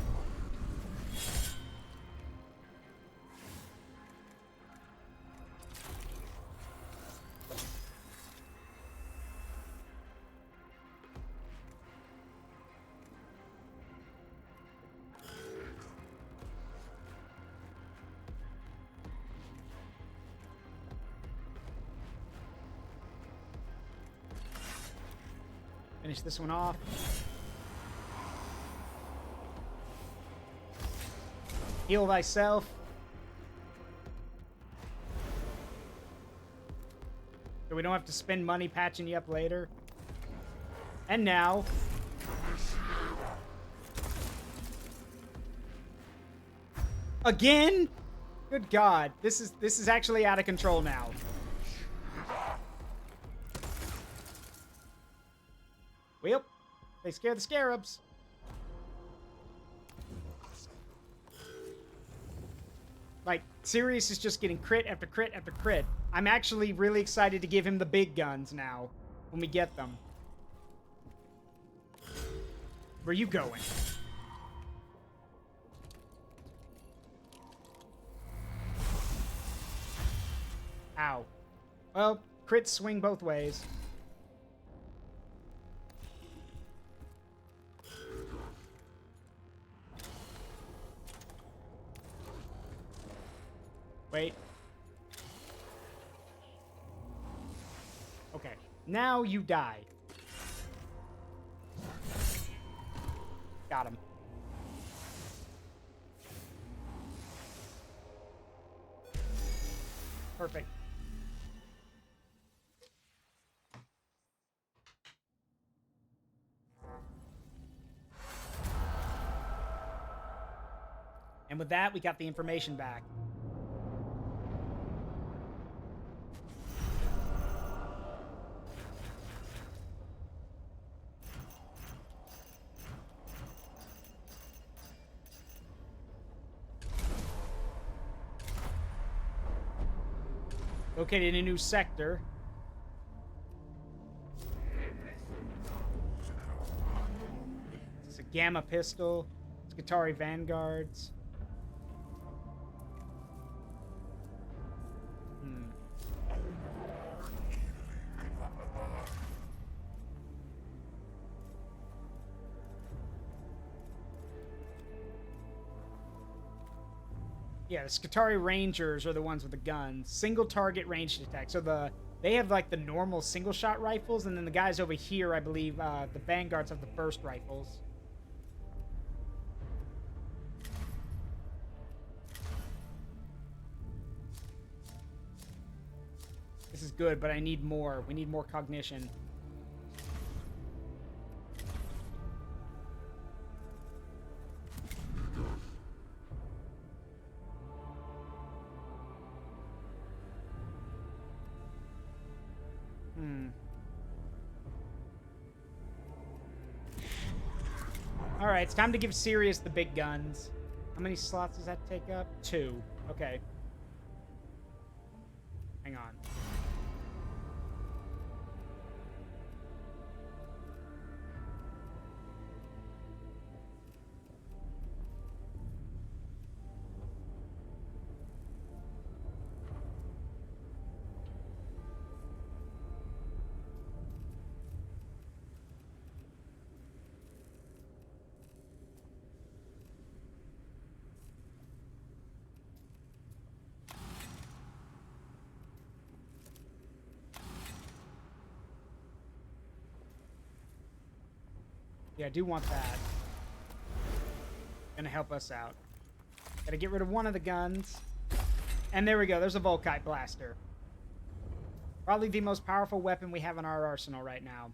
Finish this one off. Heal thyself. So we don't have to spend money patching you up later. And now. Again? Good God. This is actually out of control now. Well, they scare the scarabs. Like, Sirius is just getting crit after crit after crit. I'm actually really excited to give him the big guns now, when we get them. Where are you going? Ow. Well, crits swing both ways. Wait. Okay. Now you die. Got him. Perfect. And with that, we got the information back. Located in a new sector. It's a gamma pistol. Skitarii vanguards. Yeah, the Skitarii Rangers are the ones with the guns. Single target ranged attack. So they have like the normal single shot rifles, and then the guys over here, I believe, the Vanguards have the burst rifles. This is good, but I need more. We need more cognition. Alright, it's time to give Sirius the big guns. How many slots does that take up? 2. Okay. Hang on. Yeah, I do want that. Gonna help us out. Gotta get rid of one of the guns. And there we go. There's a Volkite blaster. Probably the most powerful weapon we have in our arsenal right now.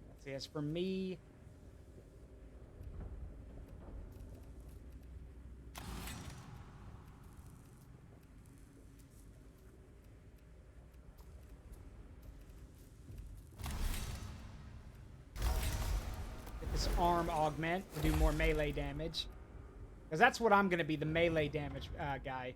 Let's see, as for me... this arm augment to do more melee damage. Because that's what I'm going to be, the melee damage guy.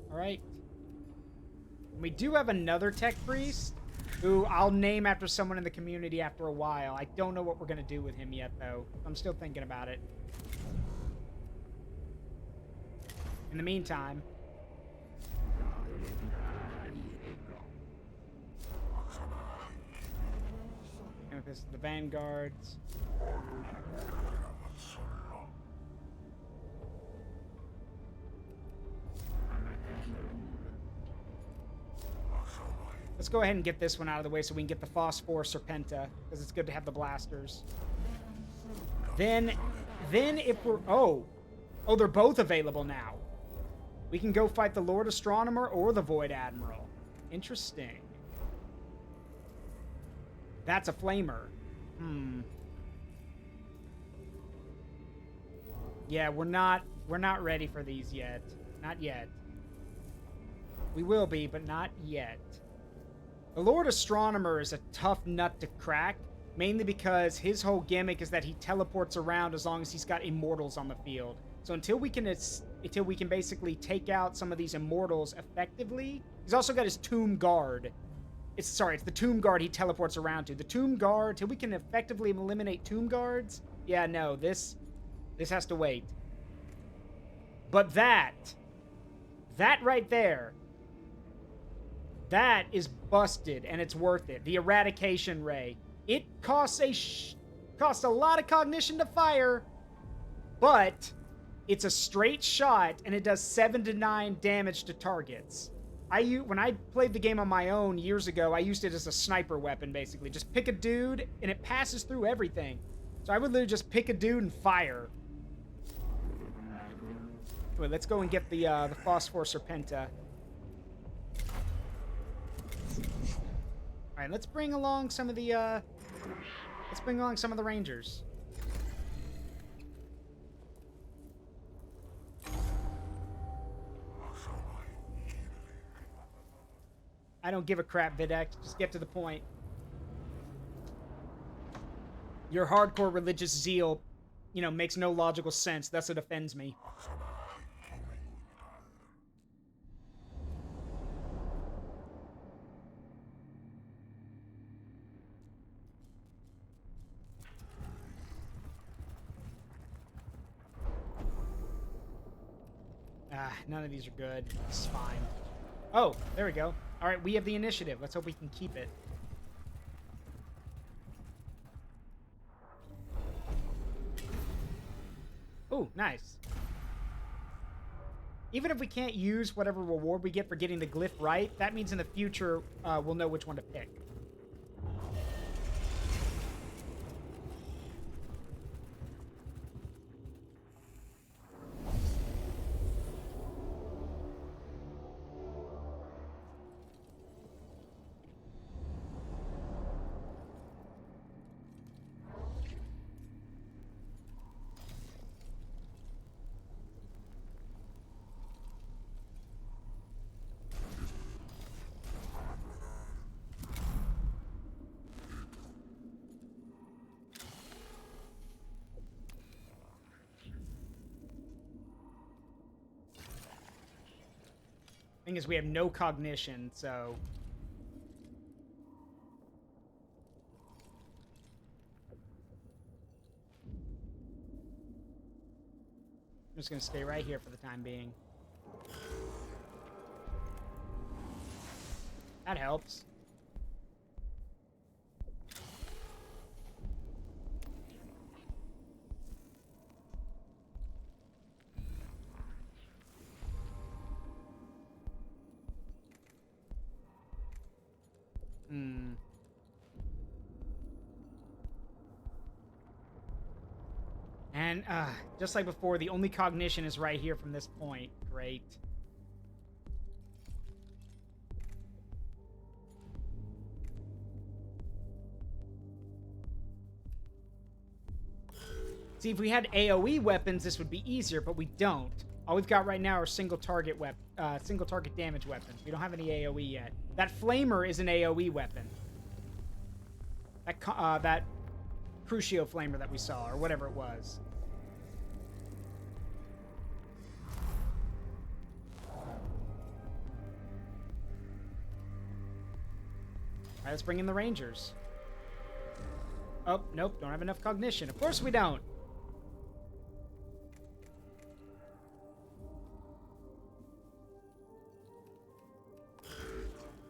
Alright. We do have another tech priest, who I'll name after someone in the community after a while. I don't know what we're going to do with him yet, though. I'm still thinking about it. In the meantime... and with this, the vanguards... Let's go ahead and get this one out of the way so we can get the Phosphor Serpenta, because it's good to have the blasters. Then if we're... Oh, they're both available now. We can go fight the Lord Astronomer or the Void Admiral. Interesting. That's a flamer. Yeah, we're not ready for these yet. Not yet. We will be, but not yet. The Lord Astronomer is a tough nut to crack, mainly because his whole gimmick is that he teleports around as long as he's got immortals on the field. So until we can basically take out some of these immortals effectively, he's also got his Tomb Guard. It's the Tomb Guard he teleports around to. The Tomb Guard, till we can effectively eliminate Tomb Guards, yeah, no, this has to wait. But that right there, that is busted, and it's worth it. The Eradication Ray. It costs a lot of cognition to fire, but it's a straight shot, and it does 7 to 9 damage to targets. When I played the game on my own years ago, I used it as a sniper weapon, basically. Just pick a dude, and it passes through everything. So I would literally just pick a dude and fire. Anyway, let's go and get the Phosphor Serpenta. All right, let's bring along some of the Rangers. I don't give a crap, Videk. Just get to the point. Your hardcore religious zeal, makes no logical sense. That's what offends me. None of these are good. It's fine. Oh, there we go. All right, we have the initiative. Let's hope we can keep it. Oh, nice. even if we can't use whatever reward we get for getting the glyph right, that means in the future we'll know which one to pick. Thing is, we have no cognition, so... I'm just gonna stay right here for the time being. That helps. And, just like before, the only cognition is right here from this point. Great. See, if we had AoE weapons, this would be easier, but we don't. All we've got right now are single target damage weapons. We don't have any AoE yet. That flamer is an AoE weapon. That Crucio flamer that we saw, or whatever it was. Alright, let's bring in the Rangers. Oh, nope, don't have enough cognition. Of course we don't.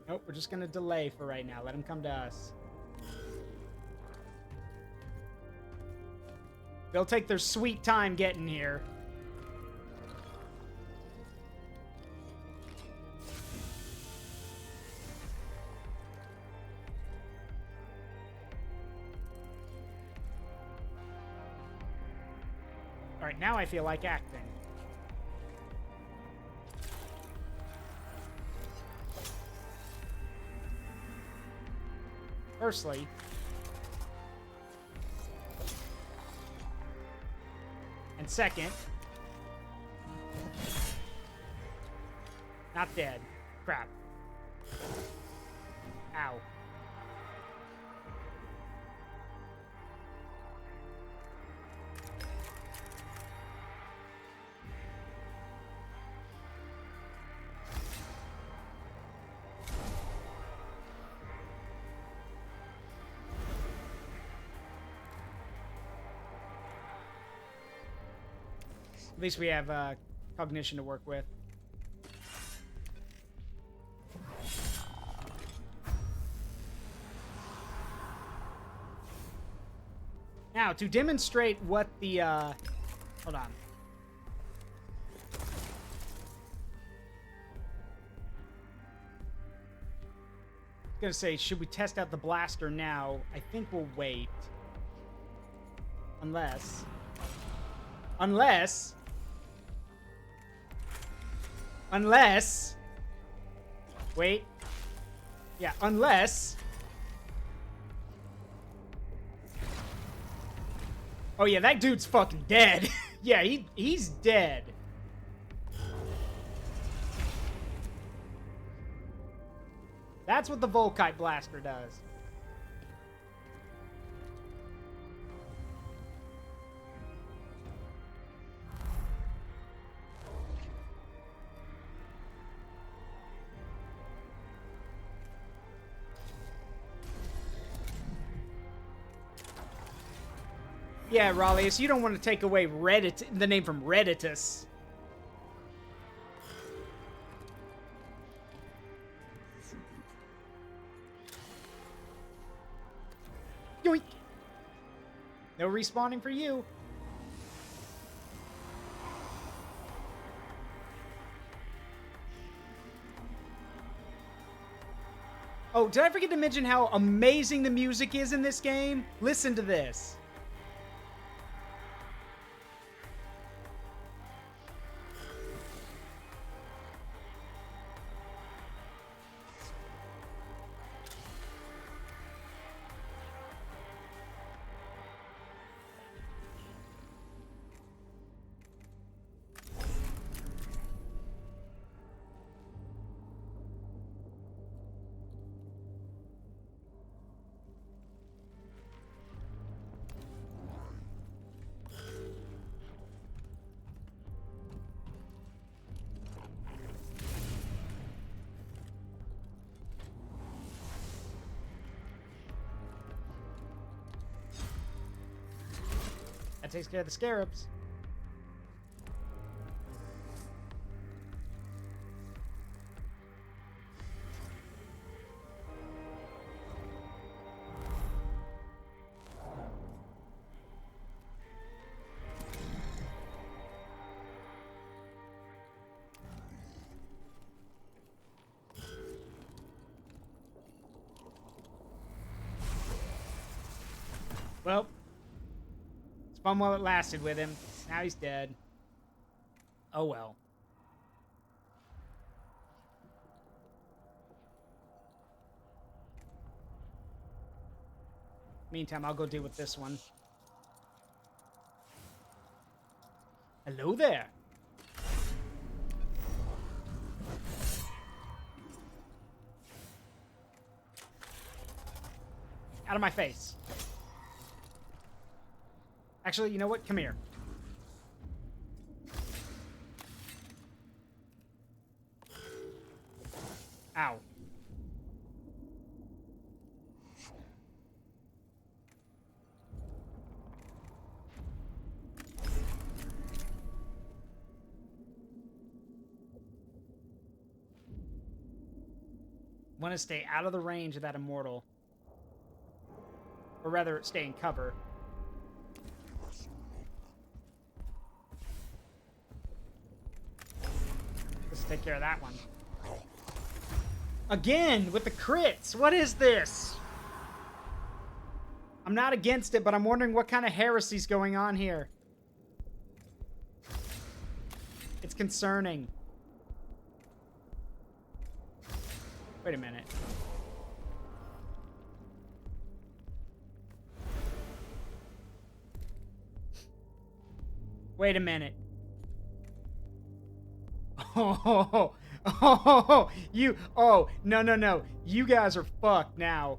Nope, we're just gonna delay for right now. Let him come to us. They'll take their sweet time getting here. Alright, now I feel like acting. Firstly, and second, not dead. Crap. Ow. At least we have cognition to work with. Now, to demonstrate what the, hold on. I was gonna say, should we test out the blaster now? I think we'll wait. Unless... Wait. Yeah, unless... Oh yeah, that dude's fucking dead. Yeah, he's dead. That's what the Volkite blaster does. Yeah, Raleigh, you don't want to take away the name from Redditus. Yoink! No respawning for you. Oh, did I forget to mention how amazing the music is in this game? Listen to this. That takes care of the scarabs. Well, it's fun while it lasted with him. Now he's dead. Oh well. Meantime, I'll go deal with this one. Hello there. Out of my face. Actually, you know what? Come here. Ow. Want to stay out of the range of that immortal. Or rather, stay in cover. Let's take care of that one. Again, with the crits. What is this? I'm not against it, but I'm wondering what kind of heresy's going on here. It's concerning. Wait a minute. Wait a minute. Oh, no. You guys are fucked now.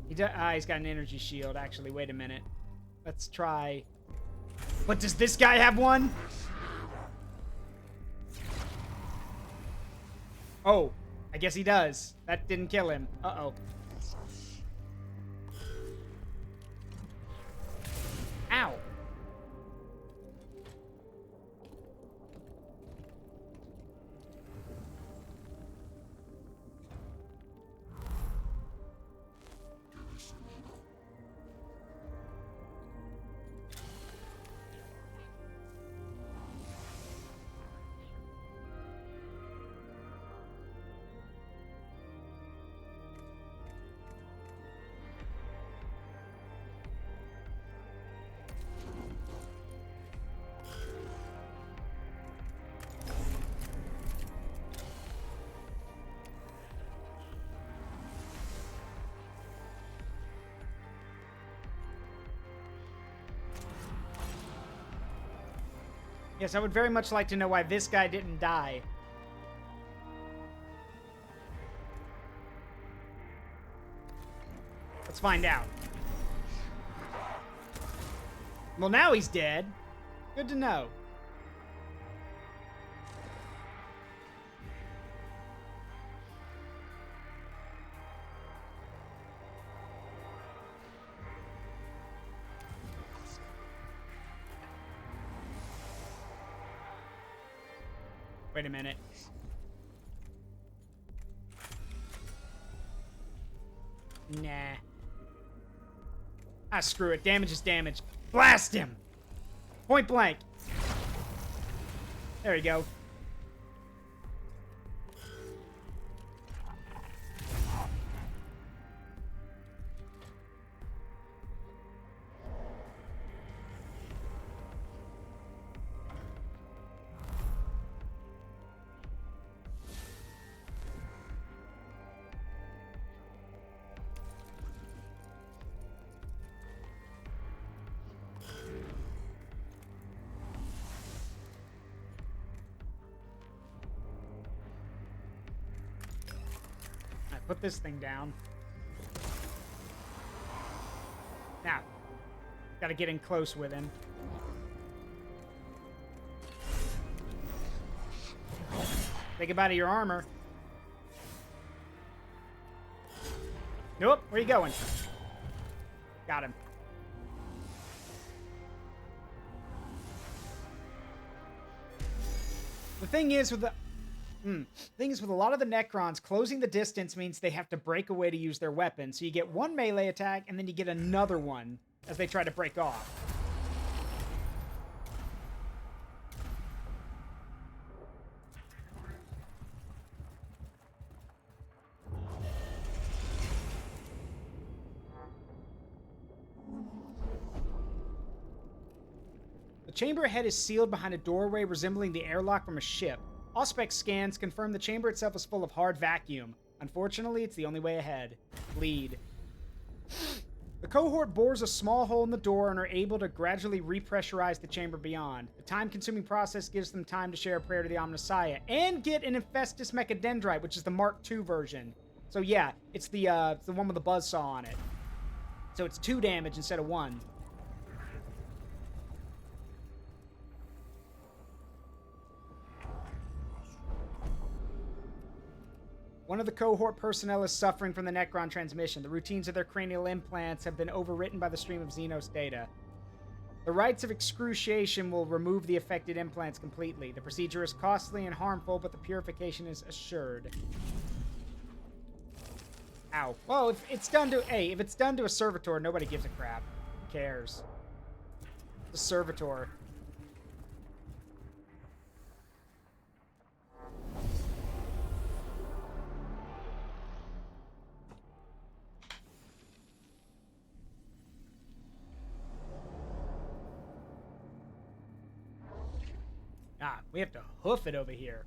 He's got an energy shield, actually. Wait a minute. Let's try. But does this guy have one? Oh, I guess he does. That didn't kill him. Uh-oh. Ow. Yes, I would very much like to know why this guy didn't die. Let's find out. Well, now he's dead. Good to know. Wait a minute. Nah. Ah, screw it. Damage is damage. Blast him! Point blank. There you go. put this thing down. Now, gotta get in close with him. Say goodbye to your armor. Nope, where you going? Got him. The thing is with a lot of the Necrons, closing the distance means they have to break away to use their weapon. So you get one melee attack, and then you get another one as they try to break off. The chamber ahead is sealed behind a doorway resembling the airlock from a ship. Auspex scans confirm the chamber itself is full of hard vacuum. Unfortunately, it's the only way ahead. Lead. The cohort bores a small hole in the door and are able to gradually repressurize the chamber beyond. The time-consuming process gives them time to share a prayer to the Omnissiah and get an Infestus Mechadendrite, which is the Mark II version. So yeah, it's the one with the buzzsaw on it. So it's 2 damage instead of 1. One of the cohort personnel is suffering from the Necron transmission. The routines of their cranial implants have been overwritten by the stream of Xenos data. The rites of excruciation will remove the affected implants completely. The procedure is costly and harmful, but the purification is assured. Ow. Well, if it's done to a servitor, nobody gives a crap. Who cares? The servitor. Ah, we have to hoof it over here.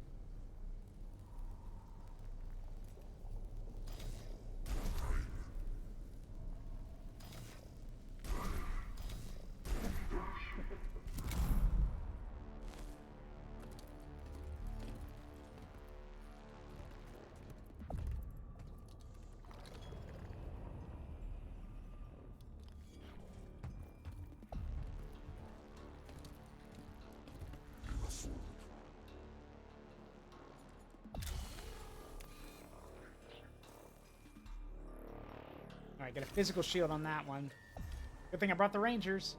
Alright, get a physical shield on that one. Good thing I brought the Rangers.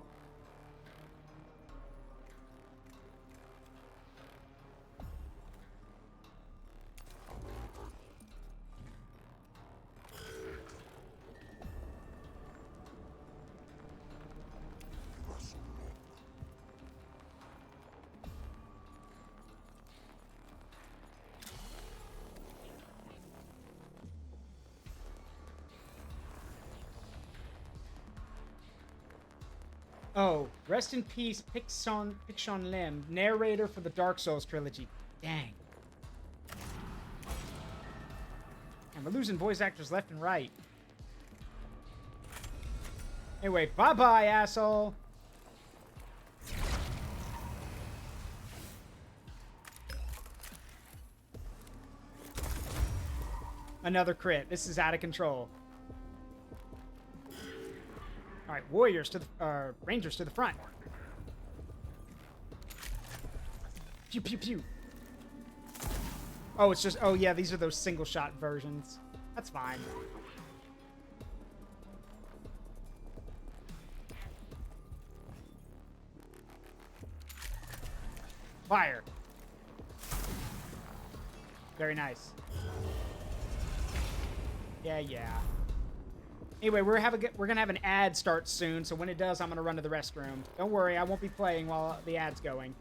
Oh, rest in peace, Pixon Lim, narrator for the Dark Souls trilogy. Dang. And we're losing voice actors left and right. Anyway, bye-bye, asshole. Another crit. This is out of control. All right, warriors to the, rangers to the front. Pew, pew, pew. Oh, it's just, oh yeah, these are those single shot versions. That's fine. Fire. Very nice. Yeah, yeah. Anyway, we're gonna have an ad start soon, so when it does, I'm gonna run to the restroom. Don't worry, I won't be playing while the ad's going.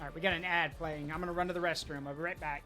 Alright, we got an ad playing. I'm gonna run to the restroom. I'll be right back.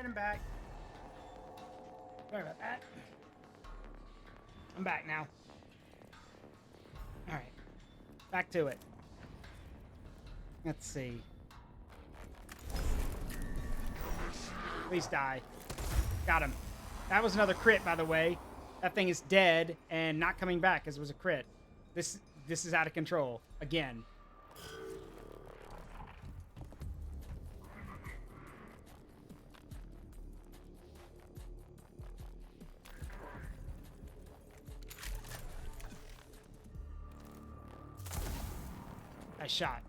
Alright, I'm back. Sorry about that. I'm back now. Alright. Back to it. Let's see. Please die. Got him. That was another crit, by the way. That thing is dead and not coming back because it was a crit. This is out of control. Again. Nice shot.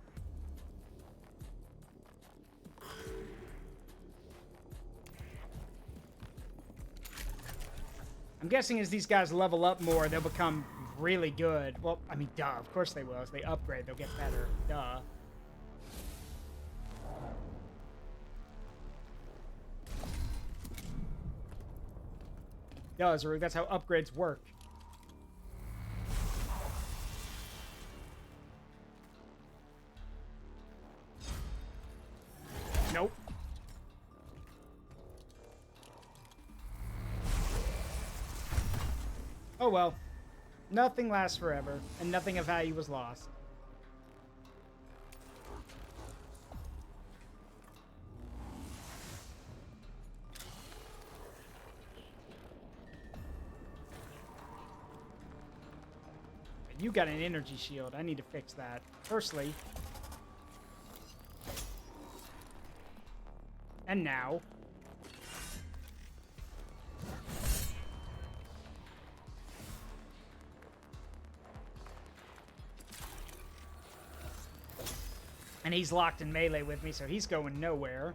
I'm guessing as these guys level up more, they'll become really good. Well, I mean, duh. Of course they will. As they upgrade, they'll get better. Duh. Duh, Zaruk. That's how upgrades work. Nope. Oh well. Nothing lasts forever, and nothing of value was lost. You got an energy shield. I need to fix that. Firstly. And now. And he's locked in melee with me, so he's going nowhere.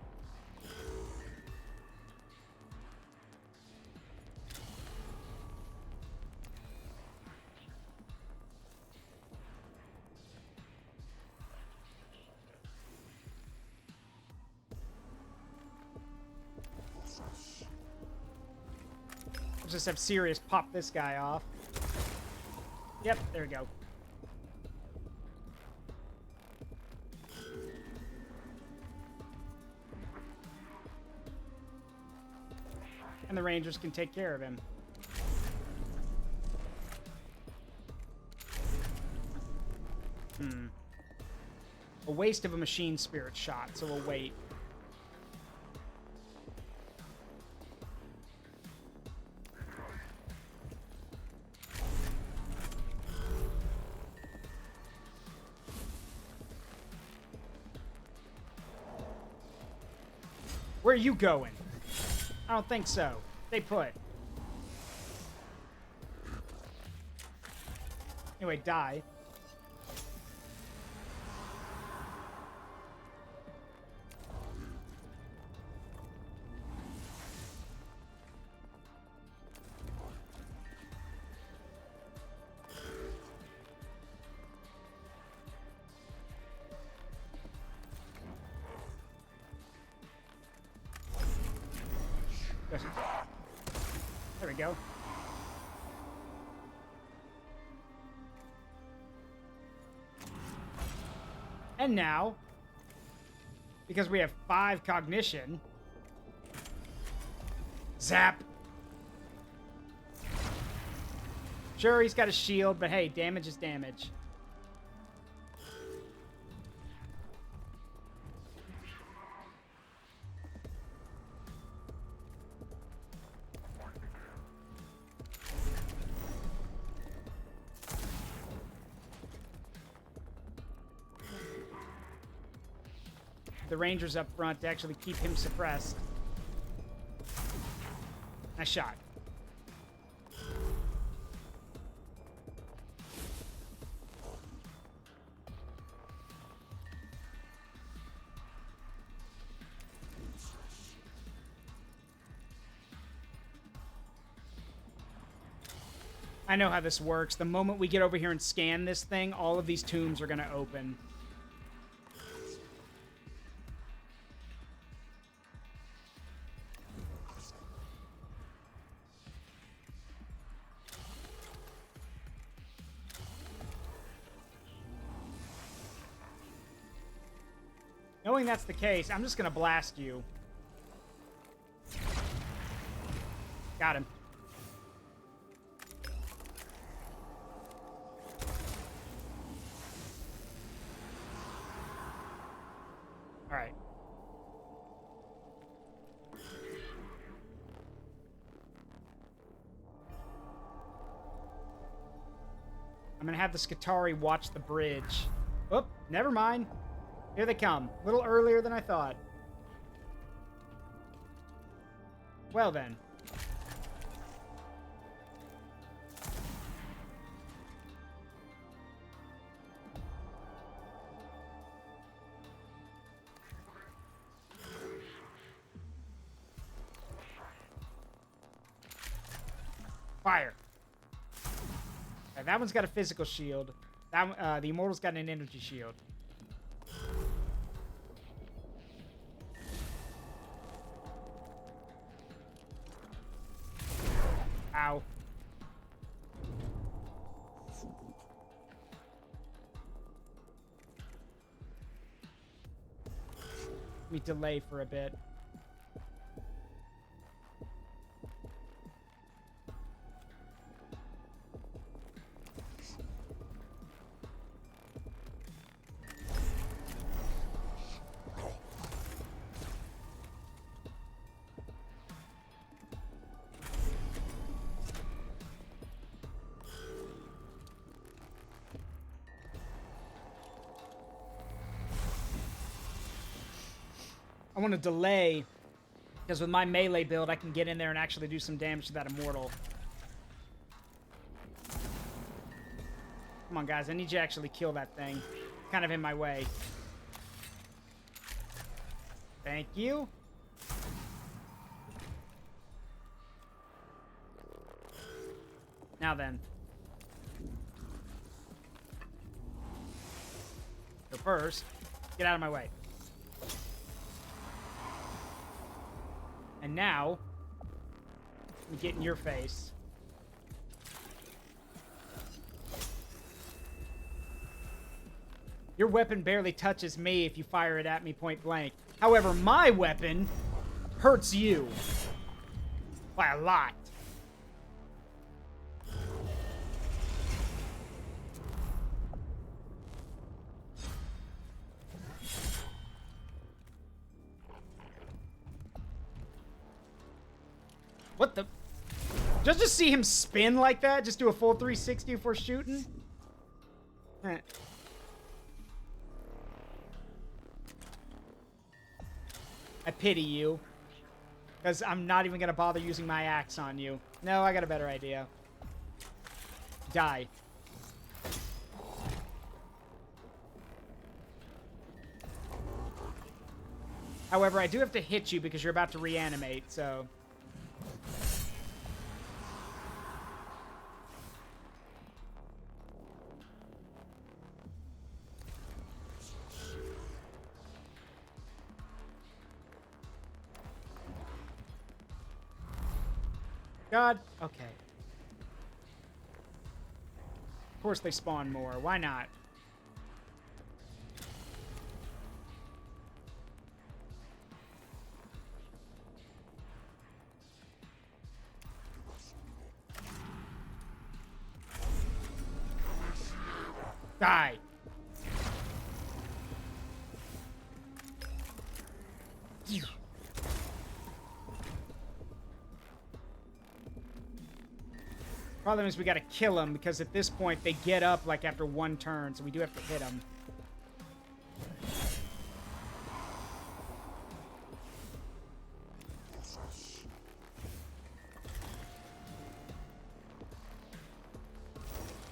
Let's just have Sirius pop this guy off. Yep, there we go. And the Rangers can take care of him. A waste of a machine spirit shot, so we'll wait. Where are you going? I don't think so. Stay put. Anyway, die. There we go. And now, because we have 5 cognition, zap. Sure, he's got a shield, but hey, damage is damage. The Rangers up front to actually keep him suppressed. Nice shot. I know how this works. The moment we get over here and scan this thing, all of these tombs are going to open. Knowing that's the case, I'm just going to blast you. Got him. All right. I'm gonna have the Skitarii watch the bridge. Oh, never mind. Here they come. A little earlier than I thought. Well then. Fire. Okay, that one's got a physical shield. That the Immortal's got an energy shield. Ow. Let me delay for a bit. I want to delay, because with my melee build, I can get in there and actually do some damage to that Immortal. Come on, guys. I need you to actually kill that thing. Kind of in my way. Thank you. Now then. So first, get out of my way. And now, let me get in your face. Your weapon barely touches me if you fire it at me point blank. However, my weapon hurts you. By a lot. What the? Just see him spin like that? Just do a full 360 before shooting? Eh. I pity you. Because I'm not even going to bother using my axe on you. No, I got a better idea. Die. However, I do have to hit you because you're about to reanimate, so... God, okay. Of course they spawn more. Why not? Die. Problem is we gotta kill them because at this point they get up like after one turn, so we do have to hit them.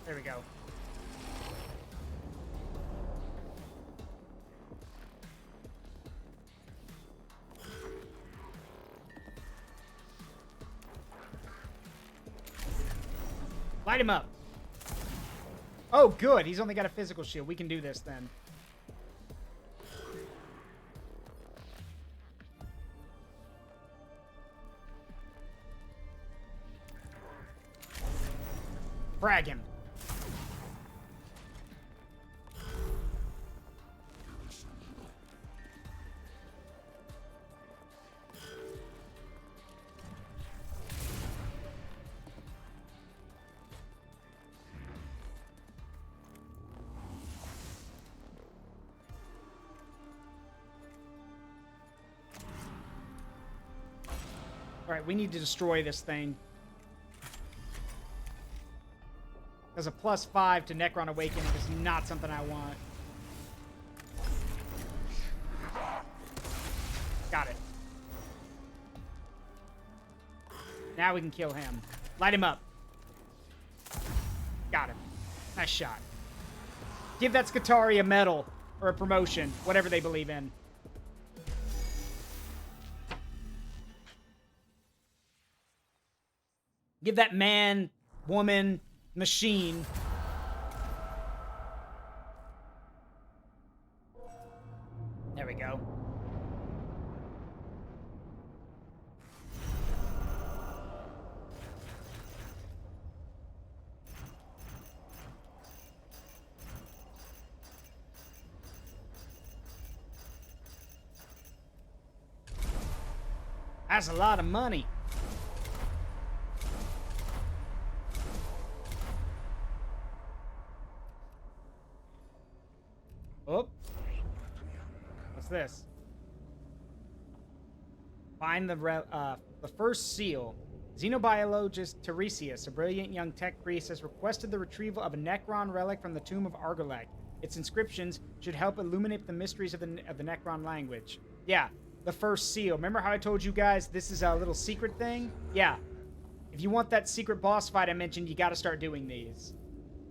There we go. Light him up. Oh, good. He's only got a physical shield. We can do this then. Frag him. Alright, we need to destroy this thing. Because a +5 to Necron Awakening is not something I want. Got it. Now we can kill him. Light him up. Got him. Nice shot. Give that Skitarii a medal. Or a promotion. Whatever they believe in. Give that man, woman, machine. There we go. That's a lot of money. Oh. What's this? Find the first seal. Xenobiologist Tiresias, a brilliant young tech priest, has requested the retrieval of a Necron relic from the tomb of Argolek. Its inscriptions should help illuminate the mysteries of the Necron language. Yeah, the first seal. Remember how I told you guys this is a little secret thing? Yeah. If you want that secret boss fight I mentioned, you gotta start doing these.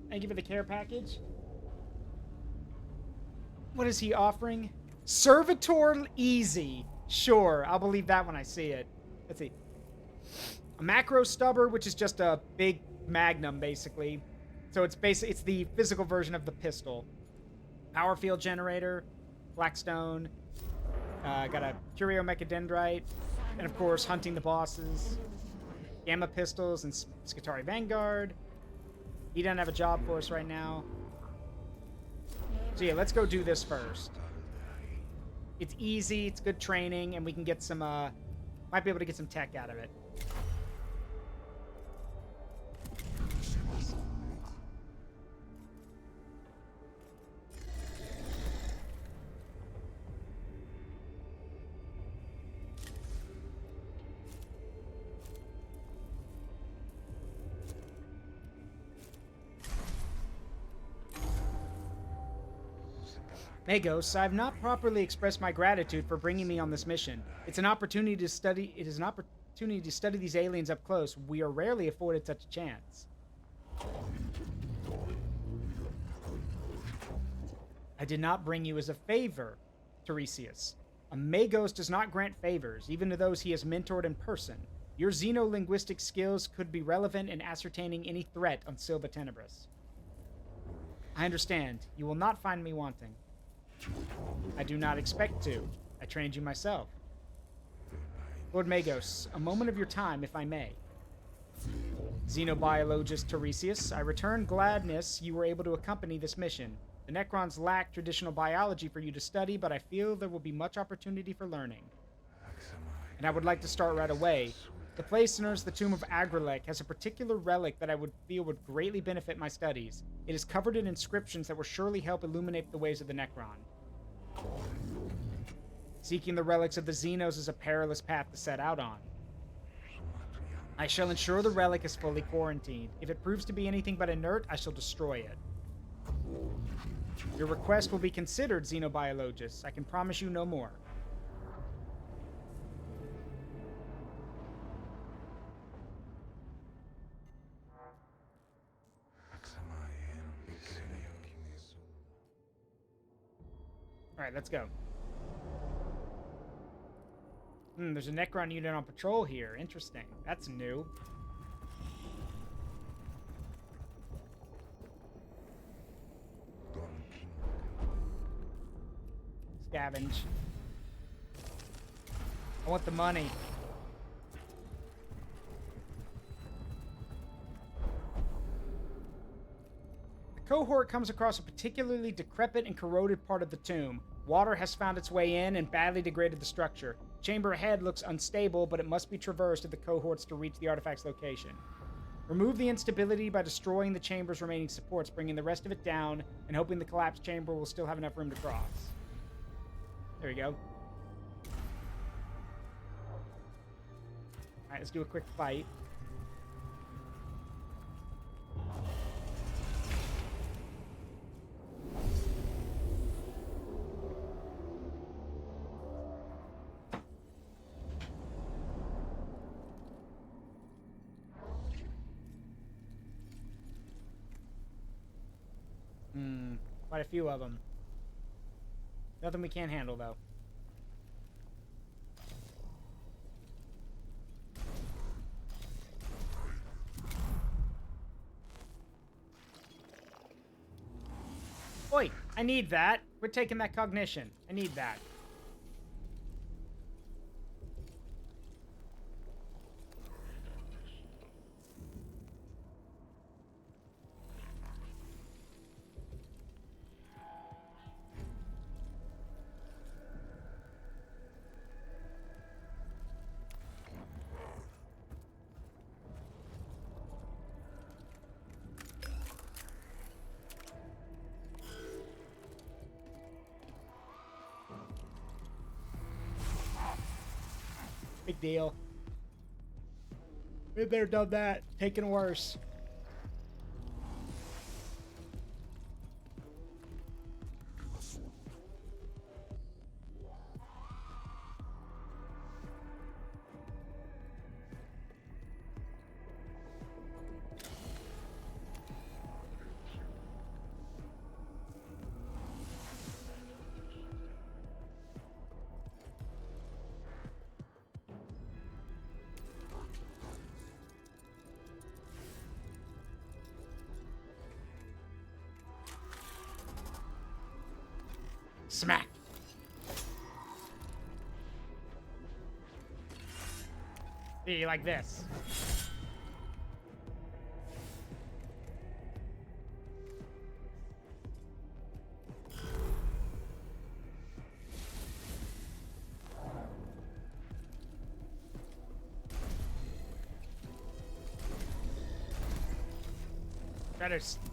Thank you for the care package. What is he offering? Servitor Easy. Sure, I'll believe that when I see it. Let's see. A macro stubber, which is just a big magnum, basically. So it's the physical version of the pistol. Power field generator, Blackstone. Got a Curio Mechadendrite. And of course, hunting the bosses. Gamma pistols and Skitarii Vanguard. He doesn't have a job for us right now. So yeah, let's go do this first. It's easy, it's good training, and we can get some, might be able to get some tech out of it. Magos, I have not properly expressed my gratitude for bringing me on this mission. It's an opportunity to study. It is an opportunity to study these aliens up close. We are rarely afforded such a chance. I did not bring you as a favor, Tiresias. A Magos does not grant favors, even to those he has mentored in person. Your xenolinguistic skills could be relevant in ascertaining any threat on Silva Tenebris. I understand. You will not find me wanting. I do not expect to. I trained you myself. Lord Magos, a moment of your time, if I may. Xenobiologist Tiresias, I return gladness you were able to accompany this mission. The Necrons lack traditional biology for you to study, but I feel there will be much opportunity for learning. And I would like to start right away. The place known as the Tomb of Agrelek has a particular relic that I would feel would greatly benefit my studies. It is covered in inscriptions that will surely help illuminate the ways of the Necron. Seeking the relics of the Xenos is a perilous path to set out on. I shall ensure the relic is fully quarantined. If it proves to be anything but inert, I shall destroy it. Your request will be considered, Xenobiologist. I can promise you no more. Alright, let's go. There's a Necron unit on patrol here. Interesting. That's new. Scavenge. I want the money. The cohort comes across a particularly decrepit and corroded part of the tomb. Water has found its way in and badly degraded the structure. Chamber ahead looks unstable, but it must be traversed if the cohorts to reach the artifact's location. Remove the instability by destroying the chamber's remaining supports, bringing the rest of it down, and hoping the collapsed chamber will still have enough room to cross. There we go. Alright, let's do a quick fight. Quite a few of them. Nothing we can't handle, though. Oi! I need that. We're taking that cognition. I need that. Big deal. Been there, done that. Taken worse. Smack. See, like this.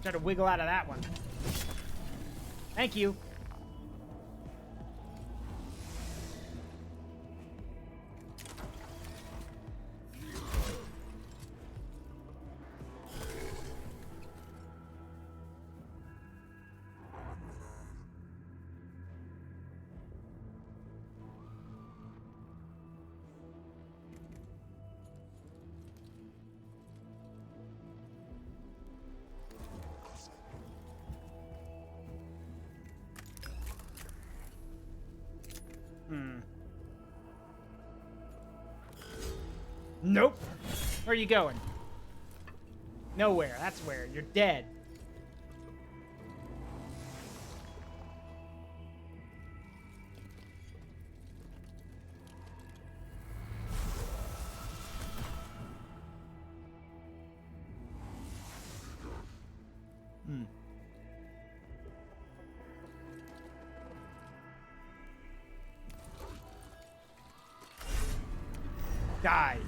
Try to wiggle out of that one. Thank you. Nope. Where are you going? Nowhere. That's where. You're dead. Die.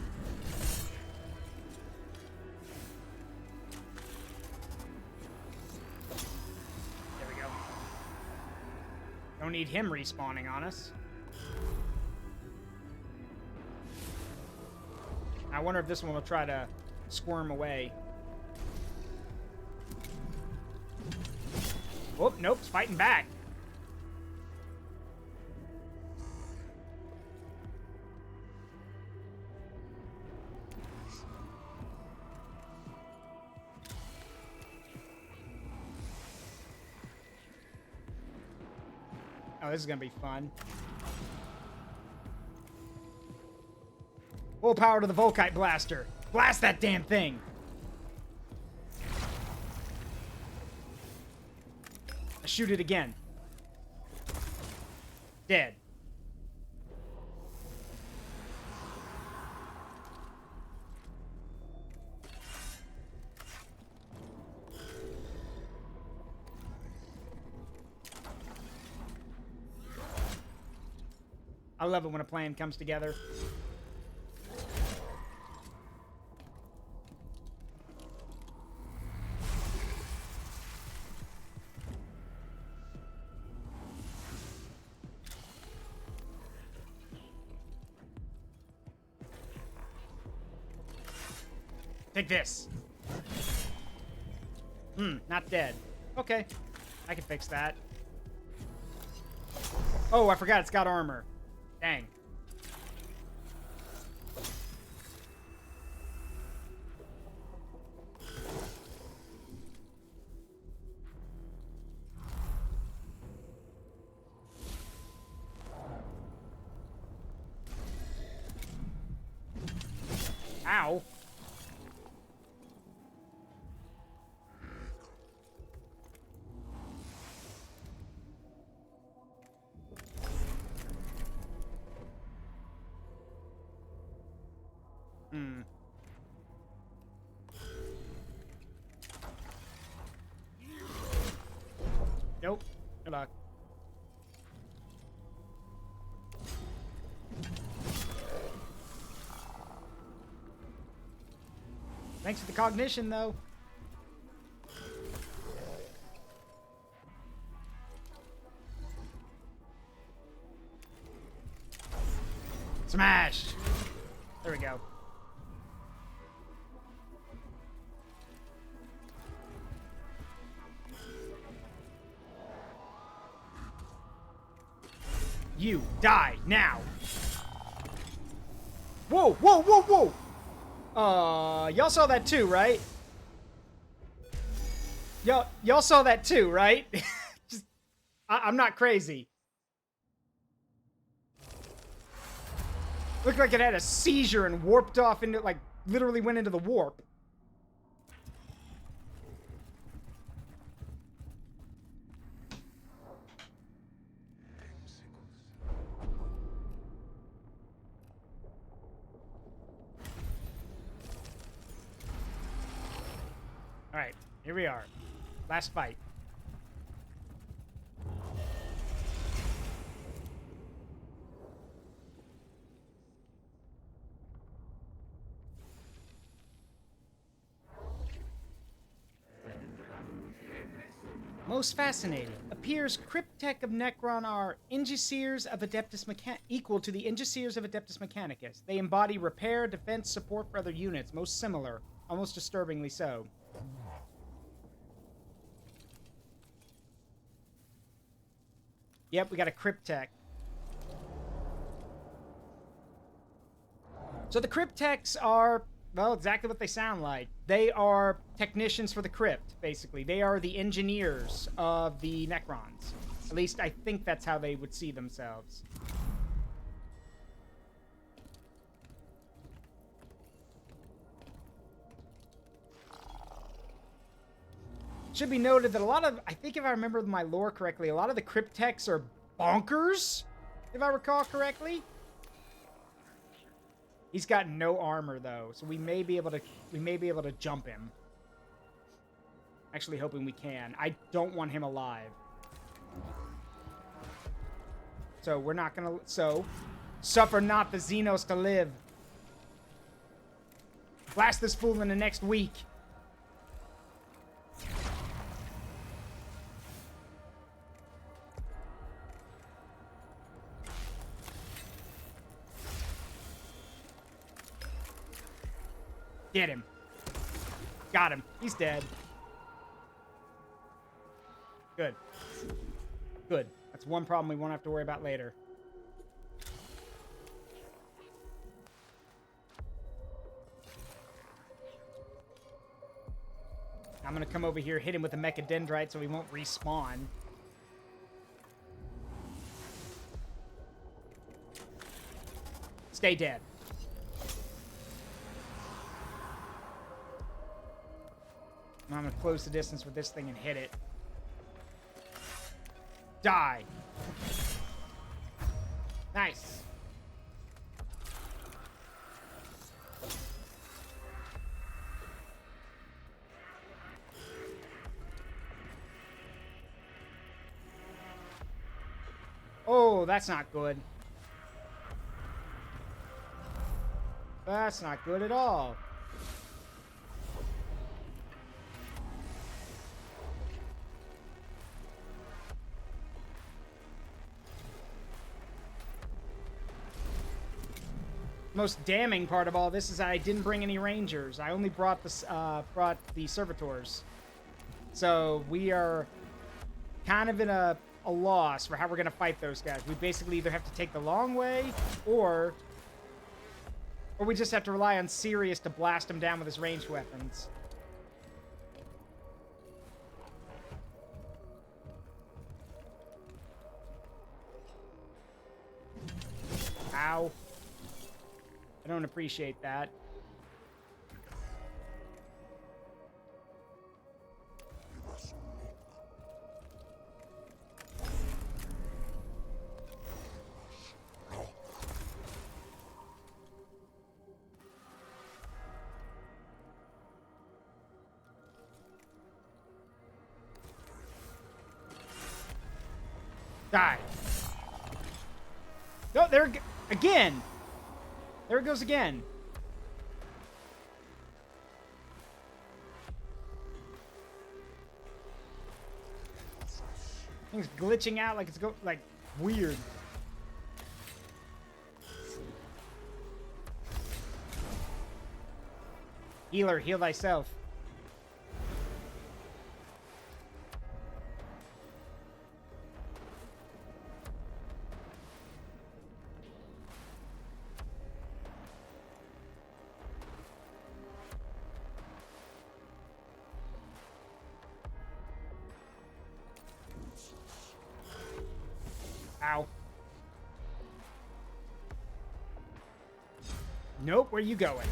There we go. Don't need him respawning on us. I wonder if this one will try to squirm away. Oh, nope, it's fighting back. Oh, this is gonna be fun. Full power to the Volkite Blaster. Blast that damn thing! I shoot it again. Dead. I love it when a plan comes together. Take this. Not dead. Okay. I can fix that. Oh, I forgot it's got armor. Dang. Ow. Nope. Good luck. Thanks for the cognition, though. Smash! There we go. You die now! Whoa, whoa, whoa, whoa! Y'all saw that too, right? Y'all saw that too, right? Just, I'm not crazy. Looked like it had a seizure and warped off into, like, literally went into the warp. Alright, here we are. Last fight. Most fascinating. Appears Cryptek of Necron are Ingesirs of Adeptus equal to the Ingesirs of Adeptus Mechanicus. They embody repair, defense, support for other units. Most similar. Almost disturbingly so. Yep, we got a Cryptek. So the Crypteks are, well, exactly what they sound like. They are technicians for the crypt, basically. They are the engineers of the Necrons. At least I think that's how they would see themselves. Should be noted that a lot of, I think if I remember my lore correctly, a lot of the Crypteks are bonkers, if I recall correctly. He's got no armor though, so we may be able to jump him. Actually hoping we can. I don't want him alive. So we're not gonna, suffer not the Xenos to live. Blast this fool in the next week. Get him. Got him. He's dead. Good. Good. That's one problem we won't have to worry about later. I'm gonna come over here, hit him with a Mechadendrite so he won't respawn. Stay dead. I'm gonna close the distance with this thing and hit it. Die. Nice. Oh, that's not good. That's not good at all. most damning part of all this is I didn't bring any rangers. I only brought the servitors. So we are kind of in a loss for how we're going to fight those guys. We basically either have to take the long way, or we just have to rely on Sirius to blast him down with his ranged weapons. Ow. I don't appreciate that. Die. No, there again. There it goes again. Thing's glitching out like it's like weird. Healer, heal thyself. Ow. Nope, where you going?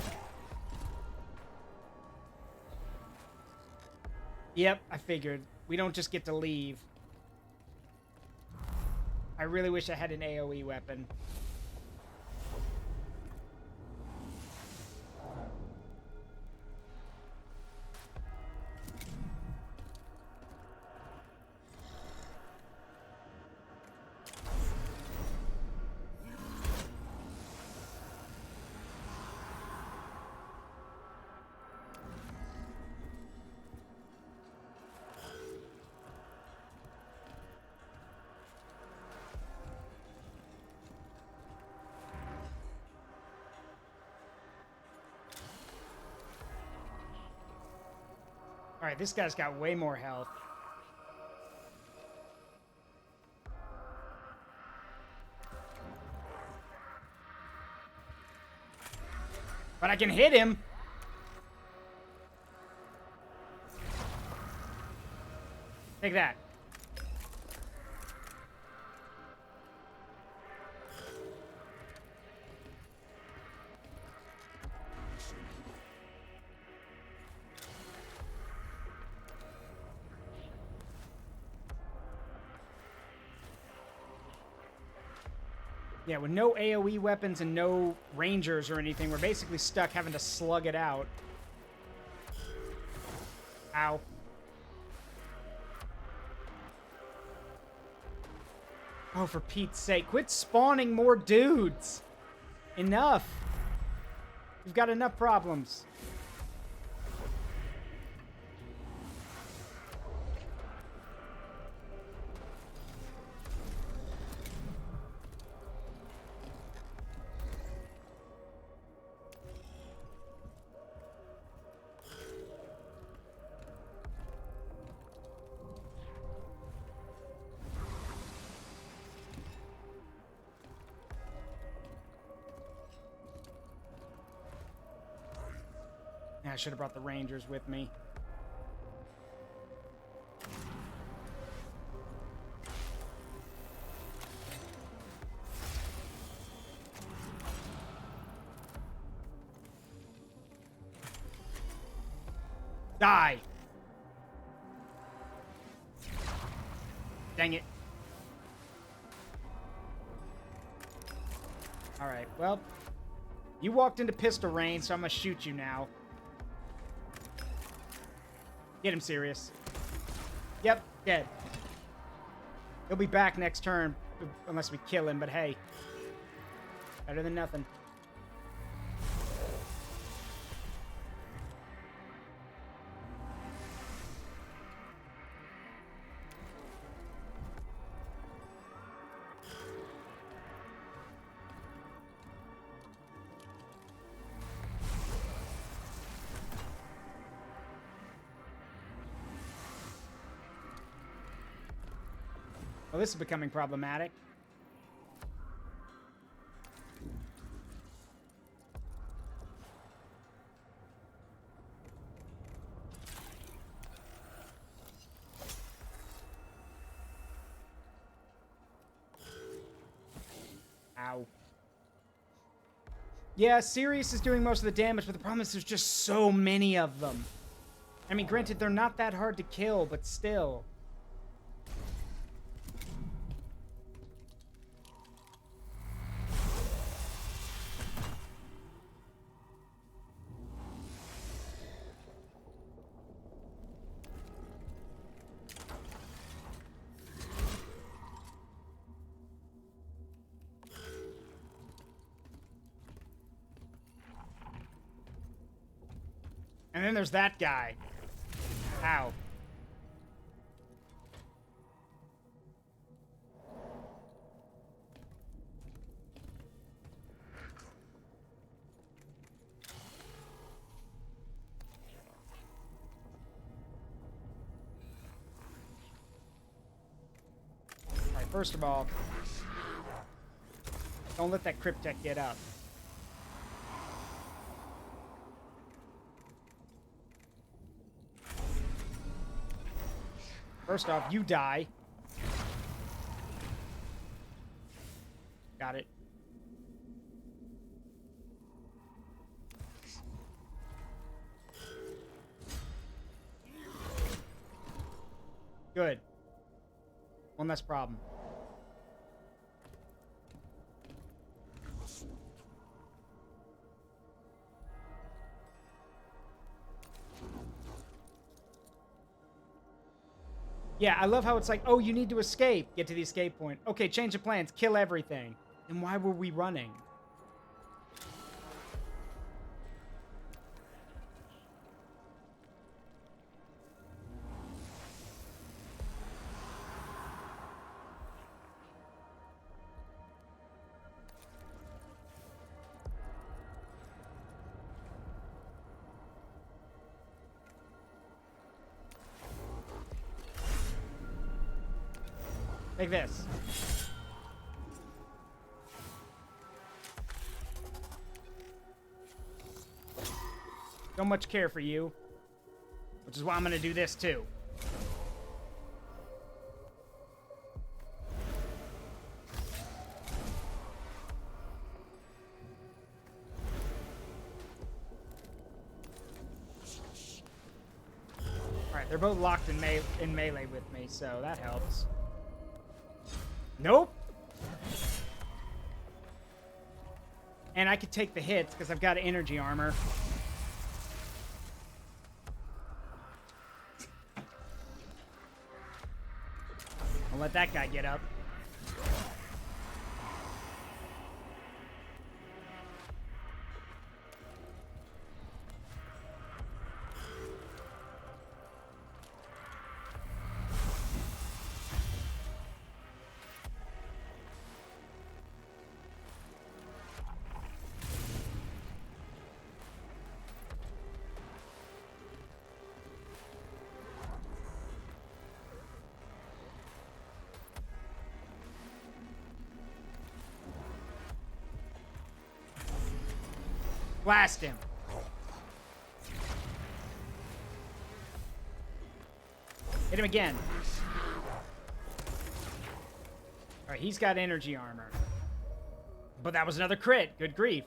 Yep, I figured. We don't just get to leave. I really wish I had an AoE weapon. Alright, this guy's got way more health. But I can hit him! Take that. Yeah, with no AoE weapons and no rangers or anything, we're basically stuck having to slug it out. Ow. Oh, for Pete's sake, quit spawning more dudes! Enough! We've got enough problems. I should have brought the Rangers with me. Die! Dang it. Alright, well, you walked into pistol range, so I'm gonna shoot you now. Get him, Sirius. Yep, dead. He'll be back next turn, unless we kill him, but hey. Better than nothing. Well, this is becoming problematic. Ow. Yeah, Sirius is doing most of the damage, but the problem is there's just so many of them. I mean, granted, they're not that hard to kill, but still. And then there's that guy. Ow. Alright, first of all, don't let that Cryptek get up. First off, you die. Got it. Good. One less problem. Yeah, I love how it's like, oh, you need to escape. Get to the escape point. Okay, change of plans. Kill everything. Then why were we running? Like this. Don't much care for you. Which is why I'm gonna do this too. Alright, they're both locked in melee with me, so that helps. Nope. And I could take the hits because I've got energy armor. I'll let that guy get up. Blast him. Hit him again. Alright, he's got energy armor. But that was another crit. Good grief.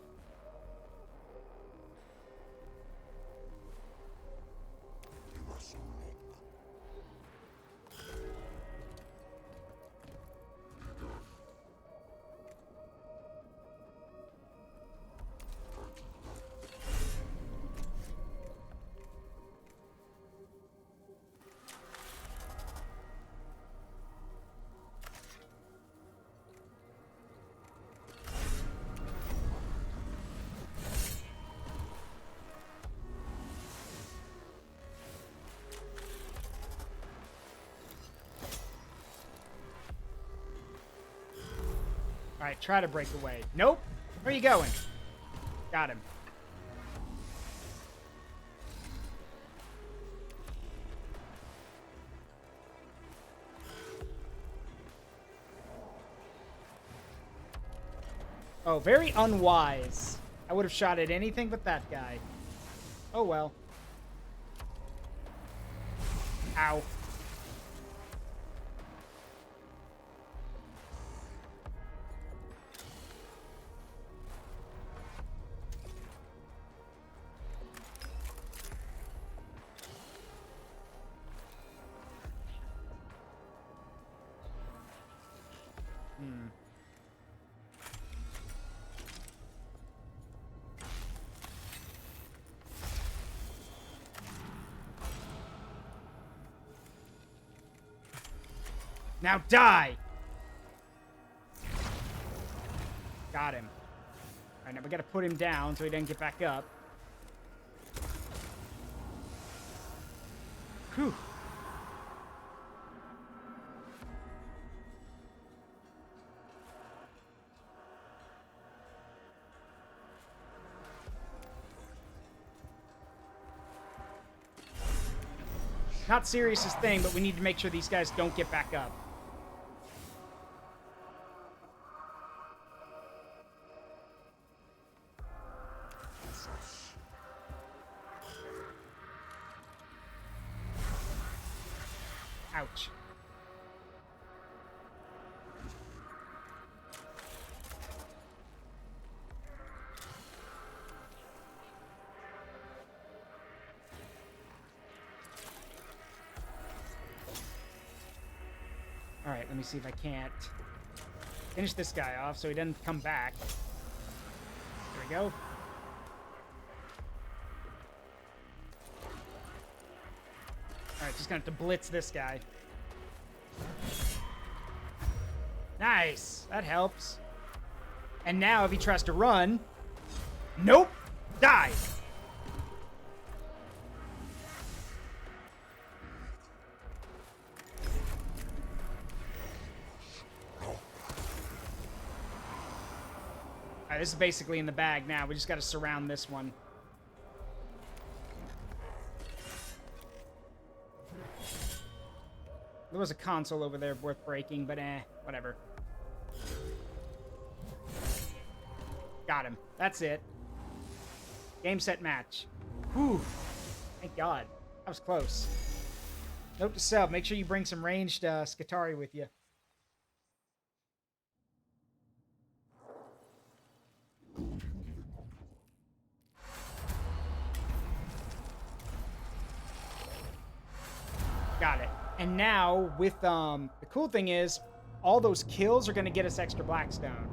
Alright, try to break away. Nope. Where are you going? Got him. Oh, very unwise. I would have shot at anything but that guy. Oh, well. Ow. Now die! Got him. Alright, now we gotta put him down so he doesn't get back up. Whew. Not Sirius's thing, but we need to make sure these guys don't get back up. Ouch. Alright, let me see if I can't finish this guy off so he doesn't come back. There we go. Alright, just gonna have to blitz this guy. Nice! That helps. And now if he tries to run... Nope! Die! Alright, this is basically in the bag now. We just gotta surround this one. There was a console over there worth breaking, but whatever. Got him. That's it. Game, set, match. Whew. Thank God. That was close. Note to self, make sure you bring some ranged Skitarii with you. Got it. And now, with, the cool thing is, all those kills are going to get us extra Blackstone.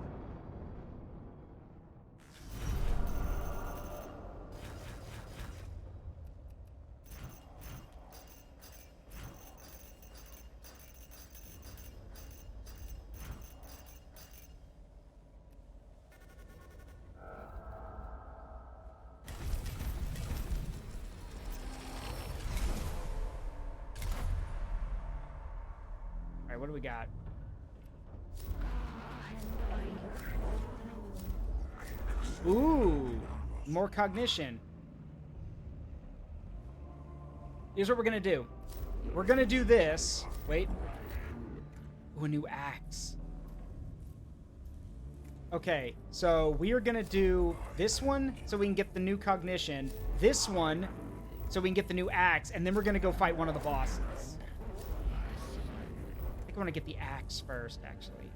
What do we got? Ooh, more cognition. Here's what we're gonna do. We're gonna do this. Wait. Ooh, a new axe. Okay, so we are gonna do this one so we can get the new cognition. This one so we can get the new axe, and then we're gonna go fight one of the bosses. I want to get the axe first, actually.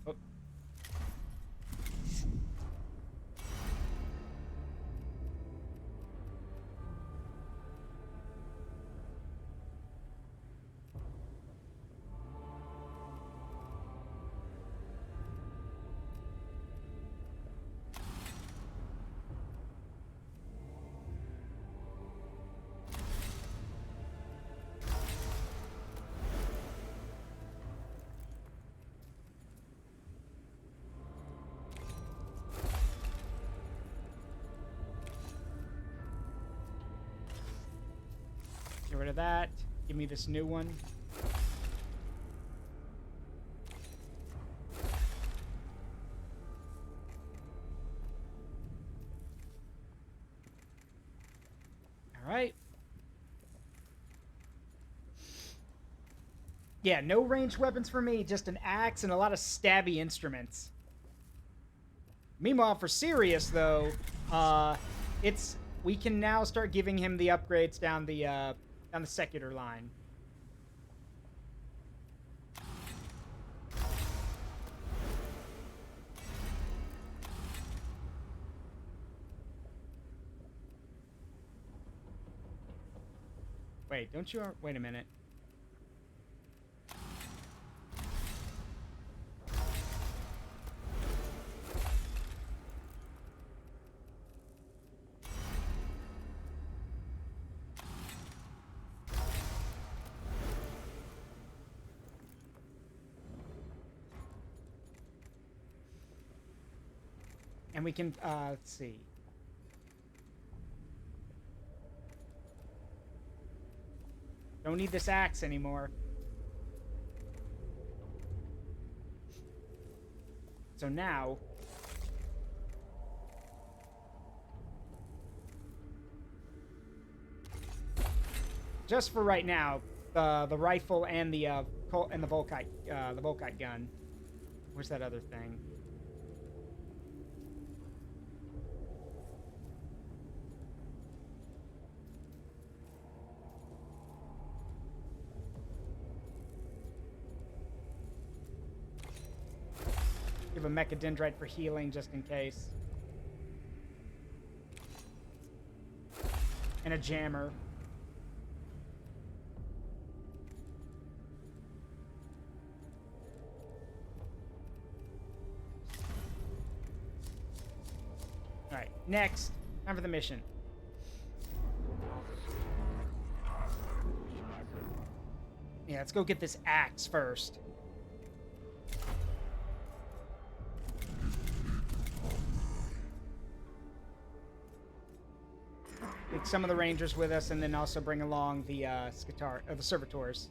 Oh. Get rid of that. Give me this new one. Yeah, no ranged weapons for me, just an axe and a lot of stabby instruments. Meanwhile, for Sirius, though, we can now start giving him the upgrades down the secular line. Wait, don't you... Wait a minute. And we can, let's see. Don't need this axe anymore. So now... just for right now, the rifle and the Volkite gun. Where's that other thing? Give a Mechadendrite for healing, just in case. And a jammer. Alright, next. Time for the mission. Yeah, let's go get this axe first. Take some of the Rangers with us, and then also bring along the the Servitors.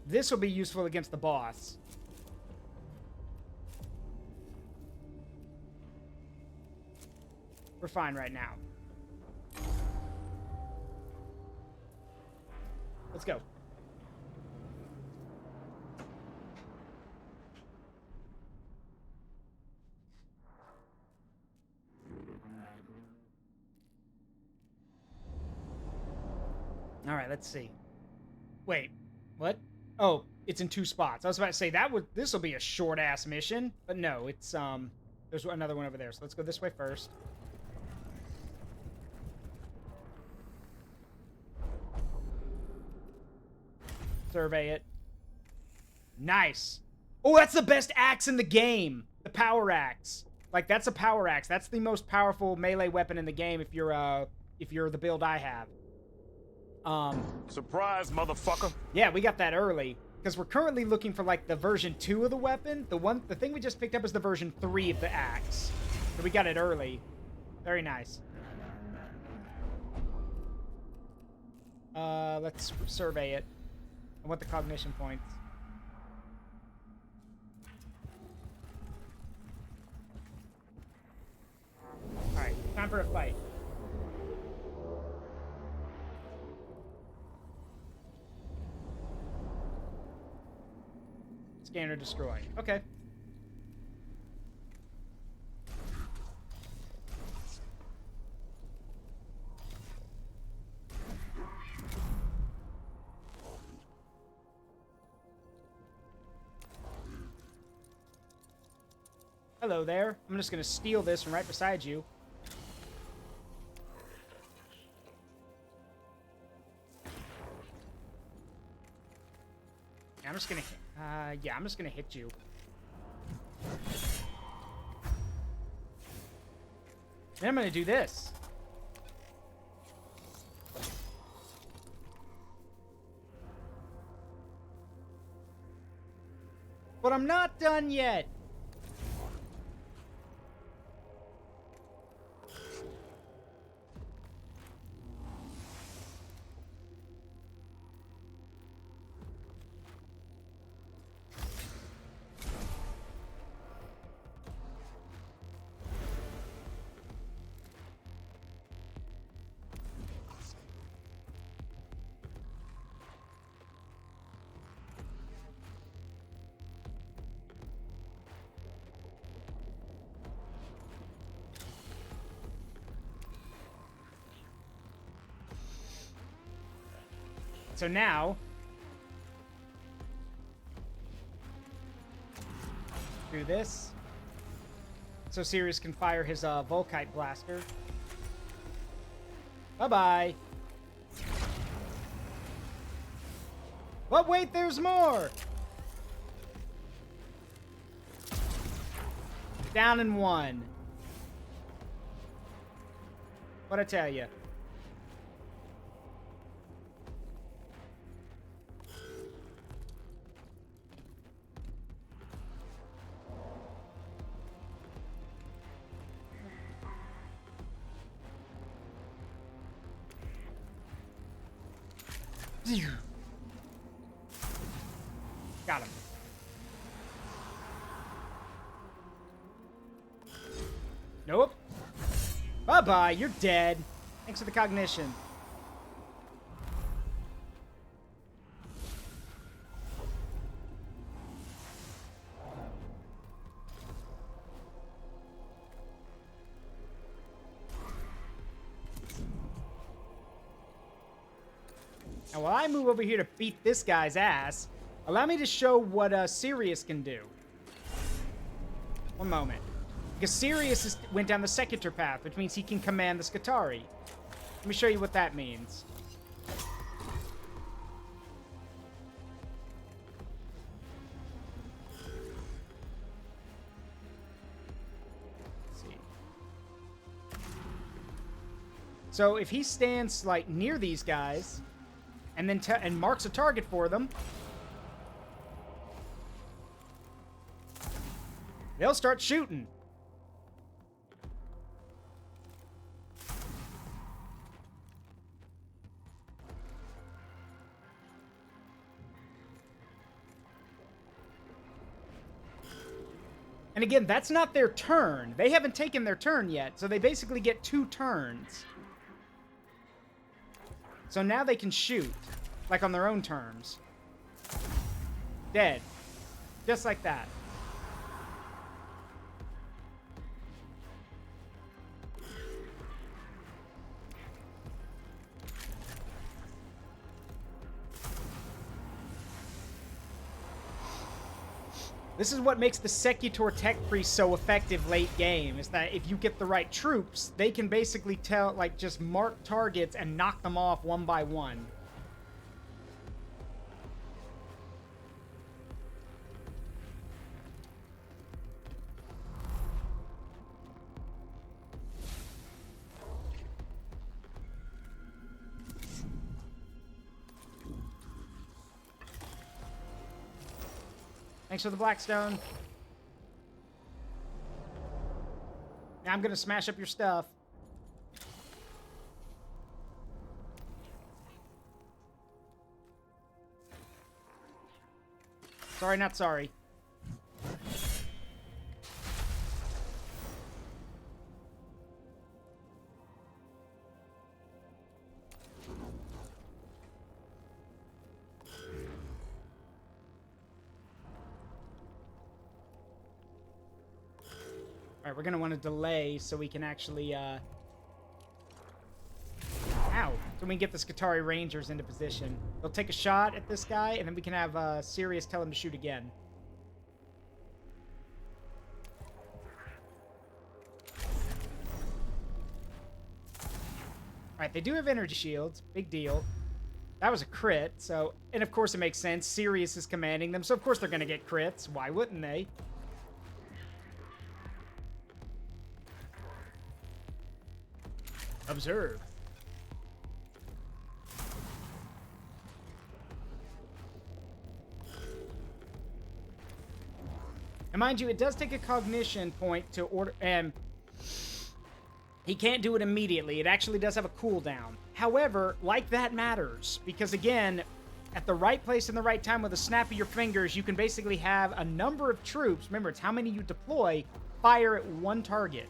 This will be useful against the boss. We're fine right now. Let's go. All right, let's see. Wait, what? Oh, it's in 2 spots. I was about to say this will be a short ass mission, but no, it's there's another one over there. So let's go this way first. Survey it. Nice. Oh, that's the best axe in the game. The power axe. Like, that's a power axe. That's the most powerful melee weapon in the game if you're the build I have. Surprise, motherfucker. Yeah, we got that early. Because we're currently looking for, like, the version 2 of the weapon. The thing we just picked up is the version 3 of the axe. So we got it early. Very nice. Let's survey it. I want the cognition points. Alright, time for a fight. Scanner destroy. Okay. Hello there. I'm just gonna steal this from right beside you. I'm just gonna I'm just gonna hit you. Then I'm gonna do this. But I'm not done yet. so now... do this. So Sirius can fire his Volkite blaster. Bye-bye. But wait, there's more! Down in one. What'd I tell you? Got him. Nope. Bye-bye, you're dead. Thanks for the cognition. Now, while I move over here to beat this guy's ass, allow me to show what Sirius can do. One moment. Because Sirius went down the Secutor path, which means he can command the Skitarii. Let me show you what that means. Let's see. So if he stands like near these guys, and then and marks a target for them, they'll start shooting. And again, that's not their turn. They haven't taken their turn yet, so they basically get 2 turns. So now they can shoot, like on their own terms. Dead. Just like that. This is what makes the Secutor Tech Priest so effective late game, is that if you get the right troops, they can basically just mark targets and knock them off one by one. Thanks for the Blackstone. Now I'm gonna smash up your stuff. Sorry, not sorry. Alright, we're gonna want to delay so we can actually, Ow! So we can get the Skitarii Rangers into position. They'll take a shot at this guy, and then we can have, Sirius tell him to shoot again. Alright, they do have energy shields. Big deal. That was a crit, so... And of course it makes sense. Sirius is commanding them, so of course they're gonna get crits. Why wouldn't they? Observe. And mind you, it does take a cognition point to order, and he can't do it immediately. It actually does have a cooldown. However, like that matters, because again, at the right place and the right time with a snap of your fingers, you can basically have a number of troops, remember it's how many you deploy, fire at one target.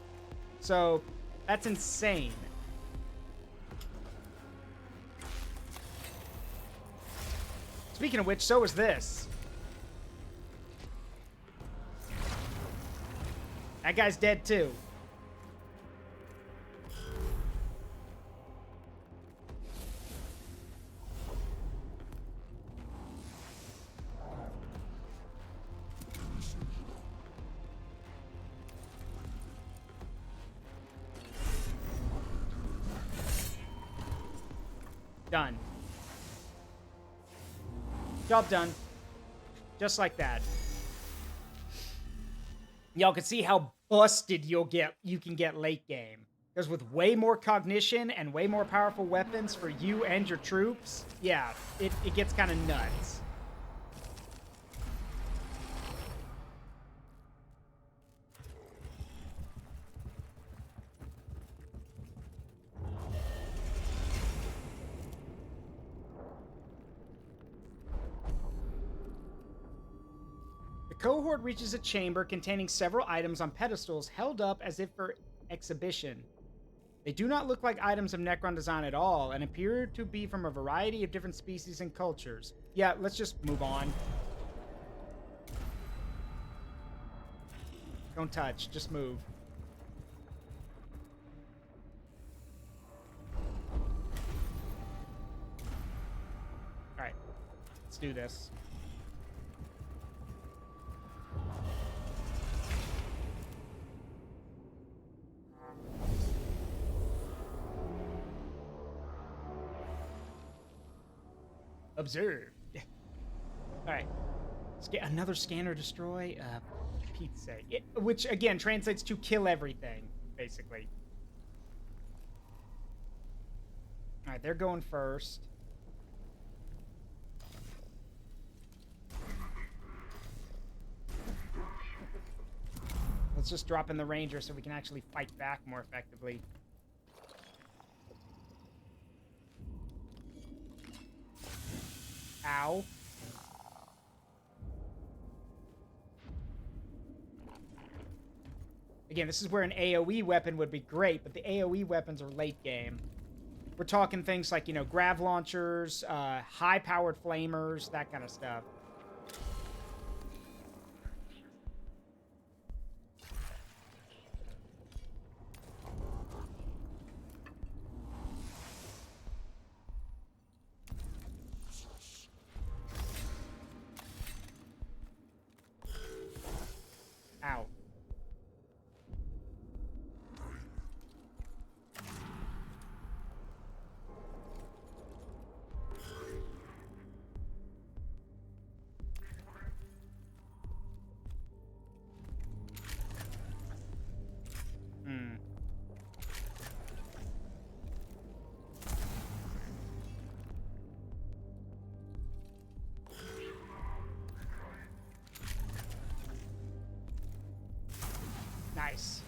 So, that's insane. Speaking of which, so is this. That guy's dead too. Done. Job done. Just like that. Y'all can see how busted you can get late game. Because with way more cognition and way more powerful weapons for you and your troops, yeah, it gets kind of nuts. The cohort reaches a chamber containing several items on pedestals held up as if for exhibition. They do not look like items of Necron design at all and appear to be from a variety of different species and cultures. Yeah, let's just move on. Don't touch, just move. Alright, let's do this. Observe. Alright. Let's get another scanner destroy. Pete's sake. Which, again, translates to kill everything, basically. Alright, they're going first. Let's just drop in the Ranger so we can actually fight back more effectively. Ow. Again, this is where an AoE weapon would be great, but the AoE weapons are late game. We're talking things like, you know, grav launchers, high-powered flamers, that kind of stuff. Ow. Nice.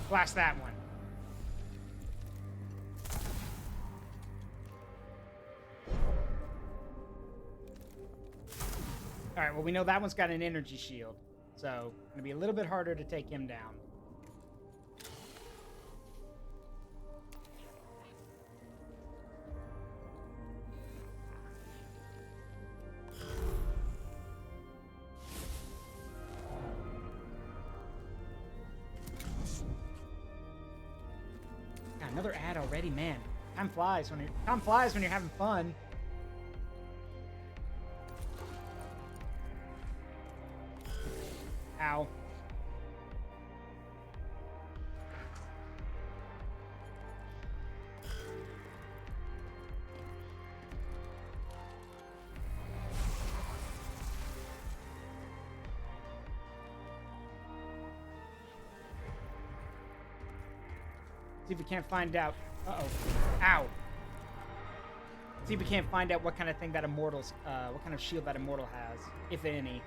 Blast that one. Alright, well, we know that one's got an energy shield. So, it's gonna be a little bit harder to take him down. Another ad already, man. Time flies when you're having fun. Ow. See if we can't find out. Uh-oh. Ow. See if we can't find out what kind of thing that Immortal's, what kind of shield that Immortal has, if any.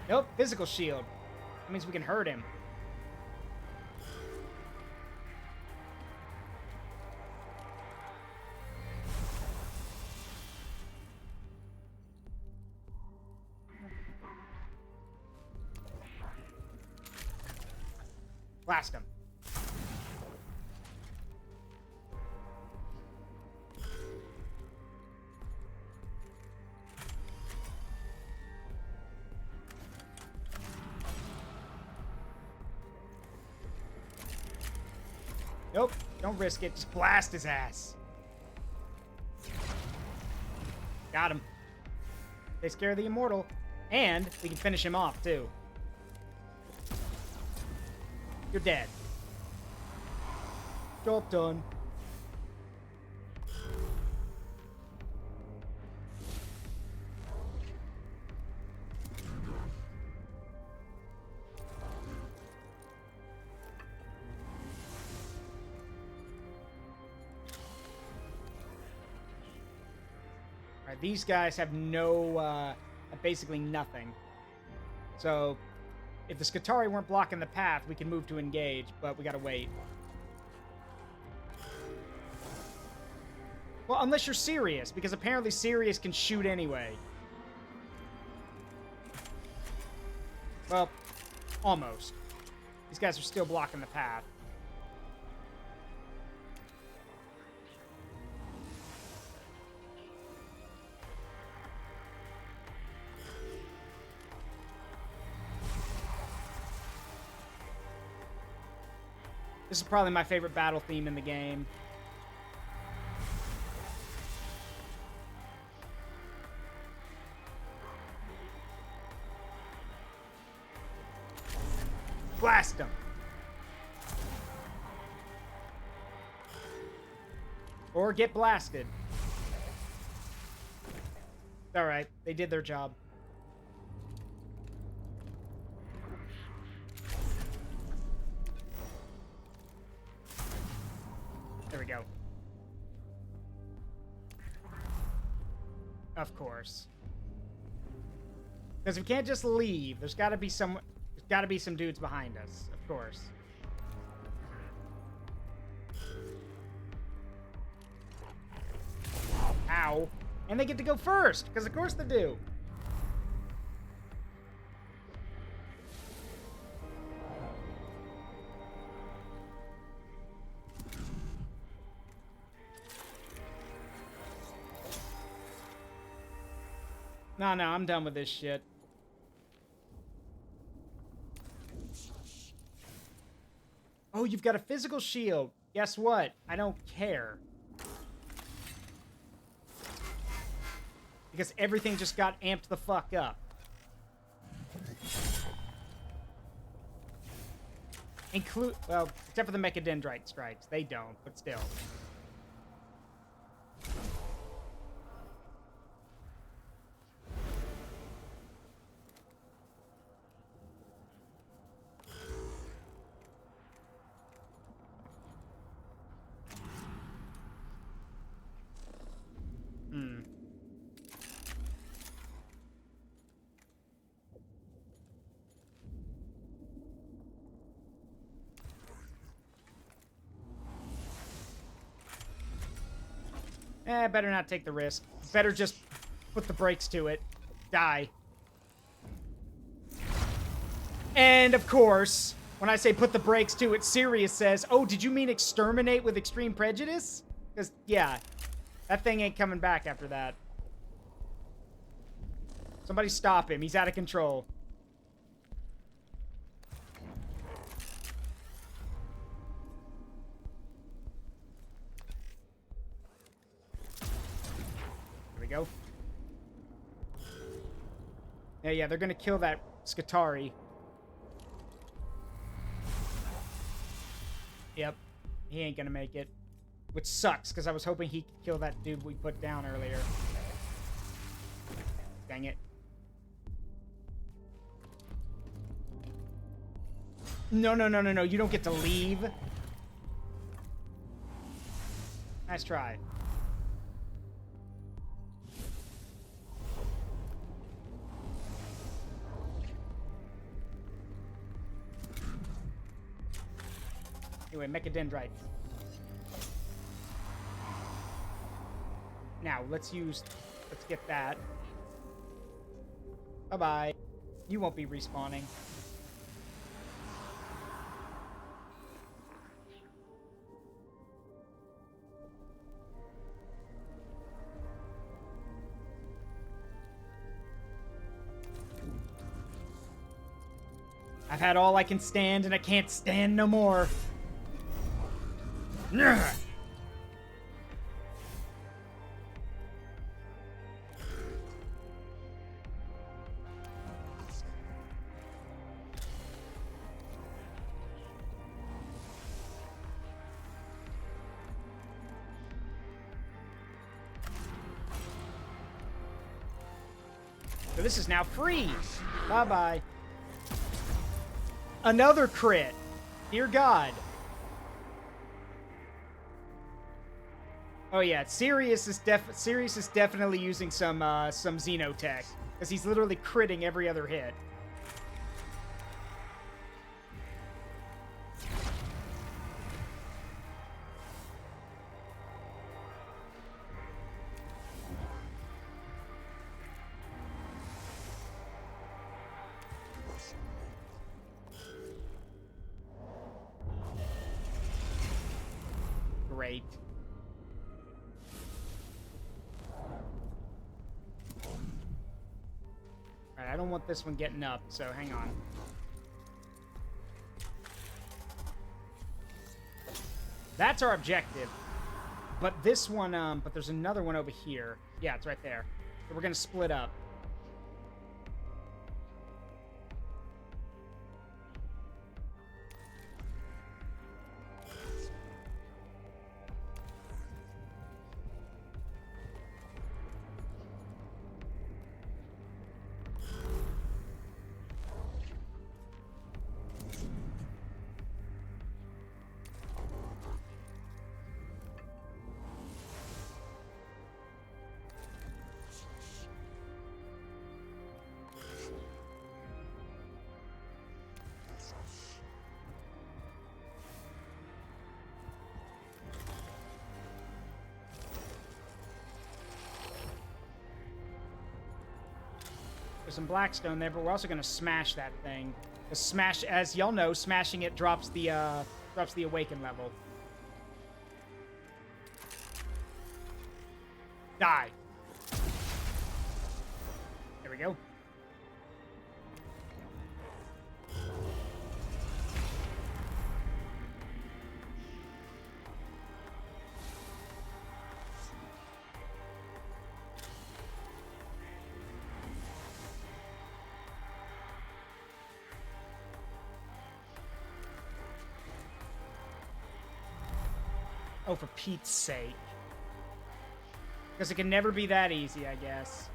Nope, physical shield. That means we can hurt him. Blast him. Nope, don't risk it. Just blast his ass. Got him. Takes care of the immortal. And we can finish him off, too. You're dead. Job done. Alright, these guys have no, basically nothing. So, if the Skitarii weren't blocking the path, we can move to engage, but we gotta wait. Well, unless you're Sirius, because apparently Sirius can shoot anyway. Well, almost. These guys are still blocking the path. This is probably my favorite battle theme in the game. Blast them. Or get blasted. Alright, they did their job. There we go. Of course. Because we can't just leave. There's got to be some dudes behind us, of course. Ow. And they get to go first, because of course they do. No, I'm done with this shit. Oh, you've got a physical shield. Guess what? I don't care. Because everything just got amped the fuck up. Well, except for the Mechadendrite strikes. They don't, but still. Better not take the risk. Better just put the brakes to it. Die. And, of course, when I say put the brakes to it, Sirius says, oh, did you mean exterminate with extreme prejudice? Because, yeah, that thing ain't coming back after that. Somebody stop him. He's out of control. Go. Yeah, they're gonna kill that Skitarii. Yep. He ain't gonna make it. Which sucks, because I was hoping he could kill that dude we put down earlier. Dang it. No, you don't get to leave. Nice try. Anyway, Mechadendrite. Now, let's get that. Bye-bye. You won't be respawning. I've had all I can stand, and I can't stand no more. So this is now free. Bye-bye. Another crit. Dear God. Oh yeah, Sirius is definitely using some Xenotech, because he's literally critting every other hit. Great. Alright, I don't want this one getting up, so hang on. That's our objective. But this one, but there's another one over here. Yeah, it's right there. So we're gonna split up. There's some Blackstone there, but we're also going to smash that thing. Smash, as y'all know, smashing it drops the awaken level. Die. There we go. Oh, for Pete's sake. Because it can never be that easy, I guess.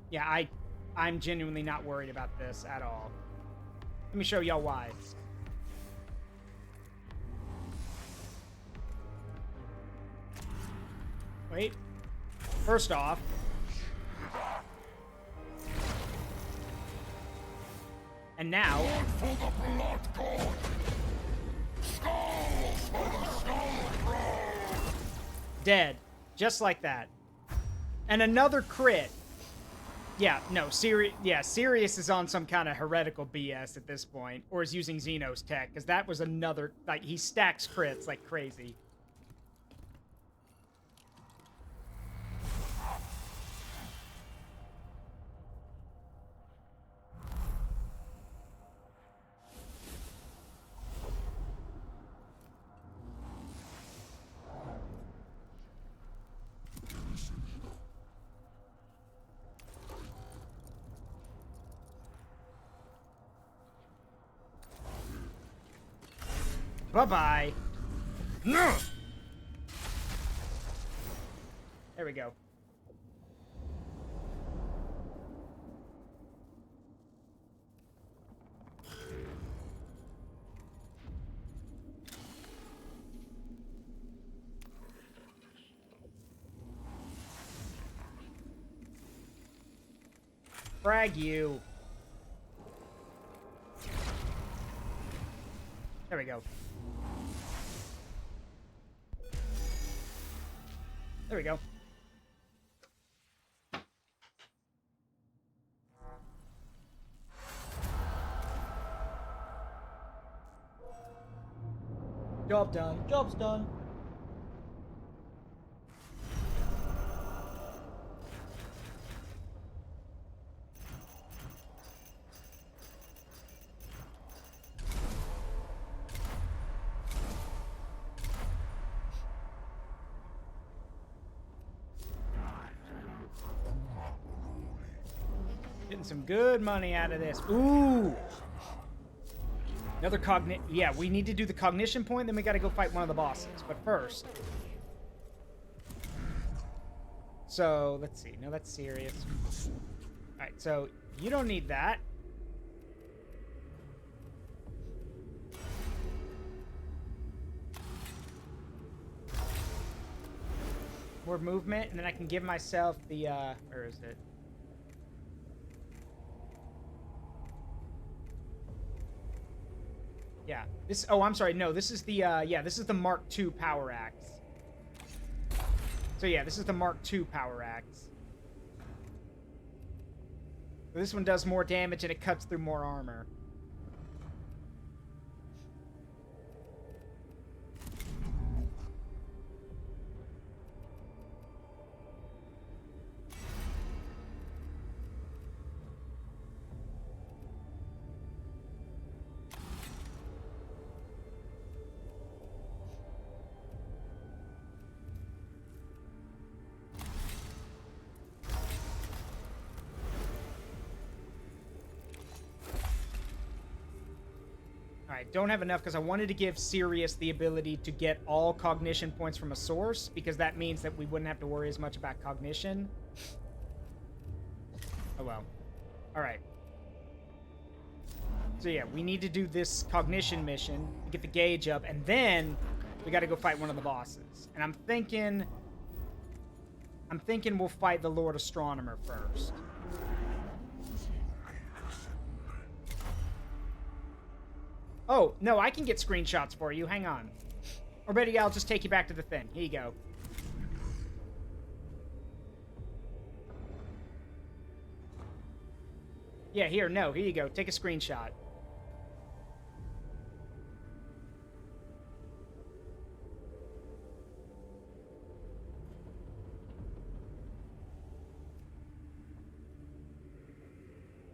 Yeah, I'm genuinely not worried about this at all. Let me show y'all why. Wait. First off. And now. Dead. Just like that. And another crit. Yeah, no, Sirius is on some kind of heretical BS at this point, or is using Xenos tech, because that was another, like, he stacks crits like crazy. Bye-bye. No. There we go. Frag you. There we go. There we go. Job done. Job's done. Getting some good money out of this. Ooh! Another yeah, we need to do the cognition point, then we gotta go fight one of the bosses. But first... So, let's see. No, that's serious. Alright, so you don't need that. More movement, and then I can give myself the, where is it? Yeah, this, oh, I'm sorry, no, this is the, yeah, this is the Mark II power axe. So yeah, this is the Mark II power axe. So this one does more damage and it cuts through more armor. Alright, don't have enough because I wanted to give Sirius the ability to get all cognition points from a source, because that means that we wouldn't have to worry as much about cognition. Oh well. Alright. So yeah, we need to do this cognition mission to get the gauge up, and then we gotta go fight one of the bosses. And I'm thinking we'll fight the Lord Astronomer first. Oh, no, I can get screenshots for you. Hang on. Or better yet, I'll just take you back to the thing. Here you go. Yeah, here you go. Take a screenshot.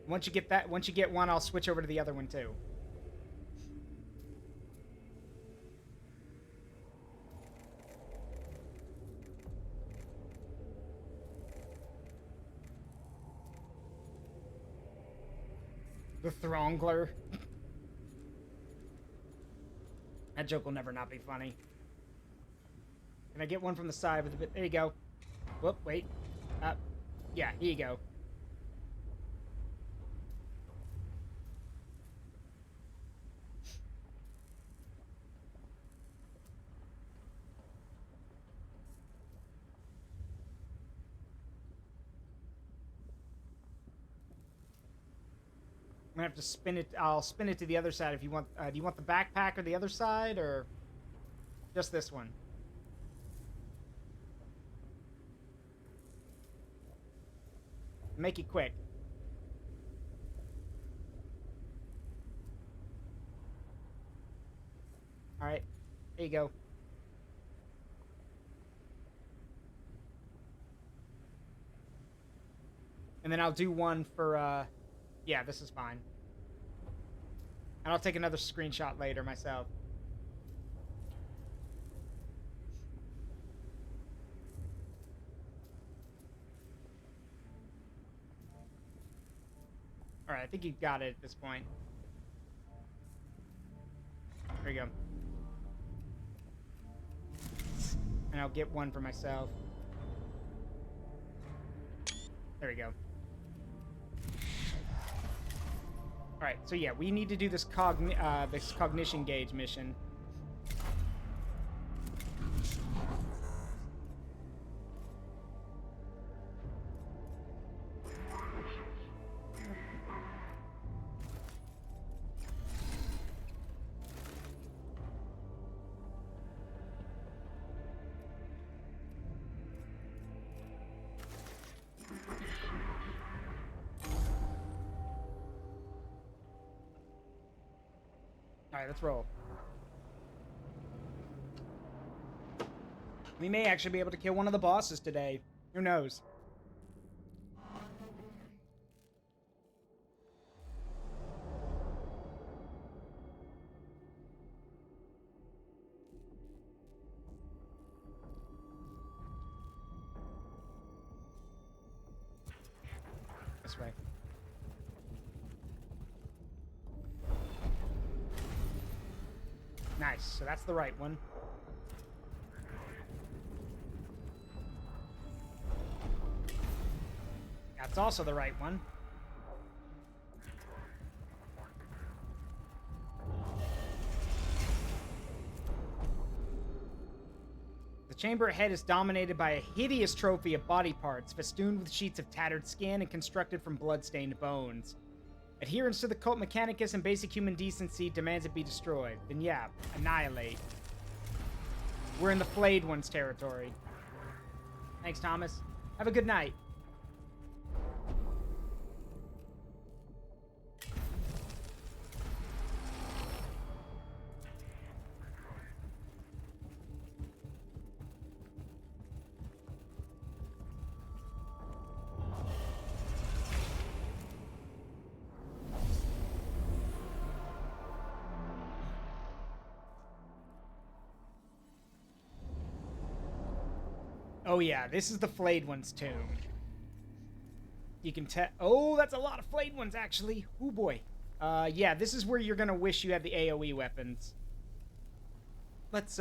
Once you get one, I'll switch over to the other one too. The Throngler. That joke will never not be funny. Can I get one from the side with a bit? There you go. Whoop, wait. Yeah, here you go. I'm gonna have to spin it. I'll spin it to the other side if you want. Do you want the backpack or the other side, or just this one? Make it quick. All right, there you go. And then I'll do one for. Yeah, this is fine. And I'll take another screenshot later myself. Alright, I think you got it at this point. There you go. And I'll get one for myself. There we go. Alright, so yeah, we need to do this cognition gauge mission. Alright, let's roll. We may actually be able to kill one of the bosses today. Who knows? This way. Nice. So that's the right one. That's also the right one. The chamber ahead is dominated by a hideous trophy of body parts, festooned with sheets of tattered skin and constructed from blood-stained bones. Adherence to the cult Mechanicus and basic human decency demands it be destroyed. Then yeah, annihilate. We're in the flayed ones territory. Thanks, Thomas. Have a good night. Oh yeah, this is the flayed one's tomb. You can tell. Oh, that's a lot of flayed ones, actually. Oh boy. Yeah, this is where you're gonna wish you had the AoE weapons. Let's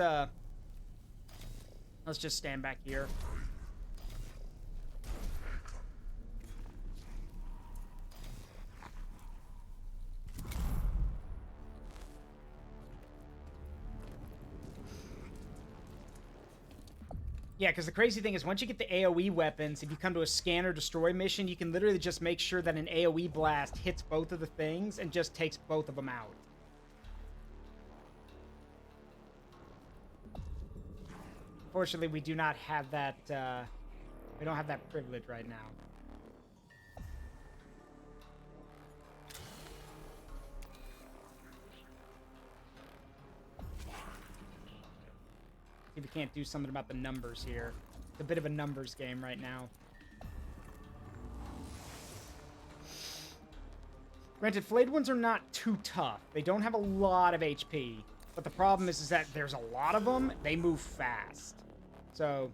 just stand back here. Yeah, because the crazy thing is, once you get the AoE weapons, if you come to a scan or destroy mission, you can literally just make sure that an AoE blast hits both of the things and just takes both of them out. Fortunately, we do not have that, we don't have that privilege right now. See if we can't do something about the numbers here. It's a bit of a numbers game right now. Granted, flayed ones are not too tough. They don't have a lot of HP. But the problem is that there's a lot of them. They move fast. So...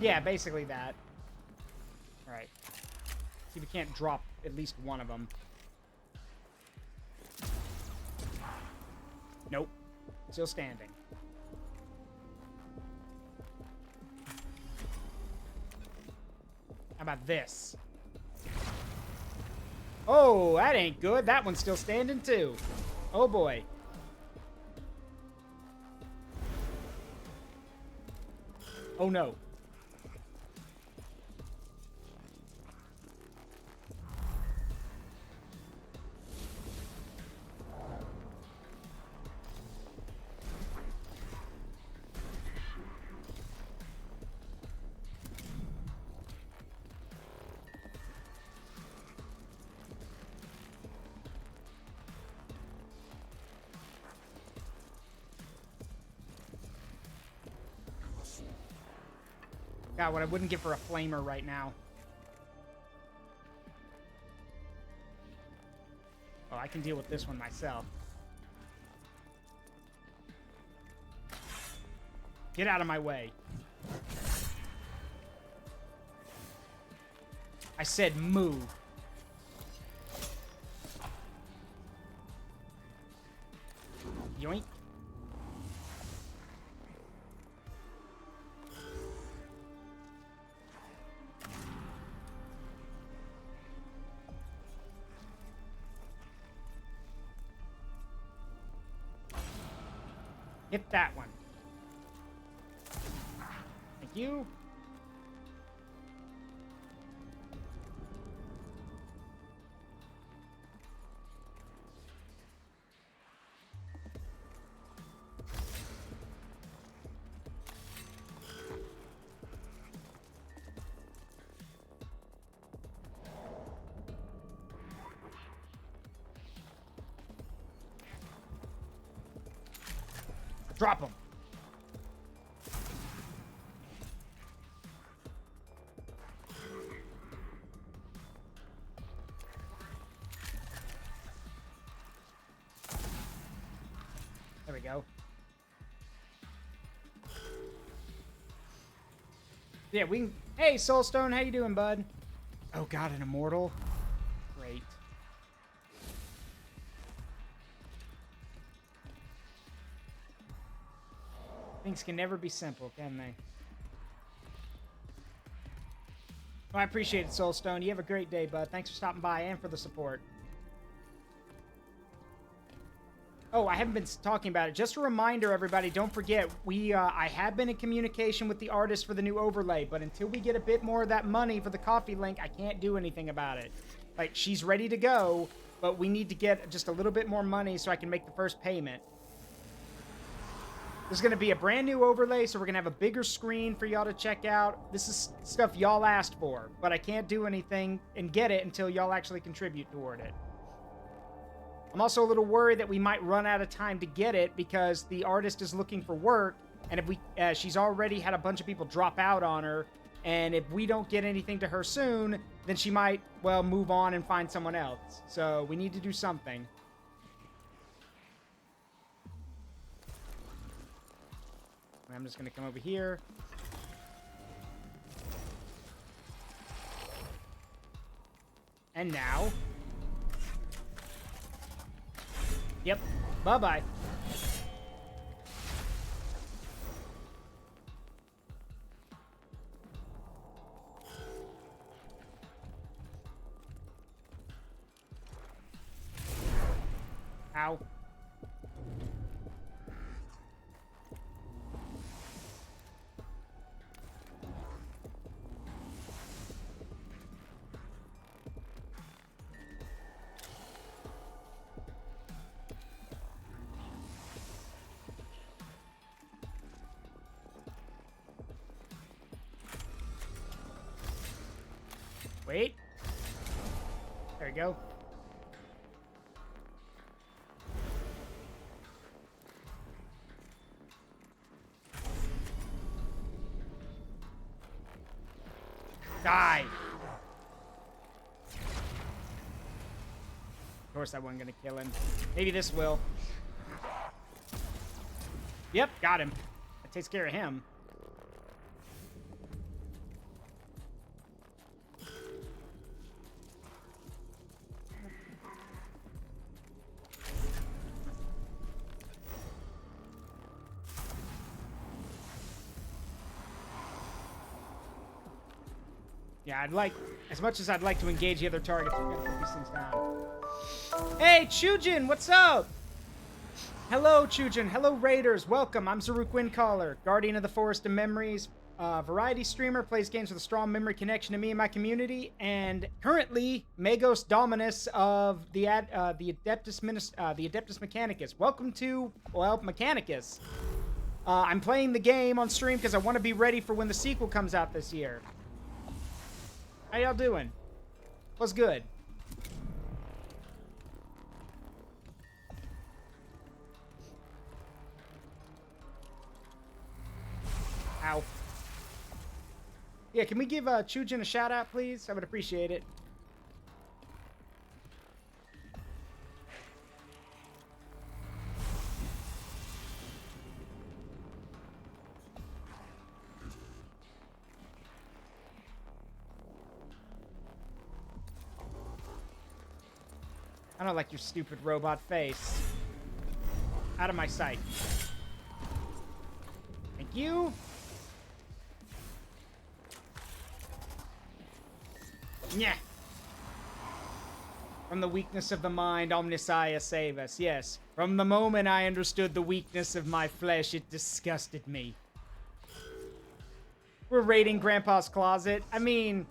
yeah, basically that. Alright. See if we can't drop at least one of them. Nope. Still standing. How about this? Oh, that ain't good. That one's still standing too. Oh boy. Oh no. God, what I wouldn't give for a flamer right now. Oh, I can deal with this one myself. Get out of my way. I said move. Yoink. Hit that one. Thank you. Drop him. we go. Yeah, we can... Hey, Soulstone, how you doing, bud? Oh, God, an immortal? Great. Things can never be simple, can they? Well, I appreciate it, Soulstone. You have a great day, bud. Thanks for stopping by and for the support. Oh, I haven't been talking about it. Just a reminder, everybody, don't forget, I have been in communication with the artist for the new overlay, but until we get a bit more of that money for the coffee link, I can't do anything about it. Like, she's ready to go, but we need to get just a little bit more money so I can make the first payment. There's going to be a brand new overlay, so we're going to have a bigger screen for y'all to check out. This is stuff y'all asked for, but I can't do anything and get it until y'all actually contribute toward it. I'm also a little worried that we might run out of time to get it because the artist is looking for work, and if she's already had a bunch of people drop out on her, and if we don't get anything to her soon, then she might, well, move on and find someone else. So we need to do something. I'm just going to come over here. And now... Yep. Bye-bye. Ow. Wait. There we go. Die. Of course that wasn't gonna kill him. Maybe this will. Yep, got him. That takes care of him. Yeah, as much as I'd like to engage the other targets, we're gonna put these things down. Hey, Chujin, what's up? Hello, Chujin. Hello, Raiders. Welcome. I'm Zaruk Windcaller, Guardian of the Forest of Memories, variety streamer, plays games with a strong memory connection to me and my community, and currently Magos Dominus of the Adeptus Mechanicus. Welcome to, well, Mechanicus. I'm playing the game on stream because I want to be ready for when the sequel comes out this year. How y'all doing? What's good? Ow. Yeah, can we give Chujin a shout out, please? I would appreciate it. I don't like your stupid robot face. Out of my sight. Thank you. Yeah. From the weakness of the mind, Omnissiah save us. Yes. From the moment I understood the weakness of my flesh, it disgusted me. We're raiding Grandpa's closet. I mean,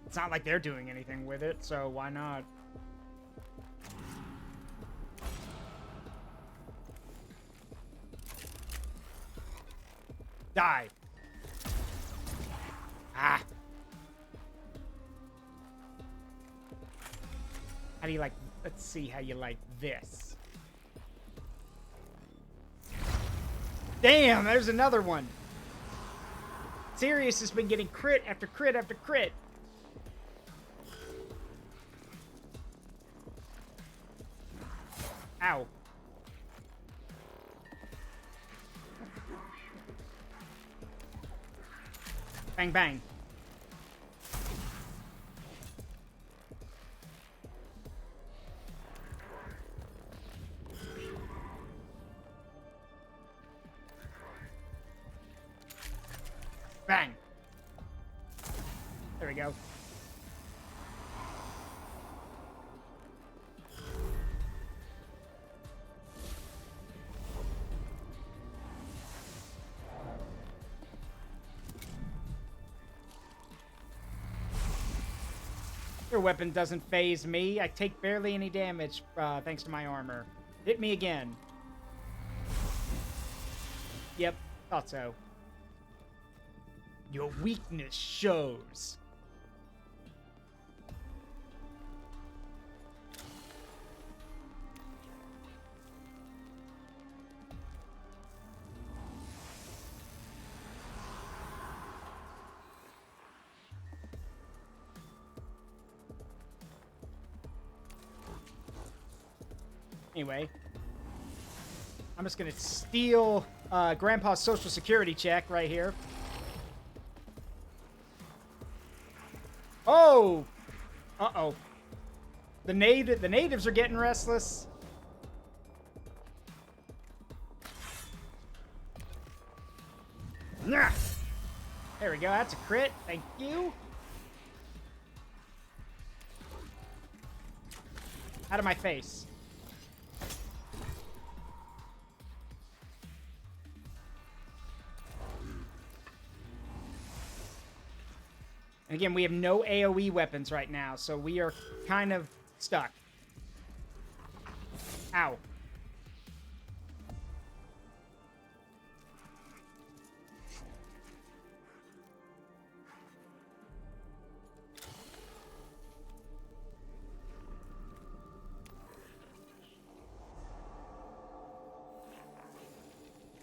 it's not like they're doing anything with it, so why not? Die. Ah. How do you like... Let's see how you like this. Damn, there's another one. Sirius has been getting crit after crit after crit. Ow. Bang, bang. Bang. There we go. Your weapon doesn't phase me. I take barely any damage thanks to my armor. Hit me again. Yep, thought so. Your weakness shows. Anyway, I'm just gonna steal Grandpa's social security check right here. Oh! Uh-oh. The natives are getting restless. Nah. There we go. That's a crit. Thank you. Out of my face. And again, we have no AoE weapons right now, so we are kind of stuck. Ow.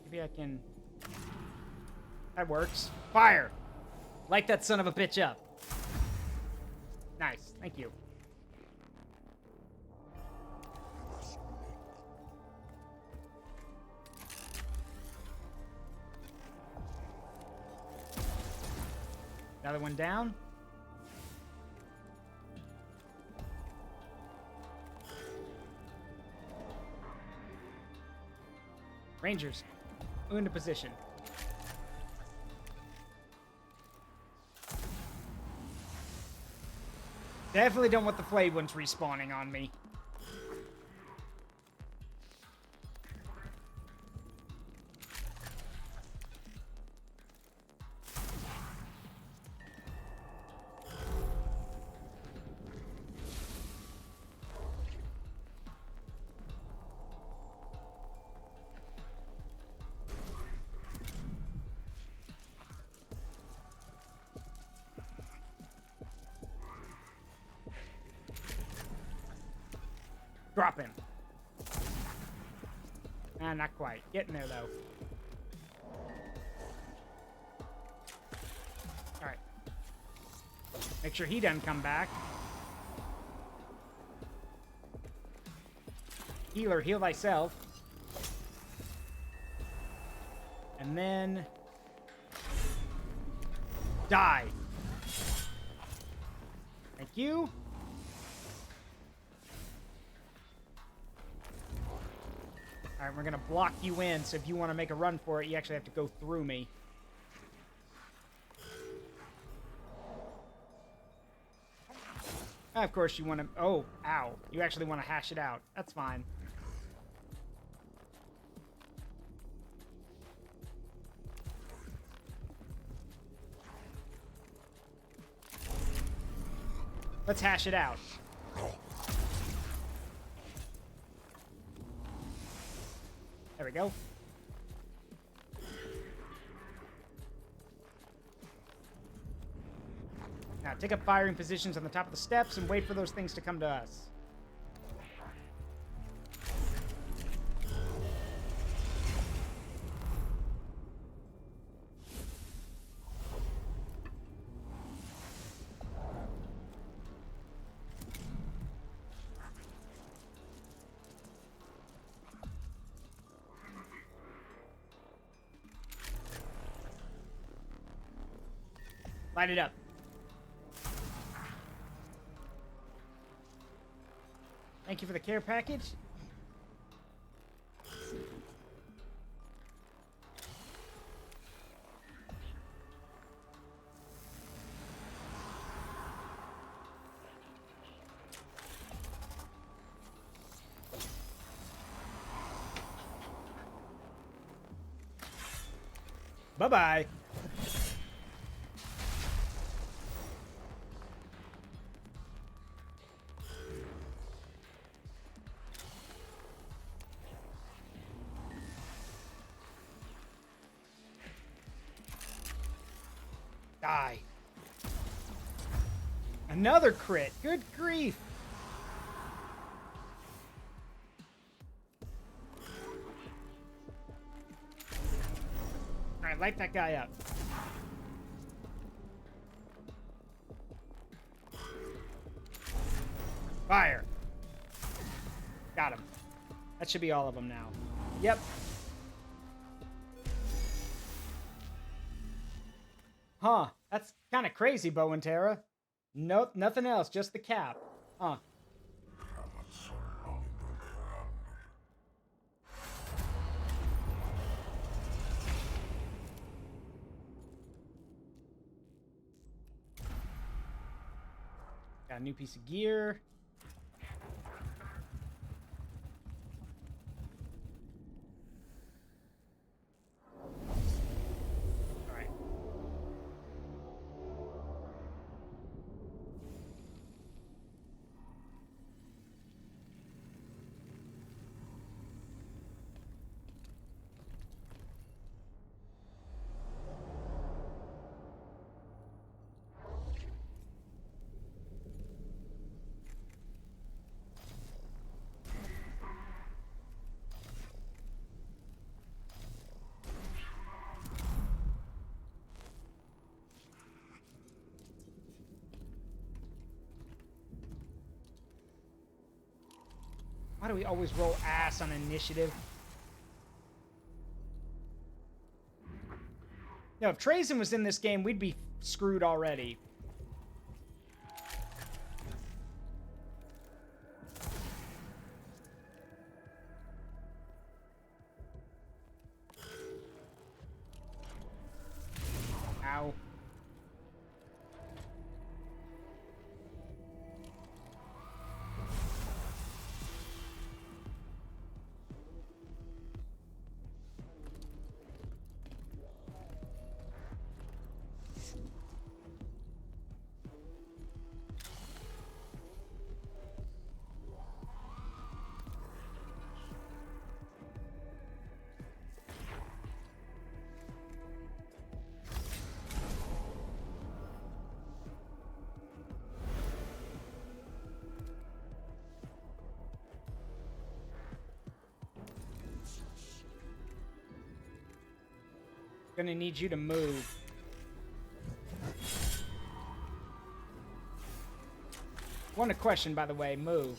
Maybe I can... That works. Fire! Light that son of a bitch up. Nice. Thank you. Another one down. Rangers, into position. Definitely don't want the flayed ones respawning on me. Drop him. Ah, not quite. Getting there, though. Alright. Make sure he doesn't come back. Healer, heal thyself. And then... die. Thank you. Alright, we're gonna block you in, so if you want to make a run for it, you actually have to go through me. Of course you want to... Oh, ow. You actually want to hash it out. That's fine. Let's hash it out. There we go. Now, take up firing positions on the top of the steps and wait for those things to come to us. Light it up. Thank you for the care package. Bye-bye. Die. Another crit. Good grief. All right, light that guy up. Fire. Got him. That should be all of them now. Yep. Huh. That's kind of crazy, Bo and Tara. Nope, nothing else, just the cap. Huh. Got a new piece of gear. All right. Why do we always roll ass on initiative? No, if Trazen was in this game, we'd be screwed already. Ow. Gonna need you to move. One question, by the way, move.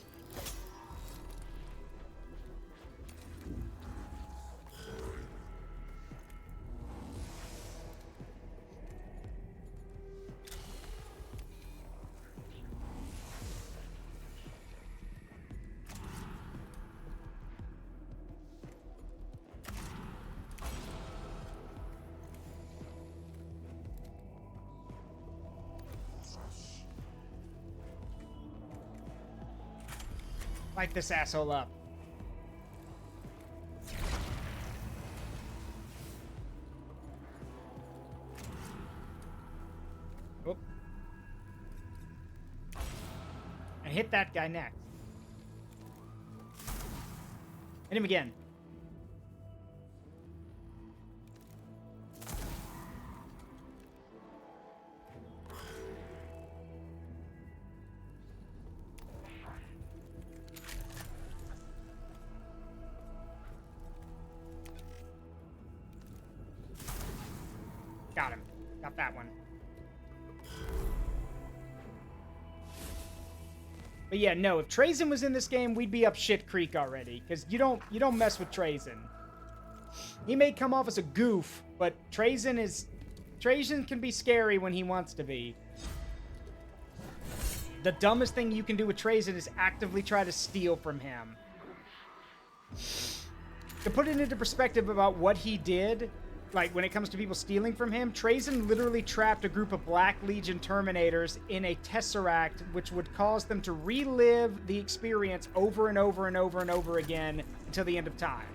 Light this asshole up. Oop. And hit that guy next. Hit him again. Got him. Got that one. But yeah, no, if Trazen was in this game, we'd be up shit creek already. Because you don't mess with Trazen. He may come off as a goof, but Trazen is Trajan can be scary when he wants to be. The dumbest thing you can do with Trajan is actively try to steal from him. To put it into perspective about what he did, like when it comes to people stealing from him, Trajan literally trapped a group of Black Legion Terminators in a Tesseract, which would cause them to relive the experience over and over and over and over again until the end of time.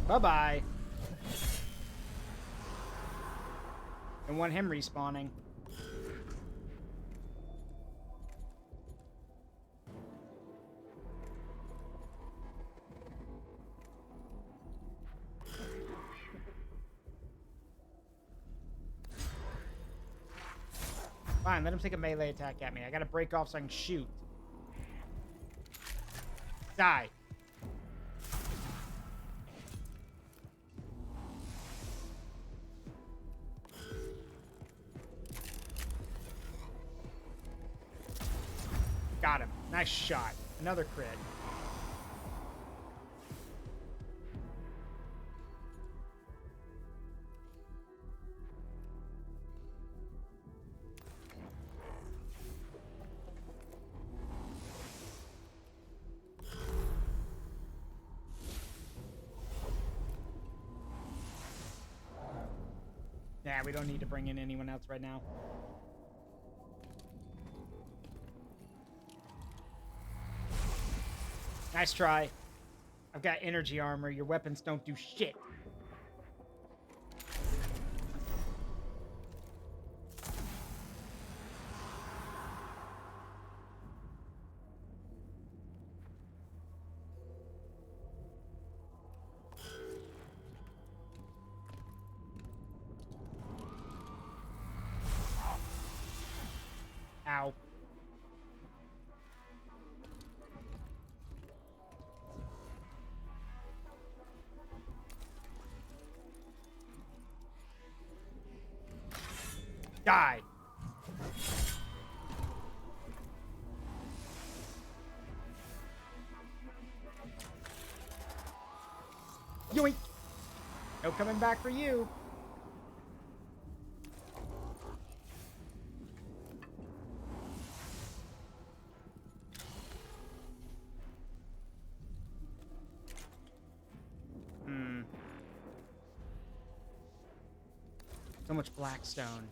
Bye-bye. And want him respawning. Fine, let him take a melee attack at me. I gotta break off so I can shoot. Die. Got him. Nice shot. Another crit. Yeah, we don't need to bring in anyone else right now. Nice try. I've got energy armor. Your weapons don't do shit. Ow. Die. Yoink. No coming back for you. So much blackstone.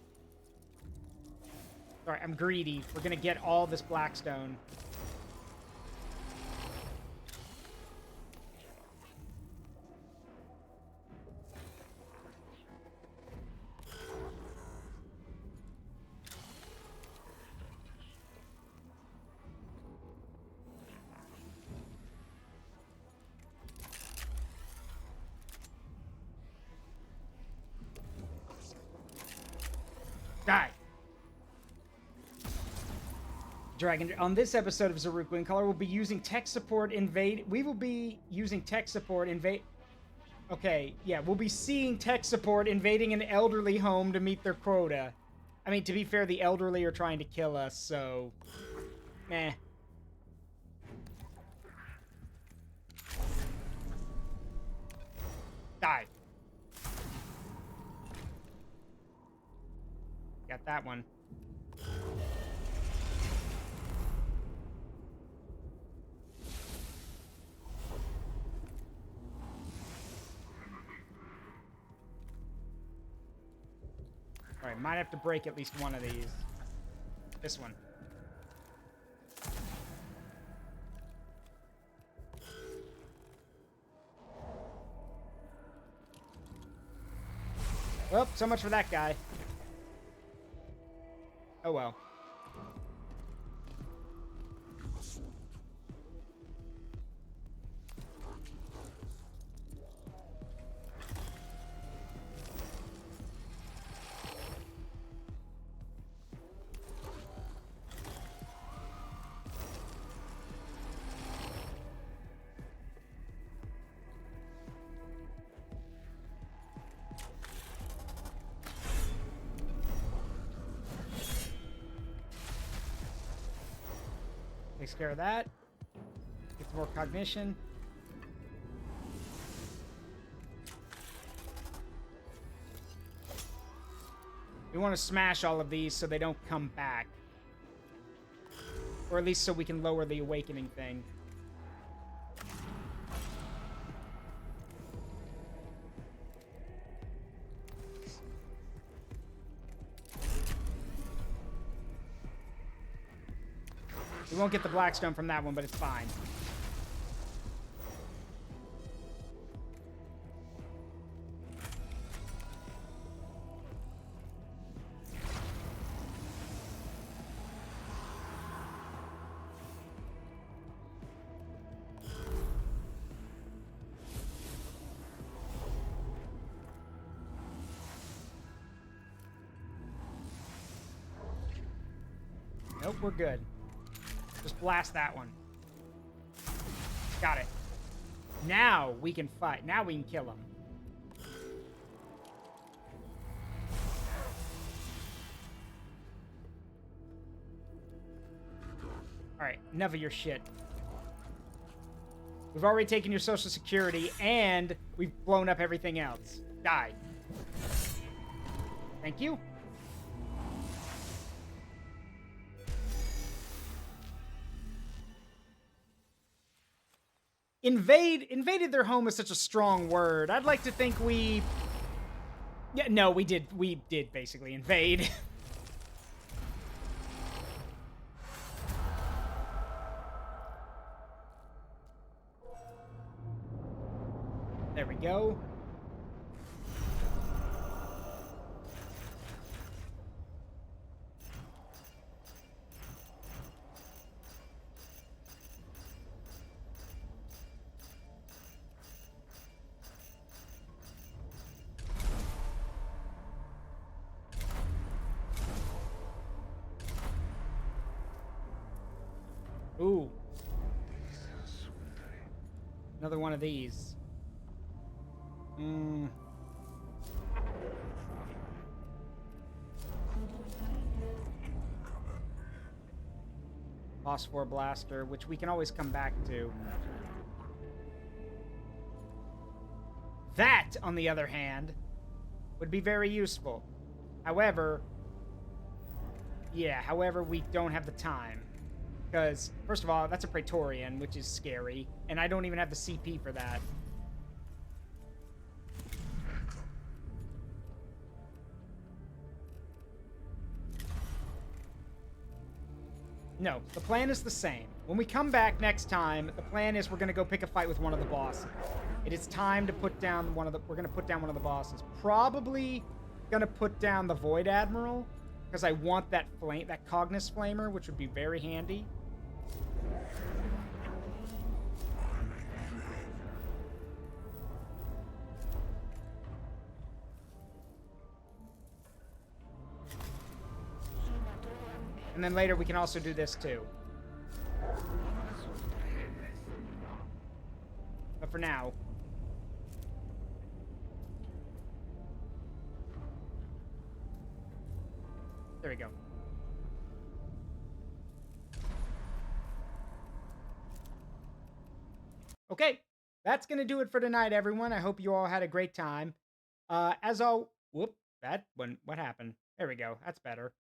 Sorry, I'm greedy. We're gonna get all this blackstone. Die. Dragon. On this episode of Zaruk Windcaller, we'll be using tech support invade. We will be using tech support invade. Okay, yeah, we'll be seeing tech support invading an elderly home to meet their quota. I mean, to be fair, the elderly are trying to kill us, so... meh. Die. Got that one. Alright, might have to break at least one of these. This one. Well, so much for that guy. Oh well. Takes care of that. Gets more cognition. We want to smash all of these so they don't come back. Or at least so we can lower the awakening thing. We won't get the Blackstone from that one, but it's fine. Nope, we're good. Just blast that one. Got it. Now we can fight. Now we can kill him. Alright, enough of your shit. We've already taken your social security, and we've blown up everything else. Die. Thank you. Invaded their home is such a strong word. I'd like to think we... Yeah, no, we did basically invade. There we go. Ooh. Another one of these. Phosphor Blaster, which we can always come back to. That, on the other hand, would be very useful. However, we don't have the time. Because, first of all, that's a Praetorian, which is scary, and I don't even have the CP for that. No, the plan is the same. When we come back next time, the plan is we're going to go pick a fight with one of the bosses. It is time to put down we're going to put down one of the bosses. Probably going to put down the Void Admiral, because I want that Cognis Flamer, which would be very handy. And then later we can also do this too. But for now... There we go. Okay, that's going to do it for tonight, everyone. I hope you all had a great time. Whoop, that one, what happened? There we go, that's better.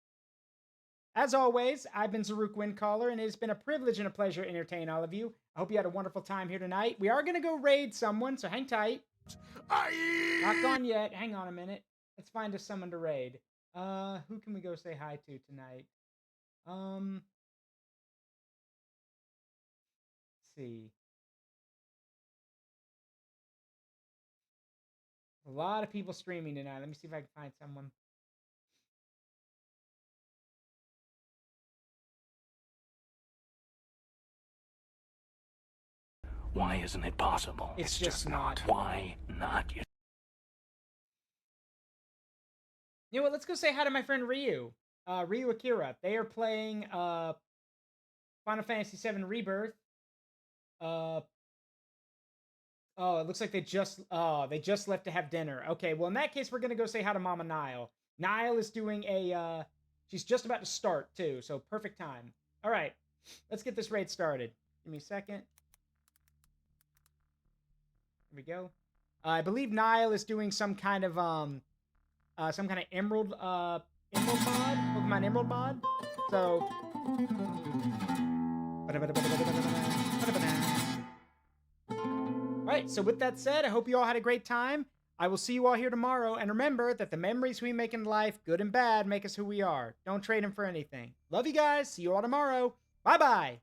As always, I've been Zaruk Windcaller, and it has been a privilege and a pleasure to entertain all of you. I hope you had a wonderful time here tonight. We are going to go raid someone, so hang tight. Not gone yet. Hang on a minute. Let's find us someone to raid. Who can we go say hi to tonight? Let's see. A lot of people streaming tonight. Let me see if I can find someone. Why isn't it possible? It's just not. Why not? You know what? Let's go say hi to my friend Ryu. Ryu Akira. They are playing Final Fantasy VII Rebirth. Oh, it looks like they just left to have dinner. Okay, well in that case we're gonna go say hi to Mama Nile. Nile is doing she's just about to start too, so perfect time. All right. Let's get this raid started. Give me a second. Here we go. I believe Niall is doing some kind of emerald mod, Pokemon Emerald mod. So Alright, so with that said, I hope you all had a great time. I will see you all here tomorrow, and remember that the memories we make in life, good and bad, make us who we are. Don't trade them for anything. Love you guys. See you all tomorrow. Bye-bye.